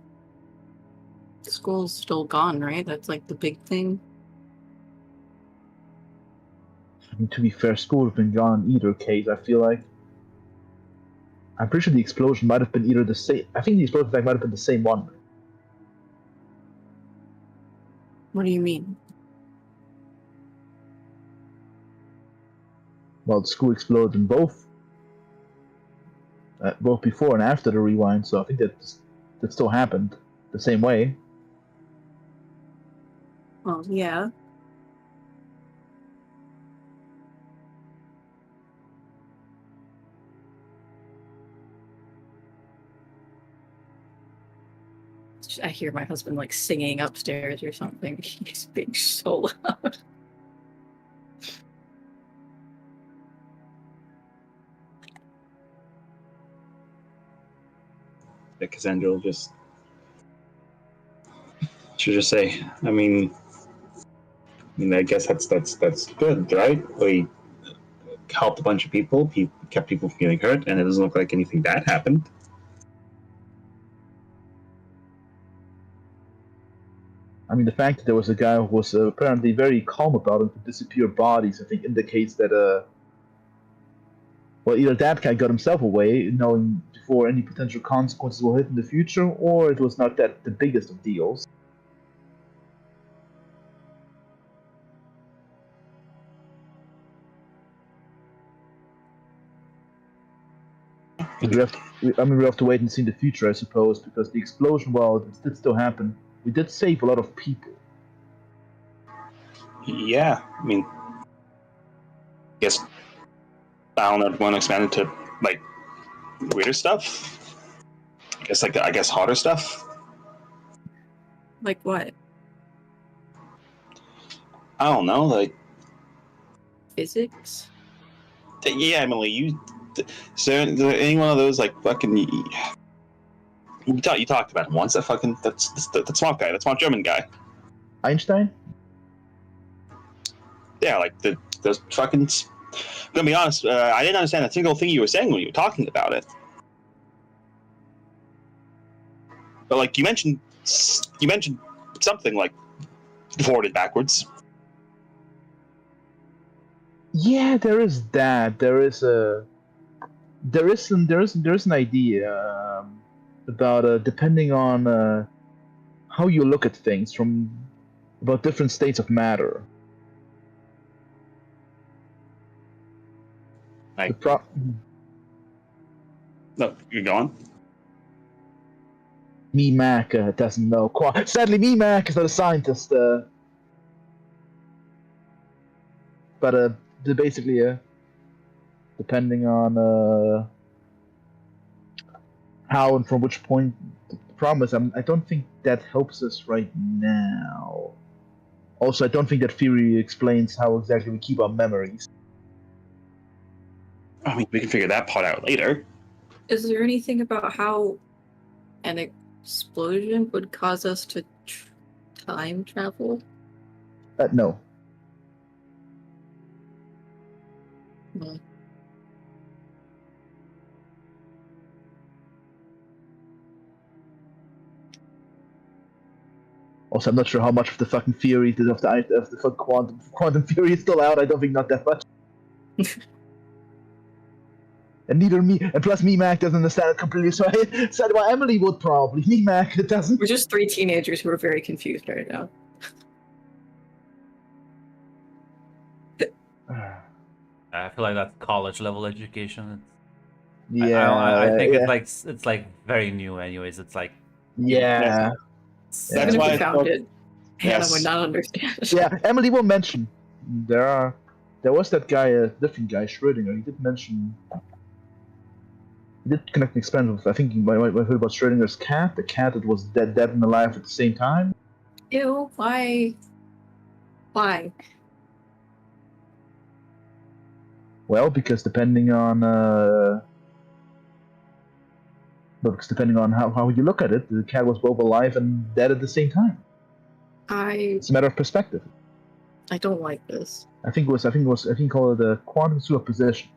school's still gone, right? That's like the big thing. I mean, to be fair, school would have been gone in either case, I feel like. I'm pretty sure the explosion might have been either the same. I think the explosion might have been the same one. What do you mean? Well, the school exploded in both before and after the rewind, so I think that still happened the same way. Well, yeah. I hear my husband like singing upstairs or something. He's being so loud. Cassandra will just should just say, I guess that's good, right? We helped a bunch of people, kept people from getting hurt, and it doesn't look like anything bad happened. I mean, the fact that there was a guy who was apparently very calm about it to disappear bodies, I think, indicates that, well, either that guy got himself away, knowing before any potential consequences will hit in the future, or it was not that the biggest of deals. We have to wait and see in the future, I suppose, because the explosion, while it did still happen, we did save a lot of people. Yeah, I guess I don't know. Want to expand it to like weirder stuff? I guess harder stuff. Like what? I don't know. Like, Physics? yeah, Emily, is there any one of those like fucking? You talked about him once. That fucking that's the smart guy, that smart German guy. Einstein? Yeah, like those fucking. I'm gonna be honest. I didn't understand a single thing you were saying when you were talking about it. But like you mentioned something like forward and backwards. Yeah, there is that. There is an idea about depending on how you look at things about different states of matter. Like, no, you're going. Me Mac doesn't know. Sadly, Me Mac is not a scientist. But they're basically depending on how and from which point. The problem is, I don't think that helps us right now. Also, I don't think that theory explains how exactly we keep our memories. I mean, we can figure that part out later. Is there anything about how an explosion would cause us to time travel? No. Hmm. Also, I'm not sure how much of the fucking theory of the fucking quantum theory is still out. I don't think not that much. And plus Me Mac doesn't understand it completely. So well, Emily would probably. Me Mac doesn't. We're just three teenagers who are very confused right now. I feel like that's college level education. Yeah, I think yeah. it's like very new. Anyways, it's like Yeah. That's Even why if I we found thought- it, Hannah Yes. would not understand. Yeah, Emily will mention there was that guy, a different guy, Schrödinger. He did mention. He did connect an experiment with. I think you might heard about Schrödinger's cat, the cat that was dead and alive at the same time. Ew, why? Why? Well, because depending on how you look at it, the cat was both alive and dead at the same time. It's a matter of perspective. I don't like this. I think he called it a quantum superposition.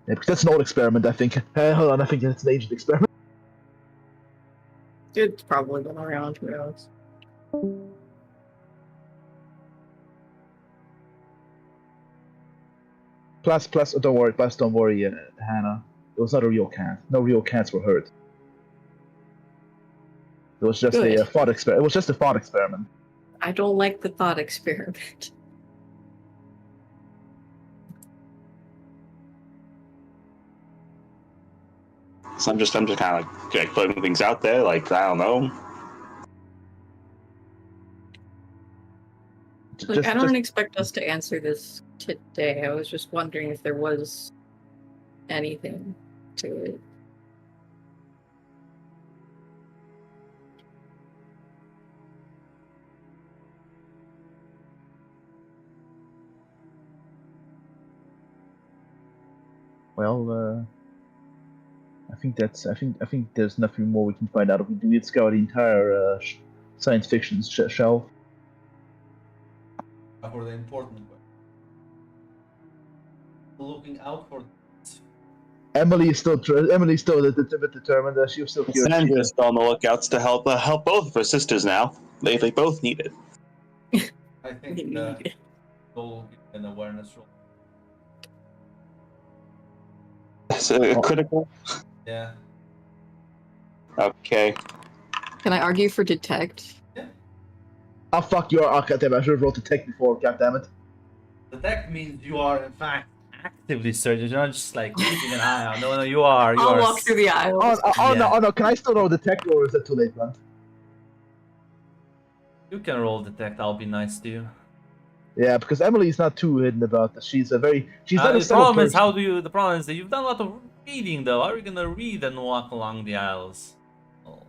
Yeah, because that's an old experiment, I think. Hold on, I think it's an ancient experiment. It's probably been around, who knows? Plus, don't worry, Hannah. It was not a real cat. No real cats were hurt. It was just Good. a thought experiment. It was just a thought experiment. I don't like the thought experiment. So I'm just kind of like putting things out there. Like, I don't know. Like, I don't expect us to answer this today. I was just wondering if there was anything to it. Well, I think there's nothing more we can find out. We did scour the entire science fiction shelf. For the important one. Looking out for. Emily's still a bit determined. She was still curious. Sandra's still on the lookouts to help both of her sisters now. They both need it. I think they'll get an awareness roll. It's a critical. Yeah. Okay. Can I argue for detect? Oh fuck you! Oh, goddamn! I should have rolled detect before. Goddammit. Detect means you are in fact actively searching. You're not just like keeping an eye out. No, you are. You I'll are. walk through the aisles. Oh no! Can I still roll detect, or is it too late, man? You can roll detect. I'll be nice to you. Yeah, because Emily's not too hidden about this. She's not a The subtle problem is person. The problem is that you've done a lot of reading, though. How are you gonna read and walk along the aisles? Oh.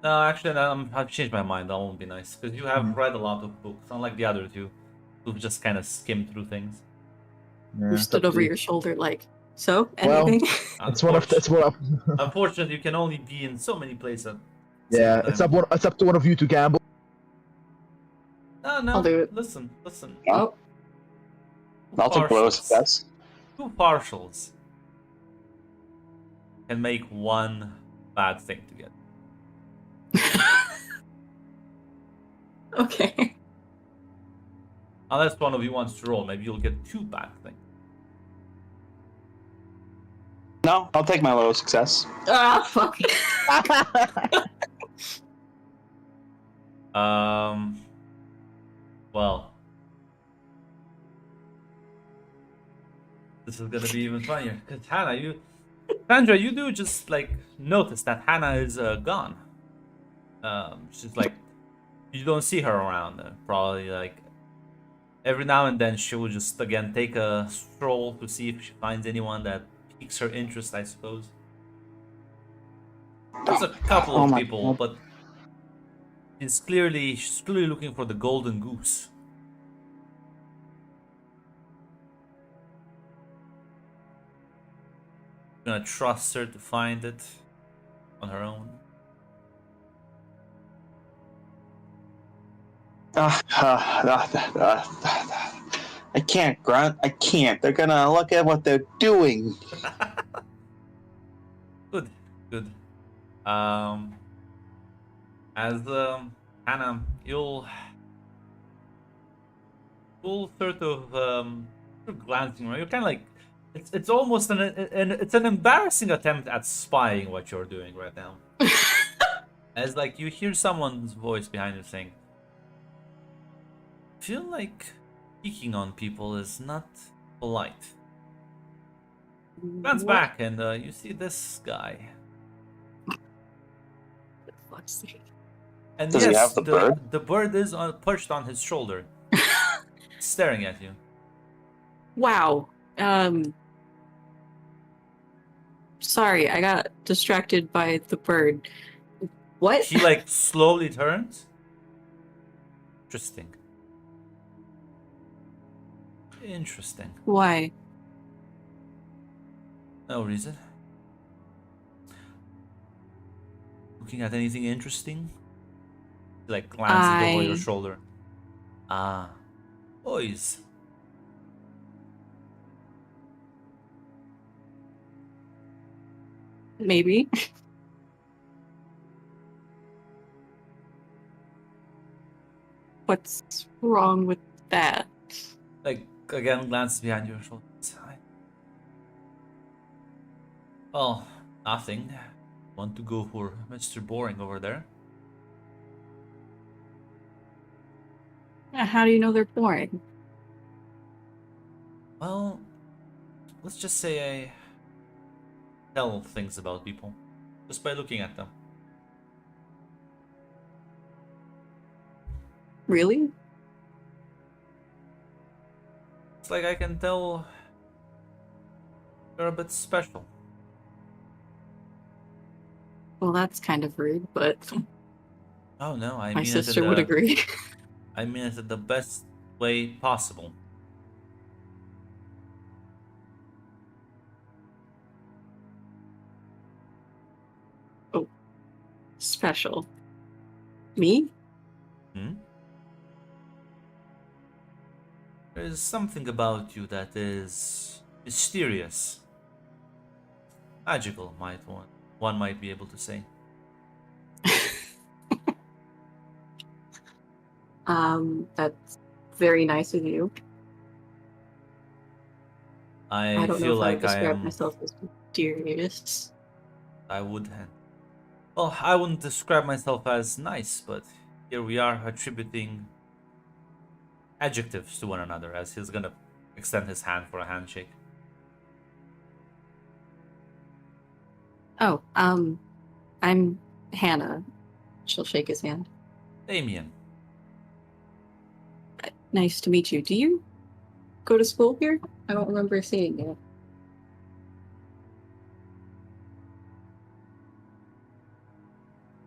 No, actually, I've changed my mind. That won't be nice because you have read a lot of books, unlike the other two, who've just kind of skimmed through things. Yeah, You stood over your shoulder like, so? Well, Anything? It's one of. Unfortunately, you can only be in so many places. Yeah, it's up to one of you to gamble. No. I'll do it. Listen. Oh. I'll take below success. Two partials can make one bad thing together. Okay. Unless one of you wants to roll, maybe you'll get two bad things. No, I'll take my low success. Ah, fuck. Well, this is gonna be even funnier because Sandra, you do just like notice that Hannah is gone. She's like, you don't see her around. Probably like every now and then she will just again take a stroll to see if she finds anyone that piques her interest, I suppose. There's a couple of people, but she's clearly looking for the golden goose. Gonna trust her to find it on her own. I can't, Grunt. I can't. They're gonna look at what they're doing. Good. As Hannah, you'll sort of glancing around. You're kind of like it's almost it's an embarrassing attempt at spying what you're doing right now. As like you hear someone's voice behind you saying, "Feel like peeking on people is not polite." Glance back and you see this guy. For fuck's sake. And Does yes, he have the bird? The bird is perched on his shoulder, staring at you. Wow. Sorry, I got distracted by the bird. What? He like slowly turns. Interesting. Why? No reason. Looking at anything interesting? He, like glances over your shoulder. Ah, boys. Maybe. What's wrong with that? Like again, glances behind your shoulder. Well, nothing. Want to go for Mr. Boring over there? How do you know they're boring? Well, let's just say I tell things about people just by looking at them. Really? It's like I can tell you're a bit special. Well, that's kind of rude, but Oh no, I my mean sister would agree. I mean it in the best way possible. Oh, special. Me? Hmm? There's something about you that is mysterious, magical. One might be able to say. That's very nice of you. I I don't know feel if I would like I describe am. myself as mysterious. I would. Well, I wouldn't describe myself as nice, but here we are attributing adjectives to one another as he's gonna extend his hand for a handshake. Oh, I'm Hannah. She'll shake his hand. Damien. Nice to meet you. Do you go to school here? I don't remember seeing you.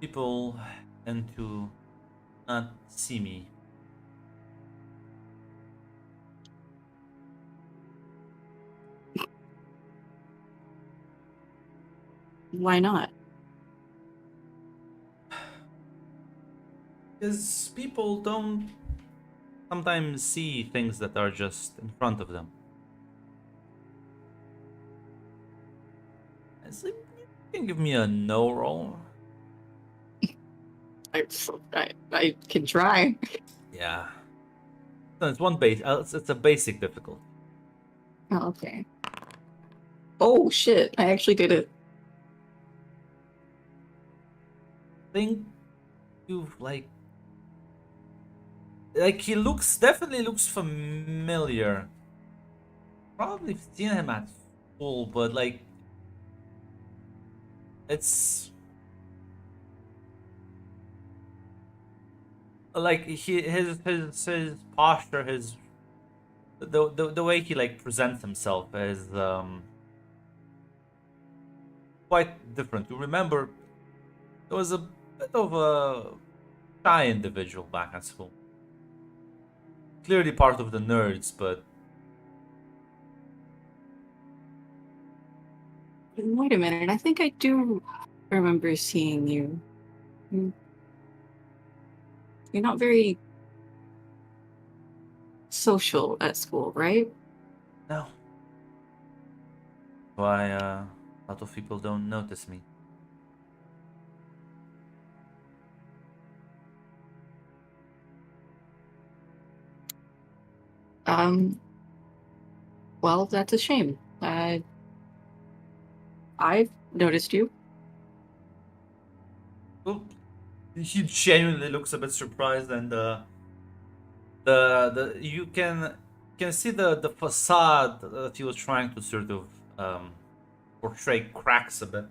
People tend to not see me. Why not? Because people don't sometimes see things that are just in front of them. It's like, you can give me a no roll. I can try. Yeah. So it's one base. It's a basic difficulty. Oh, okay. Oh shit! I actually did it. Think you've like he definitely looks familiar. Probably seen him at school, but like it's like his posture, the way he like presents himself is quite different. You remember there was a bit of a shy individual back at school. Clearly part of the nerds, but Wait a minute. I think I do remember seeing you. Hmm. You're not very social at school, right? no. Why a lot of people don't notice me. Um. Well, that's a shame. I've noticed you. Well, he genuinely looks a bit surprised, and the you can see the facade that he was trying to sort of portray cracks a bit.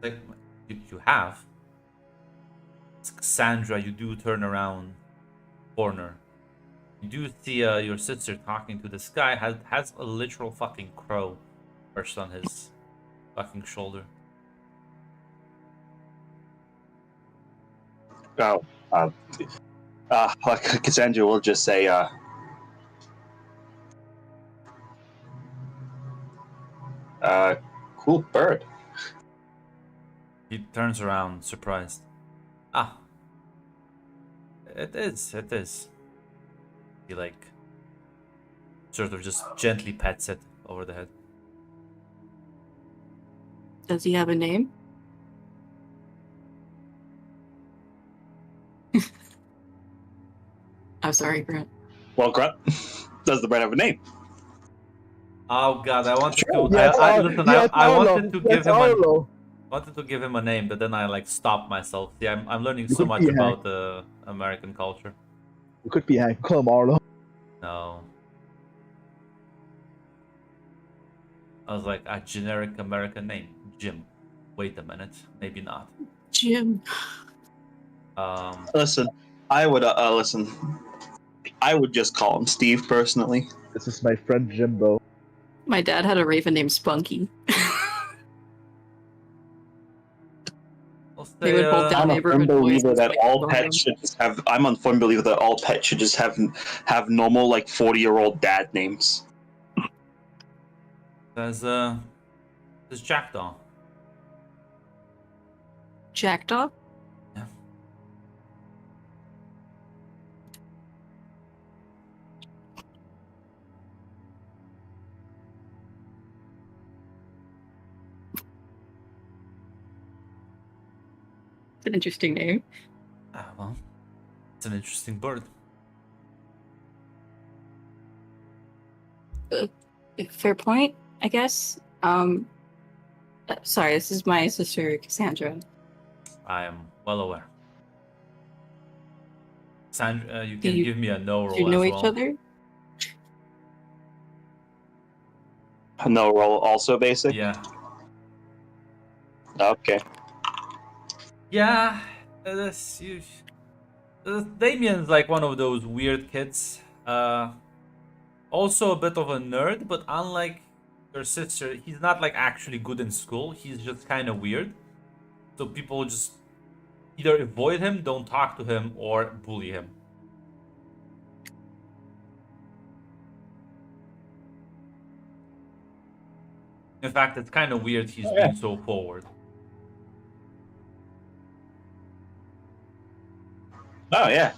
Like you have. It's Cassandra, you do turn around corner. You do see your sister talking to this guy has a literal fucking crow perched on his fucking shoulder. Oh, like Cassandra will just say, cool bird. He turns around, surprised. Ah, it is, it is. He like sort of just gently pets it over the head. Does he have a name? I'm sorry, Grant. Well, Grunt, does the bird have a name? Oh god, I wanted Sure. to. Listen. I wanted to give him Arlo. wanted to give him a name, but then I like stopped myself. See, I'm learning You so could much be Hank. about American culture. It could be Hank. Call him Arlo. No. I was like, a generic American name. Jim. Wait a minute. Maybe not. Jim. Listen, I would listen. I would just call him Steve personally. This is my friend Jimbo. My dad had a raven named Spunky. I'll say, They would hold down I'm a neighborhood firm boys. believer and that stick all them on pets should just have. I'm a firm believer that all pets should just have normal like 40-year-old dad names. there's Jackdaw. Jackdaw? Yeah. It's an interesting name. Ah, well, it's an interesting bird. Fair point, I guess. Sorry, this is my sister Cassandra. I am well aware. Sandra, you Do can you- give me a no Do you roll know as each well. other? No roll, also basic. Yeah. Okay. Yeah. Damien's like one of those weird kids. Also a bit of a nerd, but unlike your sister, he's not like actually good in school. He's just kind of weird. So people just either avoid him, don't talk to him, or bully him. In fact, it's kind of weird he's being so forward. Oh yeah.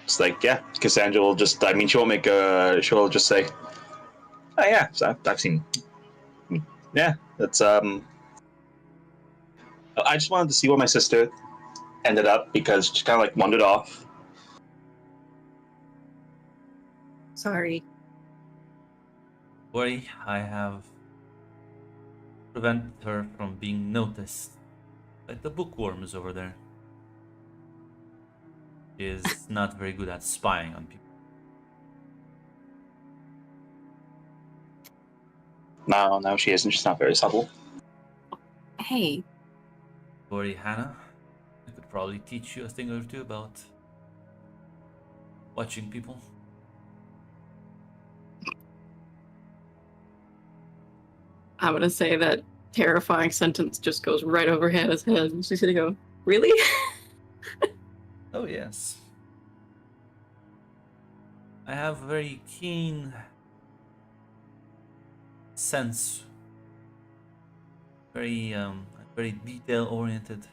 It's like, yeah, Cassandra will just. I mean, she won't make a. She'll just say, "Oh yeah, so I've seen." Yeah, that's I just wanted to see where my sister ended up because she kind of like wandered off. Sorry. Worry, I have prevented her from being noticed by the bookworms over there. She is not very good at spying on people. No, she isn't. She's not very subtle. Hey, Worry, Hannah, I could probably teach you a thing or two about watching people. I'm gonna say that terrifying sentence just goes right over Hannah's head. And she's gonna go, really? Oh, yes. I have a very keen sense, very detail oriented.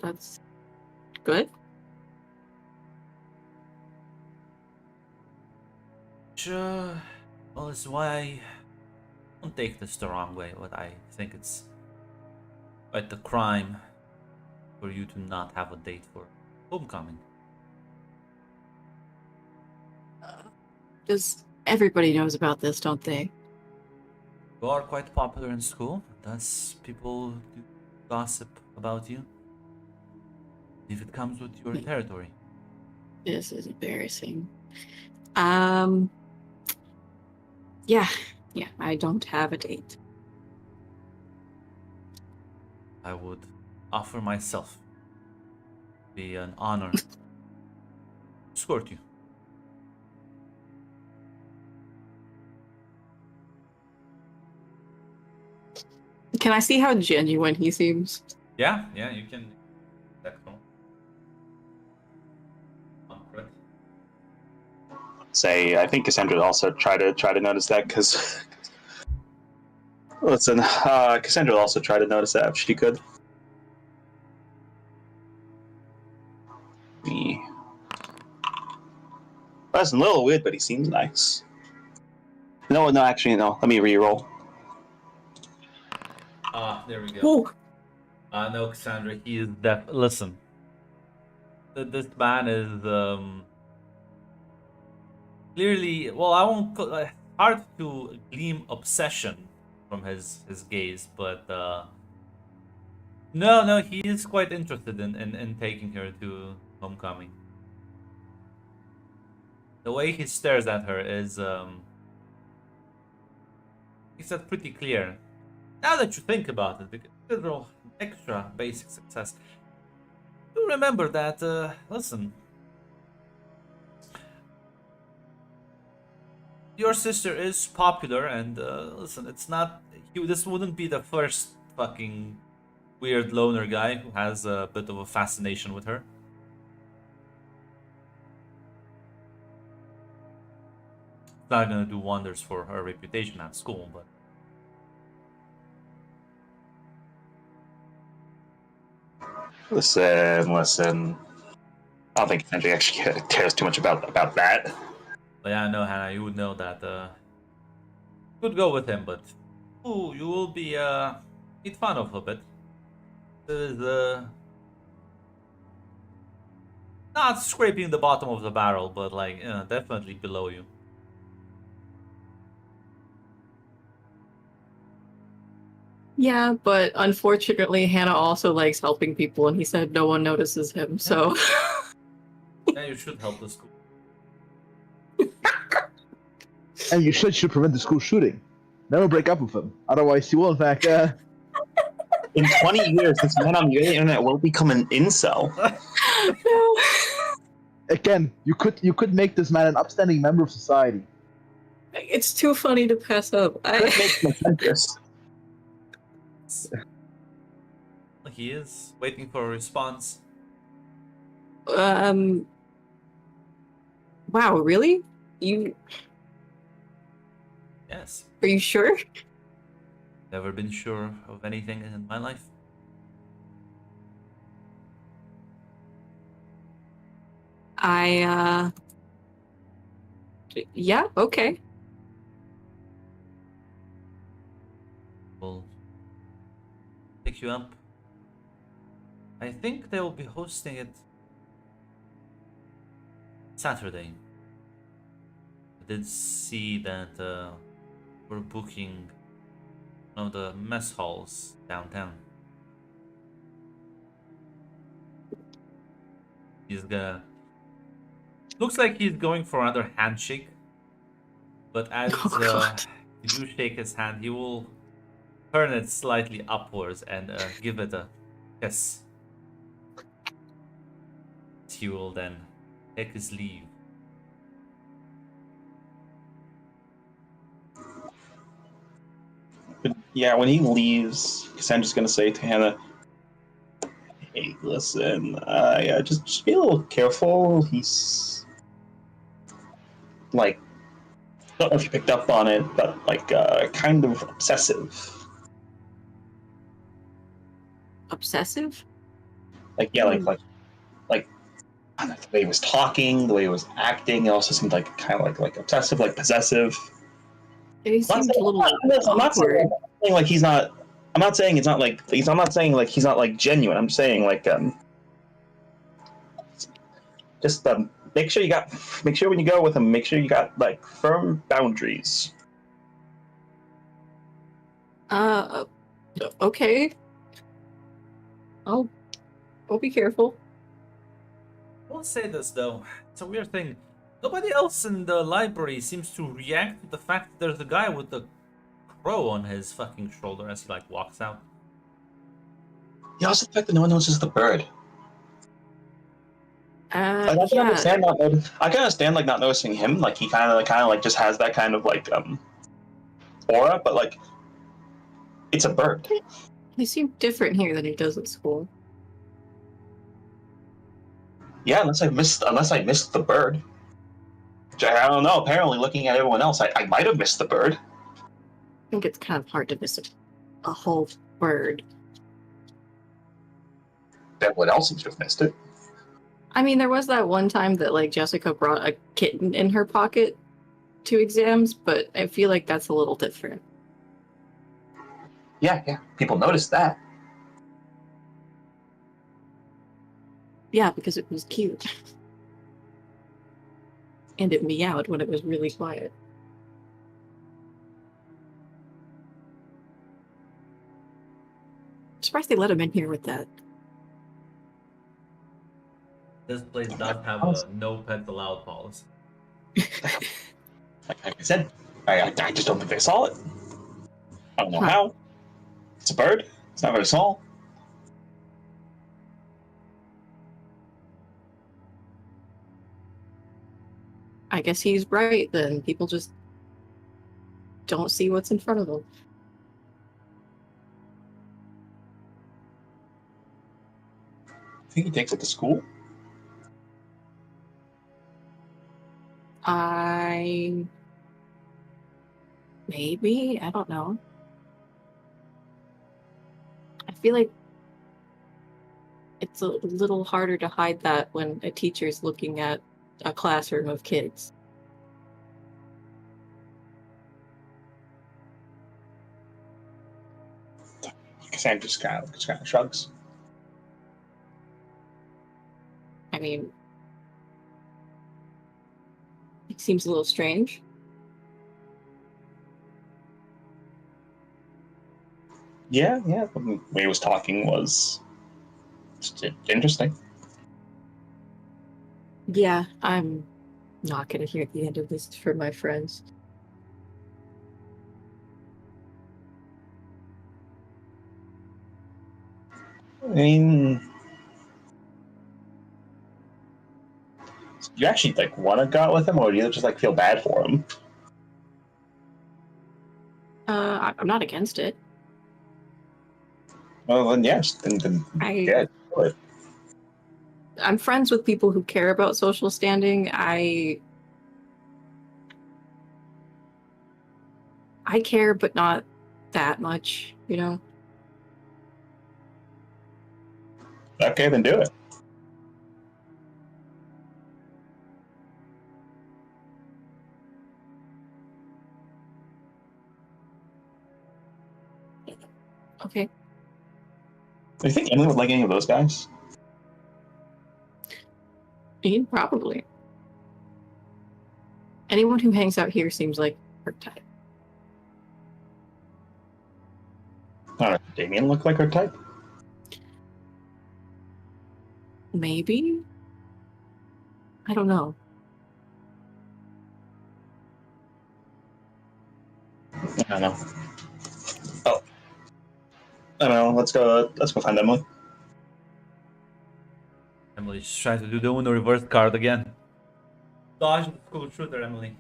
That's good. Sure. Well, it's why I don't take this the wrong way, but I think it's quite a crime for you to not have a date for homecoming. Just everybody knows about this, don't they? You are quite popular in school, thus people do gossip about you. If it comes with your territory. This is embarrassing. Yeah, I don't have a date. I would offer myself. Be an honor. Escort you. Can I see how genuine he seems? Yeah, you can. Say, I think Cassandra would also try to notice that because. Listen, Cassandra would also try to notice that if she could. Me. That's a little weird, but he seems nice. No, actually, no. Let me re-roll. There we go. Oh, No, Cassandra, he is listen. This man is clearly, well, I won't hard to glean obsession from his gaze, but no, he is quite interested in taking her to homecoming. The way he stares at her is makes that pretty clear. Now that you think about it, because little extra basic success. Do remember that, listen. Your sister is popular, and listen, it's not. This wouldn't be the first fucking weird loner guy who has a bit of a fascination with her. It's not gonna do wonders for her reputation at school, but. Listen. don't think Sentry actually cares too much about that. But yeah, no, Hannah, you would know that. Could go with him, but you will be made fun of a bit. This is not scraping the bottom of the barrel, but like definitely below you. Yeah, but unfortunately, Hannah also likes helping people, and he said no one notices him, so. Yeah, you should help the school. And you should prevent the school shooting. Never break up with him. Otherwise, you will, in fact, In 20 years, this man on the internet will become an incel. No. again, you could make this man an upstanding member of society. It's too funny to pass up. Could make him adventurous. He is waiting for a response. Wow, really? You Yes, are you sure? never been sure of anything in my life. Yeah, okay. We'll pick you up. I think they will be hosting it Saturday. I did see that we're booking one of the mess halls downtown. He's gonna. Looks like he's going for another handshake. But as Oh, God. you do shake his hand, he will turn it slightly upwards and give it a kiss. He will then take his leave. But yeah, when he leaves, Cassandra's gonna say to Hannah, "Hey, listen, just be a little careful. He's like, I don't know if you picked up on it, but like, kind of obsessive. Obsessive? Like, yeah, like I don't know, the way he was talking, the way he was acting, it also seemed like kind of like obsessive, like possessive. He I'm seemed not a little saying awkward. like he's not. I'm not saying it's not like I'm not saying like he's not like genuine. I'm saying like just make sure when you go with him, make sure you got like firm boundaries. Okay. I'll be careful. I will say this though, it's a weird thing. Nobody else in the library seems to react to the fact that there's a guy with a crow on his fucking shoulder as he like walks out. Yeah, also the fact that no one notices the bird. Like, I can Yeah. understand I can understand like not noticing him. Like he kind of like just has that kind of like aura, but like it's a bird. He seemed different here than he does at school. Yeah, unless I missed the bird. Which I don't know. Apparently, looking at everyone else, I might have missed the bird. I think it's kind of hard to miss a whole bird. Everyone else seems to have missed it. I mean, there was that one time that like Jessica brought a kitten in her pocket to exams, but I feel like that's a little different. Yeah. People noticed that. Yeah, because it was cute. And it meowed when it was really quiet. I'm surprised they let him in here with that. This place does have a no pets allowed policy. Like I said, I just don't think they saw it. I don't know how. It's a bird. It's not very small. I guess he's right then. People just don't see what's in front of them. I think he takes it to school. Maybe? I don't know. I feel like it's a little harder to hide that when a teacher's looking at a classroom of kids. Cassandra just kind of shrugs. I mean, it seems a little strange. Yeah. The way he was talking was just interesting. Yeah, I'm not gonna hear the end of this from my friends. I mean, you actually like want to go out with him, or do you just like feel bad for him? I'm not against it. Well, then yes, then yeah, do it. I'm friends with people who care about social standing. I care, but not that much, you know? Okay, then do it. Okay. Do you think anyone would like any of those guys? Probably. Anyone who hangs out here seems like her type. I don't know. Does Damien look like her type? Maybe? I don't know. I don't know. Oh, I don't know. Let's go find Emily. Emily's trying to do the Uno reverse card again. Dodge the school shooter, Emily.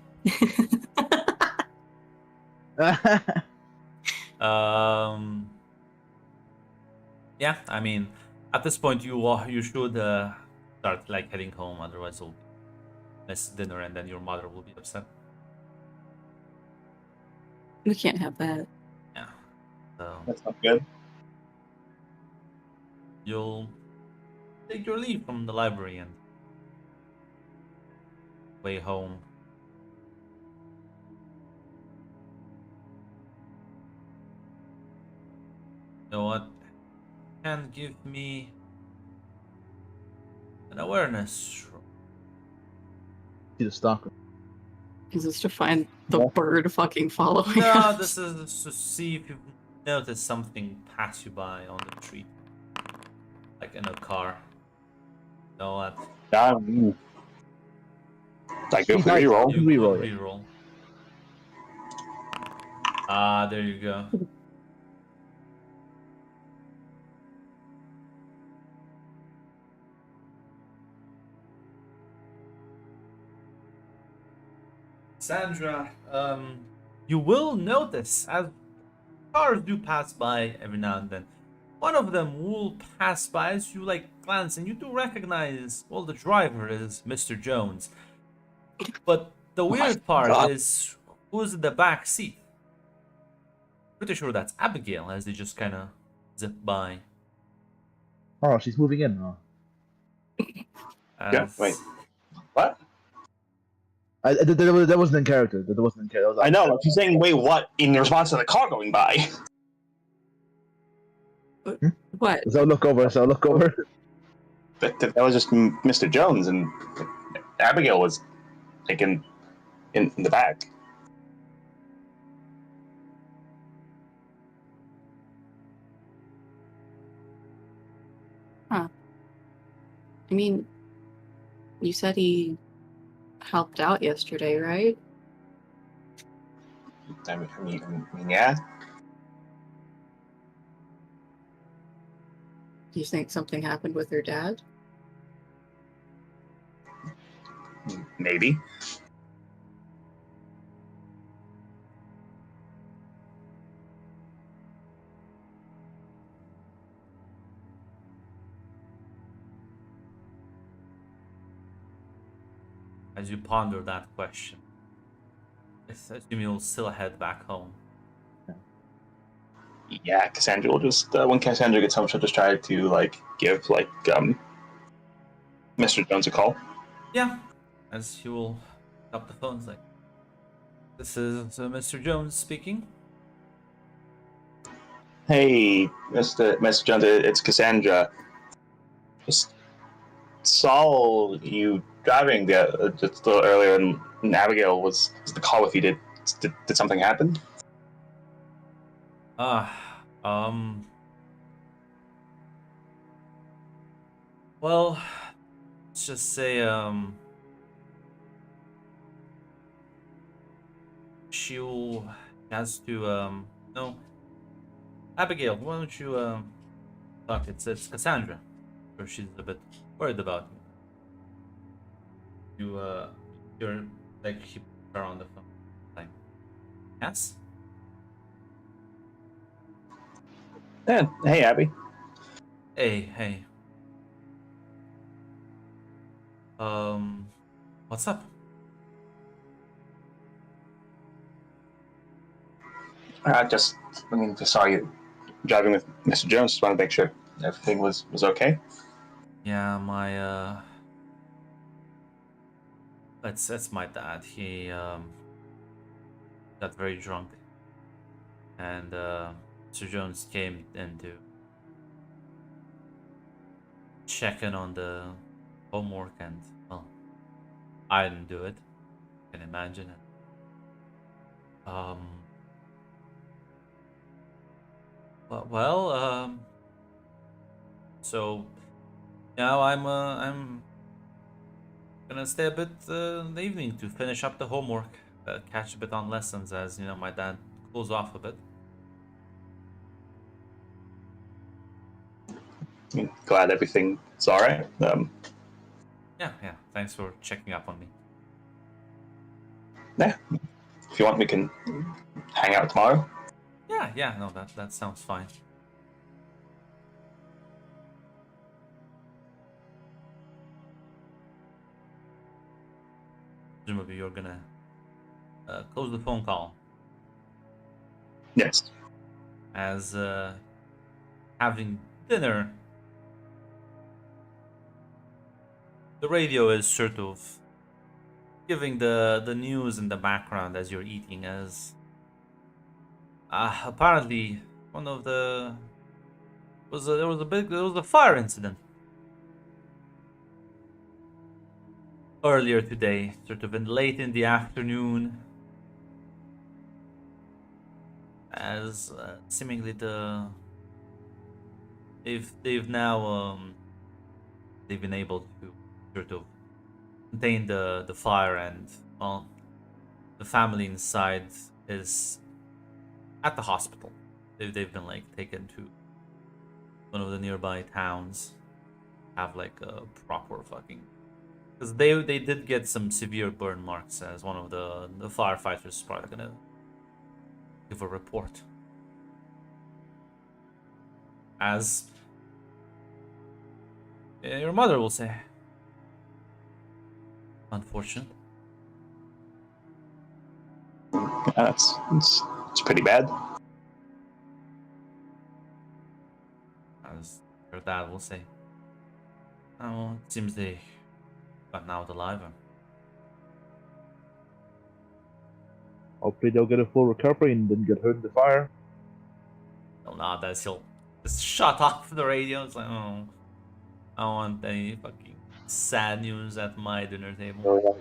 Yeah, I mean, at this point you should start like heading home, otherwise you'll miss dinner and then your mother will be upset. We can't have that. Yeah, so That's not good. you'll take your leave from the library and way home. You know what? Can give me an awareness. See the stalker. Is this to find the Yeah. bird fucking following No, us? this is to see if you notice something pass you by on the street, like in a car. You know what? Like go for the reroll. You Reroll, could yeah. reroll. Ah, there you go. Sandra, you will notice as cars do pass by every now and then. One of them will pass by as you like glance, and you do recognize. Well, the driver is Mr. Jones, but the weird part God. is who's in the back seat. Pretty sure that's Abigail, as they just kind of zip by. Oh, she's moving in. Oh. Yeah, wait. What? That wasn't in character. That wasn't in character. I know. Like, she's saying, "Wait, what?" in response to the car going by. What? So look over. That was just Mr. Jones, and Abigail was like in the back. I mean, you said he helped out yesterday, right? I mean, yeah. Do you think something happened with her dad? Maybe. As you ponder that question, I assume you'll still head back home. Yeah, Cassandra will just when Cassandra gets home, she'll just try to give Mr. Jones a call. Yeah, as he will pick up the phone, it's like, this is Mr. Jones speaking. Hey, Mr. Jones, it's Cassandra. Just saw you driving just a little earlier, and Abigail was the call with you. Did something happen? Well, let's just say, she has to, no, Abigail, why don't you, talk, it's Cassandra, or she's a bit worried about you. You're, like, she put her on the phone, like, yes? Yeah. Hey, Abby. Hey. What's up? Just saw you driving with Mr. Jones. Just want to make sure everything was okay. Yeah, my that's my dad. He got very drunk, and Sir Jones came in to check in on the homework, and well, I didn't do it. You can imagine it. So now I'm gonna stay a bit in the evening to finish up the homework, catch a bit on lessons, as you know, my dad cools off a bit. Glad everything's all right. Yeah. Thanks for checking up on me. Yeah. If you want, we can hang out tomorrow. Yeah. No, that sounds fine. Presumably, you're gonna close the phone call Yes. as having dinner. The radio is sort of giving the news in the background as you're eating, as apparently one of the there was a fire incident earlier today, sort of late in the afternoon, as seemingly they've now they've been able to sort of contain the fire, and well, the family inside is at the hospital. They've been like taken to one of the nearby towns, have like a proper fucking, because they did get some severe burn marks, as one of the firefighters is probably gonna give a report, as your mother will say. Unfortunate. Yeah, it's pretty bad. As your dad will say. Oh, it seems they got out alive. Hopefully they'll get a full recovery and didn't get hurt in the fire. Well, nowadays he'll just shut off the radio. It's like, oh, I don't want any fucking sad news at my dinner table.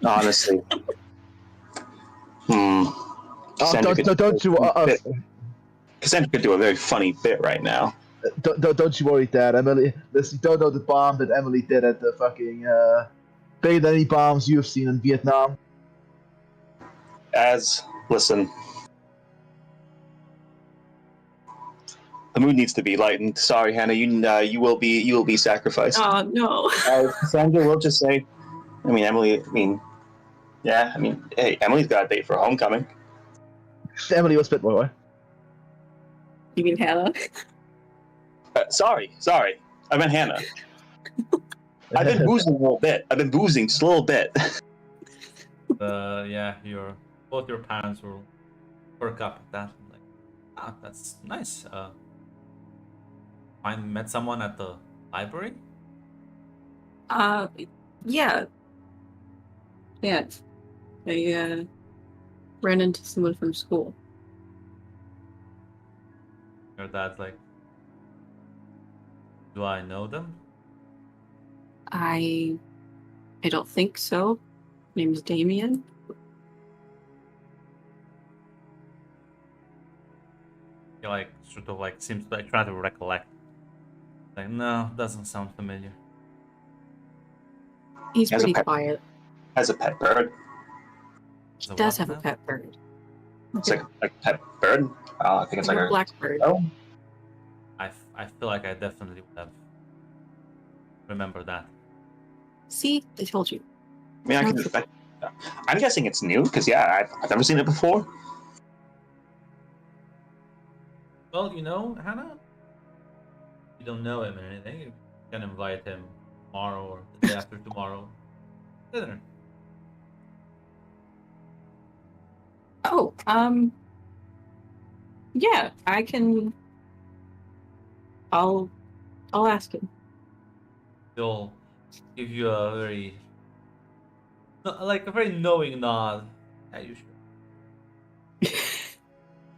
Honestly. Don't you? Cassandra could do a very funny bit right now. Don't you worry, Dad. Emily, listen, don't know the bomb that Emily did at the fucking bigger than any bombs you've seen in Vietnam. Listen, the mood needs to be lightened. Sorry, Hannah, you will be sacrificed. Oh no. Cassandra will just say, Emily. Hey, Emily's got a date for homecoming. Emily was spit boy. You mean Hannah? Sorry. I meant Hannah. I've been boozing a little bit. I've been boozing just a little bit. Yeah, both your parents will perk up at that. Like, Ah, that's nice. I met someone at the library. Uh, yeah. Yeah. I ran into someone from school. Your dad's like, do I know them? I don't think so. Name's Damien. He like sort of like seems to like try to recollect. Like, no, doesn't sound familiar. He's As a pretty pet. quiet. As a pet bird. He The does what have a now? pet bird. It's like a pet bird. I think it's like a a blackbird. Oh, I feel like I definitely would have remembered that. See, I told you. I mean, I can. Okay. I'm guessing it's new because I've never seen it before. Well, you know, Hannah, you don't know him or anything. You can invite him tomorrow or the day after tomorrow. Dinner. Oh, yeah, I can. I'll ask him. He'll give you a very, like a very knowing nod. Yeah, you should.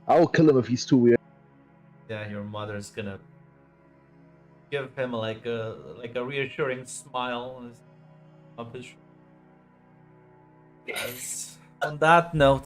I'll kill him if he's too weird. Yeah, your mother's gonna give him like a reassuring smile up his. As on that note.